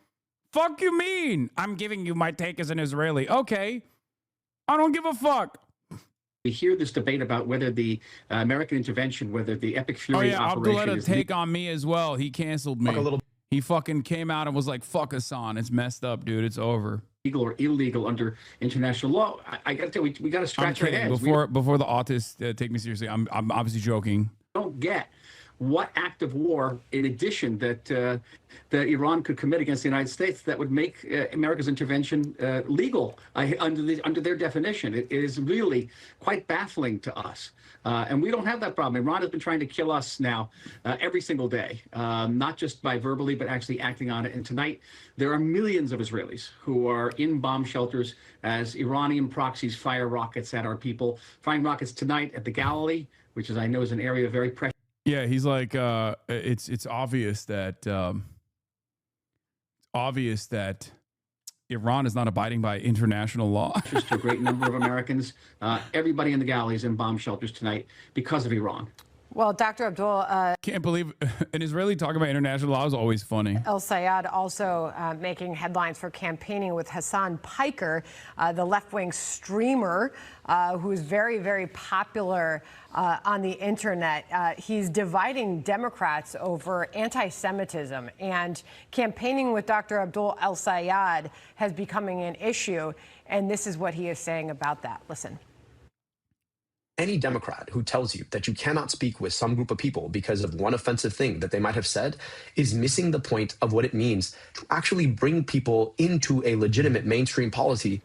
Fuck you mean? I'm giving you my take as an Israeli. Okay. I don't give a fuck. We hear this debate about whether the American intervention, whether the Epic Fury operation Abdullah is take on me as well. He canceled me. He fucking came out and was like, fuck Hassan. It's messed up, dude. It's over. Legal or illegal under international law. I got to tell you, we got to scratch our heads. Before the autists take me seriously, I'm obviously joking. Don't get what act of war, in addition, that Iran could commit against the United States that would make America's intervention legal under their definition. It is really quite baffling to us. And we don't have that problem. Iran has been trying to kill us now every single day, not just by verbally, but actually acting on it. And tonight, there are millions of Israelis who are in bomb shelters as Iranian proxies fire rockets at our people, firing rockets tonight at the Galilee, which is, I know, is an area of very precious. Yeah, he's like, it's obvious that Iran is not abiding by international law. Just a great number of Americans. Everybody in the galleys and bomb shelters tonight because of Iran. Well, Dr. Abdul Can't believe an Israeli talking about international law is always funny. El Sayed also making headlines for campaigning with Hassan Piker, the left-wing streamer who is very, very popular on the internet. He's dividing Democrats over anti-Semitism, and campaigning with Dr. Abdul El Sayed has becoming an issue. And this is what he is saying about that. Listen. Any Democrat who tells you that you cannot speak with some group of people because of one offensive thing that they might have said is missing the point of what it means to actually bring people into a legitimate mainstream policy.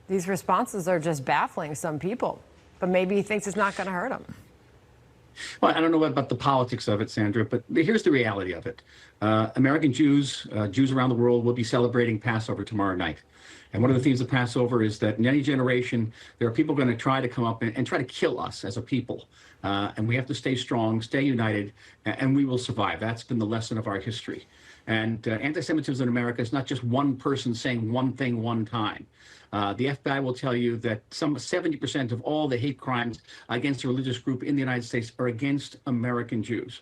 These responses are just baffling some people, but maybe he thinks it's not going to hurt him. Well, I don't know about the politics of it, Sandra, but here's the reality of it. American Jews, Jews around the world will be celebrating Passover tomorrow night. And one of the themes of Passover is that in any generation, there are people going to try to come up and try to kill us as a people. And we have to stay strong, stay united, and we will survive. That's been the lesson of our history. And anti-Semitism in America is not just one person saying one thing one time. The FBI will tell you that some 70% of all the hate crimes against a religious group in the United States are against American Jews.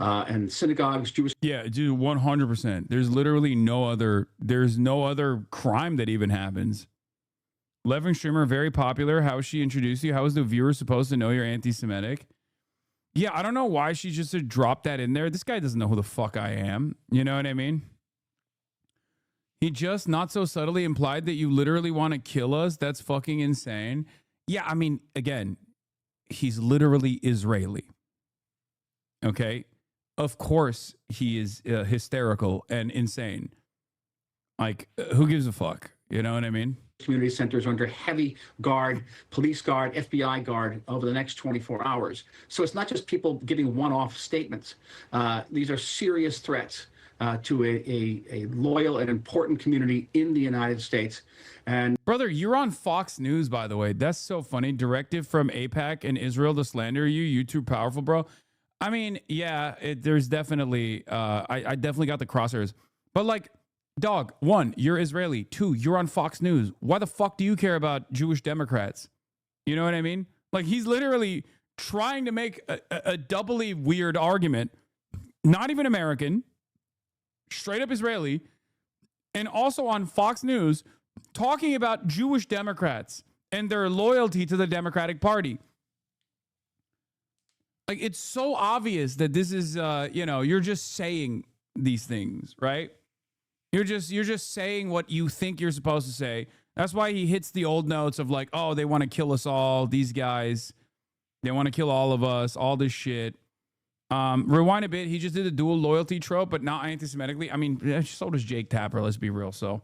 And synagogues, Jewish... Yeah, dude, 100%. There's literally no other crime that even happens. Levin Streamer, very popular. How is she introduced you? How is the viewer supposed to know you're anti-Semitic? Yeah, I don't know why she just dropped that in there. This guy doesn't know who the fuck I am. You know what I mean? He just not so subtly implied that you literally want to kill us. That's fucking insane. Yeah, I mean, again, he's literally Israeli. Okay? Of course he is hysterical and insane. Like, who gives a fuck? You know what I mean? Community centers are under heavy guard, police guard, FBI guard over the next 24 hours. So it's not just people giving one-off statements. These are serious threats to a loyal and important community in the United States. And brother, you're on Fox News, by the way. That's so funny. Directive from AIPAC and Israel to slander you. You too powerful, bro. I mean, yeah, there's definitely, I definitely got the crosshairs. But like, dog, one, you're Israeli. Two, you're on Fox News. Why the fuck do you care about Jewish Democrats? You know what I mean? Like, he's literally trying to make a doubly weird argument. Not even American. Straight up Israeli. And also on Fox News, talking about Jewish Democrats and their loyalty to the Democratic Party. Like, it's so obvious that this is, you're just saying these things, right? You're just saying what you think you're supposed to say. That's why he hits the old notes of like, oh, they want to kill us all. These guys, they want to kill all of us, all this shit. Rewind a bit. He just did a dual loyalty trope, but not anti-Semitically. I mean, so does Jake Tapper. Let's be real. So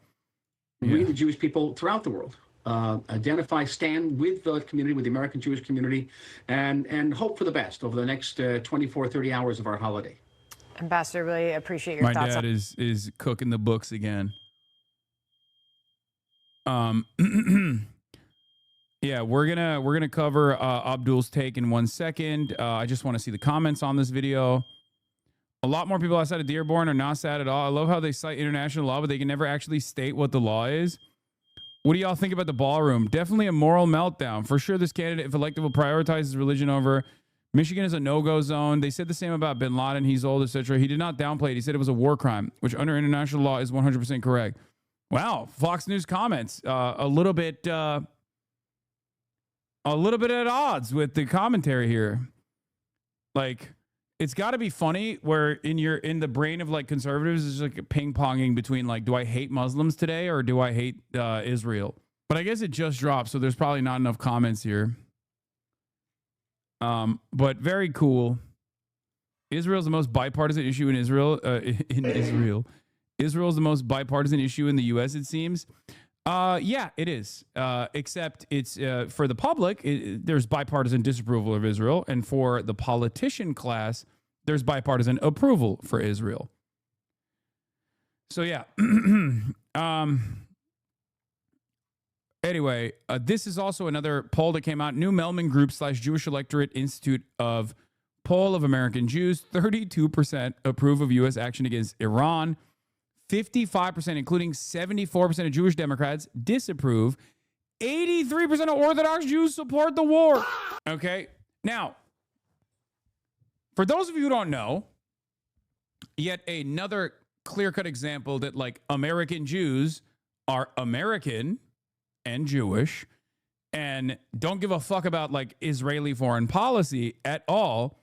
we, the Jewish people throughout the world, identify, stand with the community, with the American Jewish community, and hope for the best over the next 24, 30 hours of our holiday. Ambassador, really appreciate your My thoughts. My dad is cooking the books again. Yeah, we're gonna cover Abdul's take in 1 second. I just want to see the comments on this video. A lot more people outside of Dearborn are not sad at all. I love how they cite international law, but they can never actually state what the law is. What do y'all think about the ballroom? Definitely a moral meltdown. For sure, this candidate, if elected, will prioritize religion over. Michigan is a no-go zone. They said the same about bin Laden. He's old, etc. He did not downplay it. He said it was a war crime, which under international law is 100% correct. Wow, Fox News comments a little bit at odds with the commentary here. Like, it's got to be funny where in the brain of like conservatives is like ping-ponging between like, do I hate Muslims today or do I hate Israel? But I guess it just dropped, so there's probably not enough comments here. But very cool. Israel's the most bipartisan issue in Israel. Israel is the most bipartisan issue in the U.S., it seems. Yeah, it is. Except it's for the public, there's bipartisan disapproval of Israel. And for the politician class, there's bipartisan approval for Israel. So, yeah. Anyway, this is also another poll that came out. New Melman Group / Jewish Electorate Institute of Poll of American Jews. 32% approve of U.S. action against Iran. 55%, including 74% of Jewish Democrats, disapprove. 83% of Orthodox Jews support the war. Okay? Now, for those of you who don't know, yet another clear-cut example that, like, American Jews are American and Jewish and don't give a fuck about, like, Israeli foreign policy at all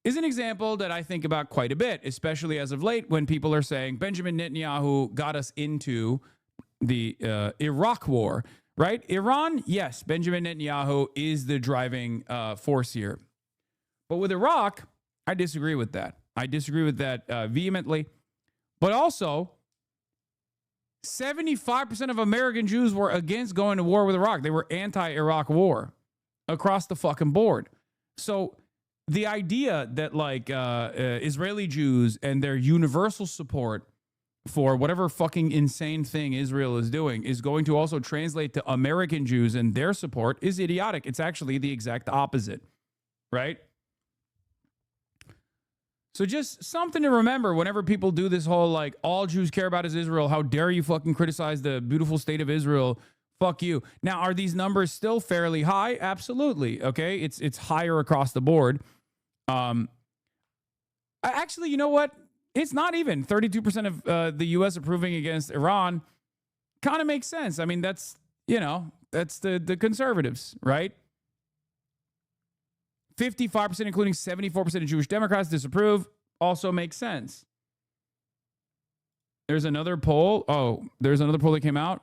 is an example that I think about quite a bit, especially as of late when people are saying Benjamin Netanyahu got us into the Iraq war, right? Iran, yes, Benjamin Netanyahu is the driving force here. But with Iraq, I disagree with that. I disagree with that vehemently. But also, 75% of American Jews were against going to war with Iraq. They were anti-Iraq war across the fucking board. So the idea that, like, Israeli Jews and their universal support for whatever fucking insane thing Israel is doing is going to also translate to American Jews and their support is idiotic. It's actually the exact opposite, right? So just something to remember whenever people do this whole, like, all Jews care about is Israel. How dare you fucking criticize the beautiful state of Israel? Fuck you. Now, are these numbers still fairly high? Absolutely. Okay. It's higher across the board. Actually, you know what? It's not even 32% of the U.S. approving against Iran. Kind of makes sense. I mean, that's, you know, that's the conservatives, right? 55%, including 74% of Jewish Democrats, disapprove. Also makes sense. There's another poll. Oh, there's another poll that came out.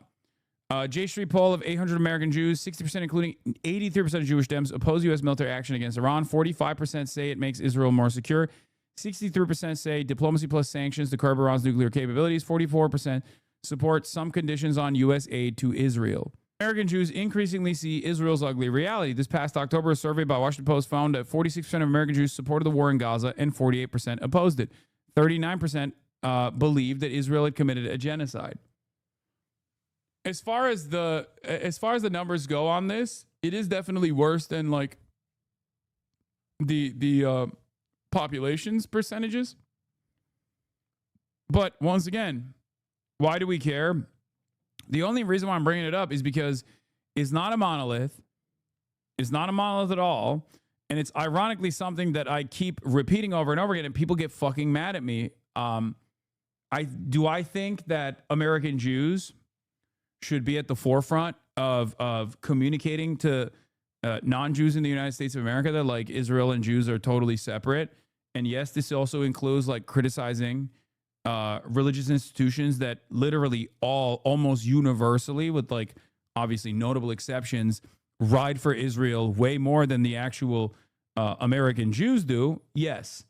J Street poll of 800 American Jews, 60%, including 83% of Jewish Dems, oppose U.S. military action against Iran. 45% say it makes Israel more secure. 63% say diplomacy plus sanctions to curb Iran's nuclear capabilities. 44% support some conditions on U.S. aid to Israel. American Jews increasingly see Israel's ugly reality. This past October, a survey by Washington Post found that 46% of American Jews supported the war in Gaza and 48% opposed it. 39% believed that Israel had committed a genocide. As far as the numbers go on this, it is definitely worse than, like, the population's percentages. But once again, why do we care? The only reason why I'm bringing it up is because it's not a monolith. It's not a monolith at all. And it's ironically something that I keep repeating over and over again, and people get fucking mad at me. I think that American Jews should be at the forefront of communicating to non-Jews in the United States of America that, like, Israel and Jews are totally separate. And yes, this also includes, like, criticizing religious institutions that literally almost universally, with, like, obviously notable exceptions, ride for Israel way more than the actual American Jews do. Yes,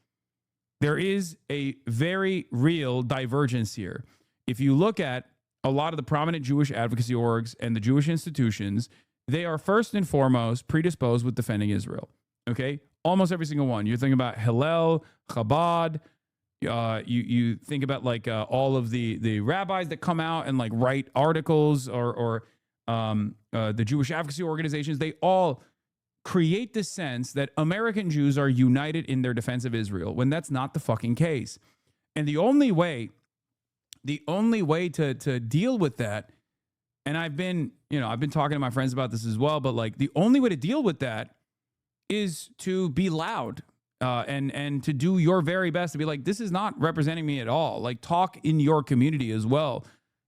there is a very real divergence here. If you look at a lot of the prominent Jewish advocacy orgs and the Jewish institutions, they are first and foremost predisposed with defending Israel. Okay? Almost every single one. You're thinking about Hillel, Chabad. You think about, like, all of the rabbis that come out and, like, write articles, or the Jewish advocacy organizations. They all create the sense that American Jews are united in their defense of Israel, when that's not the fucking case. And the only way to deal with that, and I've been talking to my friends about this as well, but, like, the only way to deal with that is to be loud. And to do your very best to be like, this is not representing me at all. Like, talk in your community as well,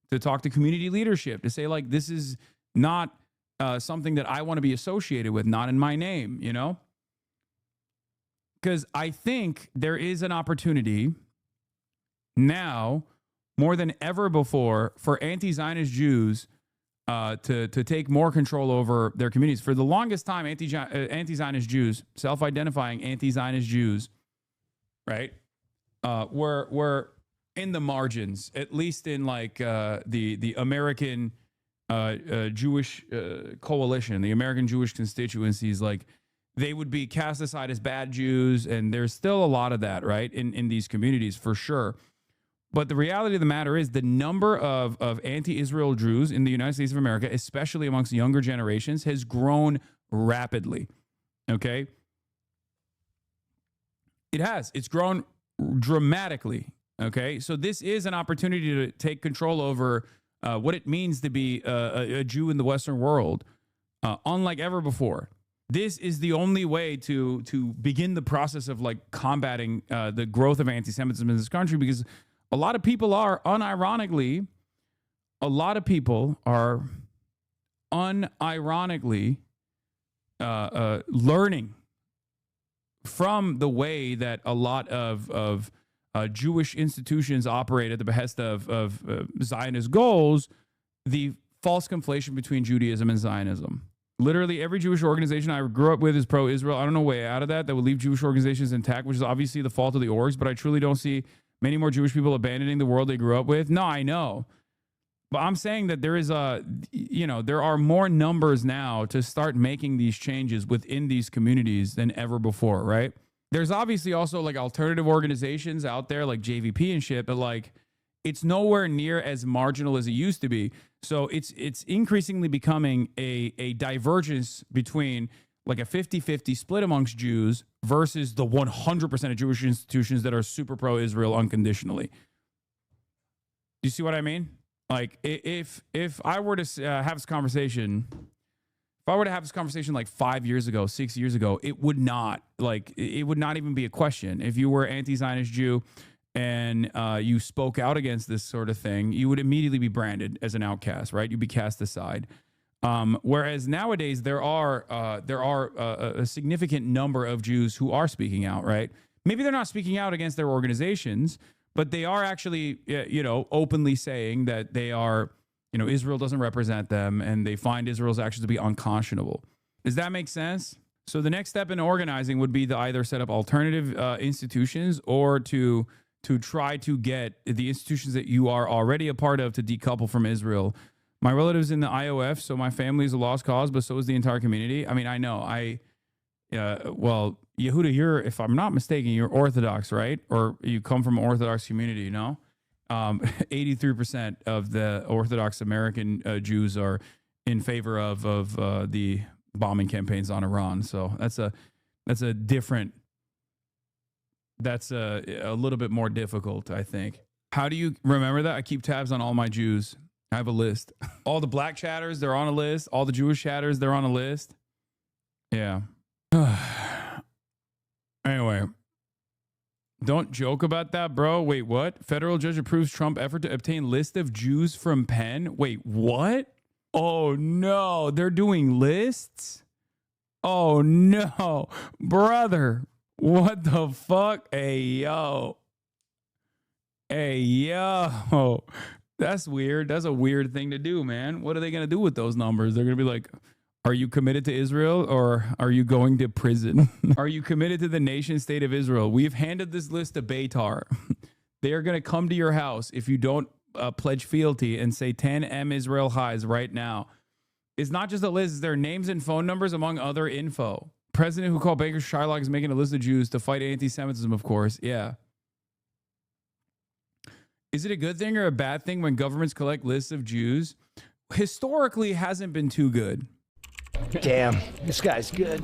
to talk to community leadership, to say, like, this is not something that I want to be associated with, not in my name, you know? Because I think there is an opportunity now, more than ever before, for anti-Zionist Jews to take more control over their communities. For the longest time, anti-Zionist Jews, self-identifying anti-Zionist Jews, right, were in the margins, at least in, like, the American Jewish coalition, the American Jewish constituencies. Like, they would be cast aside as bad Jews, and there's still a lot of that, right, in these communities, for sure. But the reality of the matter is the number of anti-Israel Jews in the United States of America, especially amongst younger generations, has grown rapidly. Okay? It has. It's grown dramatically. Okay, so this is an opportunity to take control over what it means to be a Jew in the Western world, unlike ever before. This is the only way to begin the process of like combating the growth of anti-Semitism in this country, because a lot of people are unironically learning from the way that a lot of Jewish institutions operate at the behest of Zionist goals, the false conflation between Judaism and Zionism. Literally every Jewish organization I grew up with is pro-Israel. I don't know a way out of that would leave Jewish organizations intact, which is obviously the fault of the orgs, but I truly don't see many more Jewish people abandoning the world they grew up with. No, I know. But I'm saying that there are more numbers now to start making these changes within these communities than ever before, right? There's obviously also like alternative organizations out there like JVP and shit, but like it's nowhere near as marginal as it used to be. So it's increasingly becoming a divergence between like a 50-50 split amongst Jews versus the 100% of Jewish institutions that are super pro-Israel unconditionally. Do you see what I mean? Like if I were to have this conversation, like 5 years ago, 6 years ago, it would not even be a question. If you were an anti-Zionist Jew and you spoke out against this sort of thing, you would immediately be branded as an outcast, right? You'd be cast aside. Whereas nowadays there are a significant number of Jews who are speaking out, right? Maybe they're not speaking out against their organizations, but they are actually, openly saying that they are, Israel doesn't represent them and they find Israel's actions to be unconscionable. Does that make sense? So the next step in organizing would be to either set up alternative institutions or to try to get the institutions that you are already a part of to decouple from Israel. My relative's in the IOF, so my family is a lost cause, but so is the entire community. I mean, I know. Well, Yehuda, if I'm not mistaken, you're Orthodox, right? Or you come from an Orthodox community, 83% of the Orthodox American Jews are in favor of the bombing campaigns on Iran. So that's a little bit more difficult, I think. How do you remember that? I keep tabs on all my Jews. I have a list. All the black chatters, they're on a list. All the Jewish chatters, they're on a list. Yeah. Anyway, don't joke about that, bro. Wait, what? Federal judge approves Trump effort to obtain list of Jews from Penn. Wait, what? Oh, no. They're doing lists? Oh, no. Brother, what the fuck? Hey, yo. That's weird. That's a weird thing to do, man. What are they going to do with those numbers? They're going to be like, are you committed to Israel or are you going to prison? Are you committed to the nation state of Israel? We've handed this list to Beitar. They are going to come to your house if you don't pledge fealty and say 10 M Israel highs right now. It's not just a list. It's their names and phone numbers among other info. President who called Baker Shylock is making a list of Jews to fight anti-Semitism, of course. Yeah. Is it a good thing or a bad thing when governments collect lists of Jews? Historically, it hasn't been too good. Damn, this guy's good.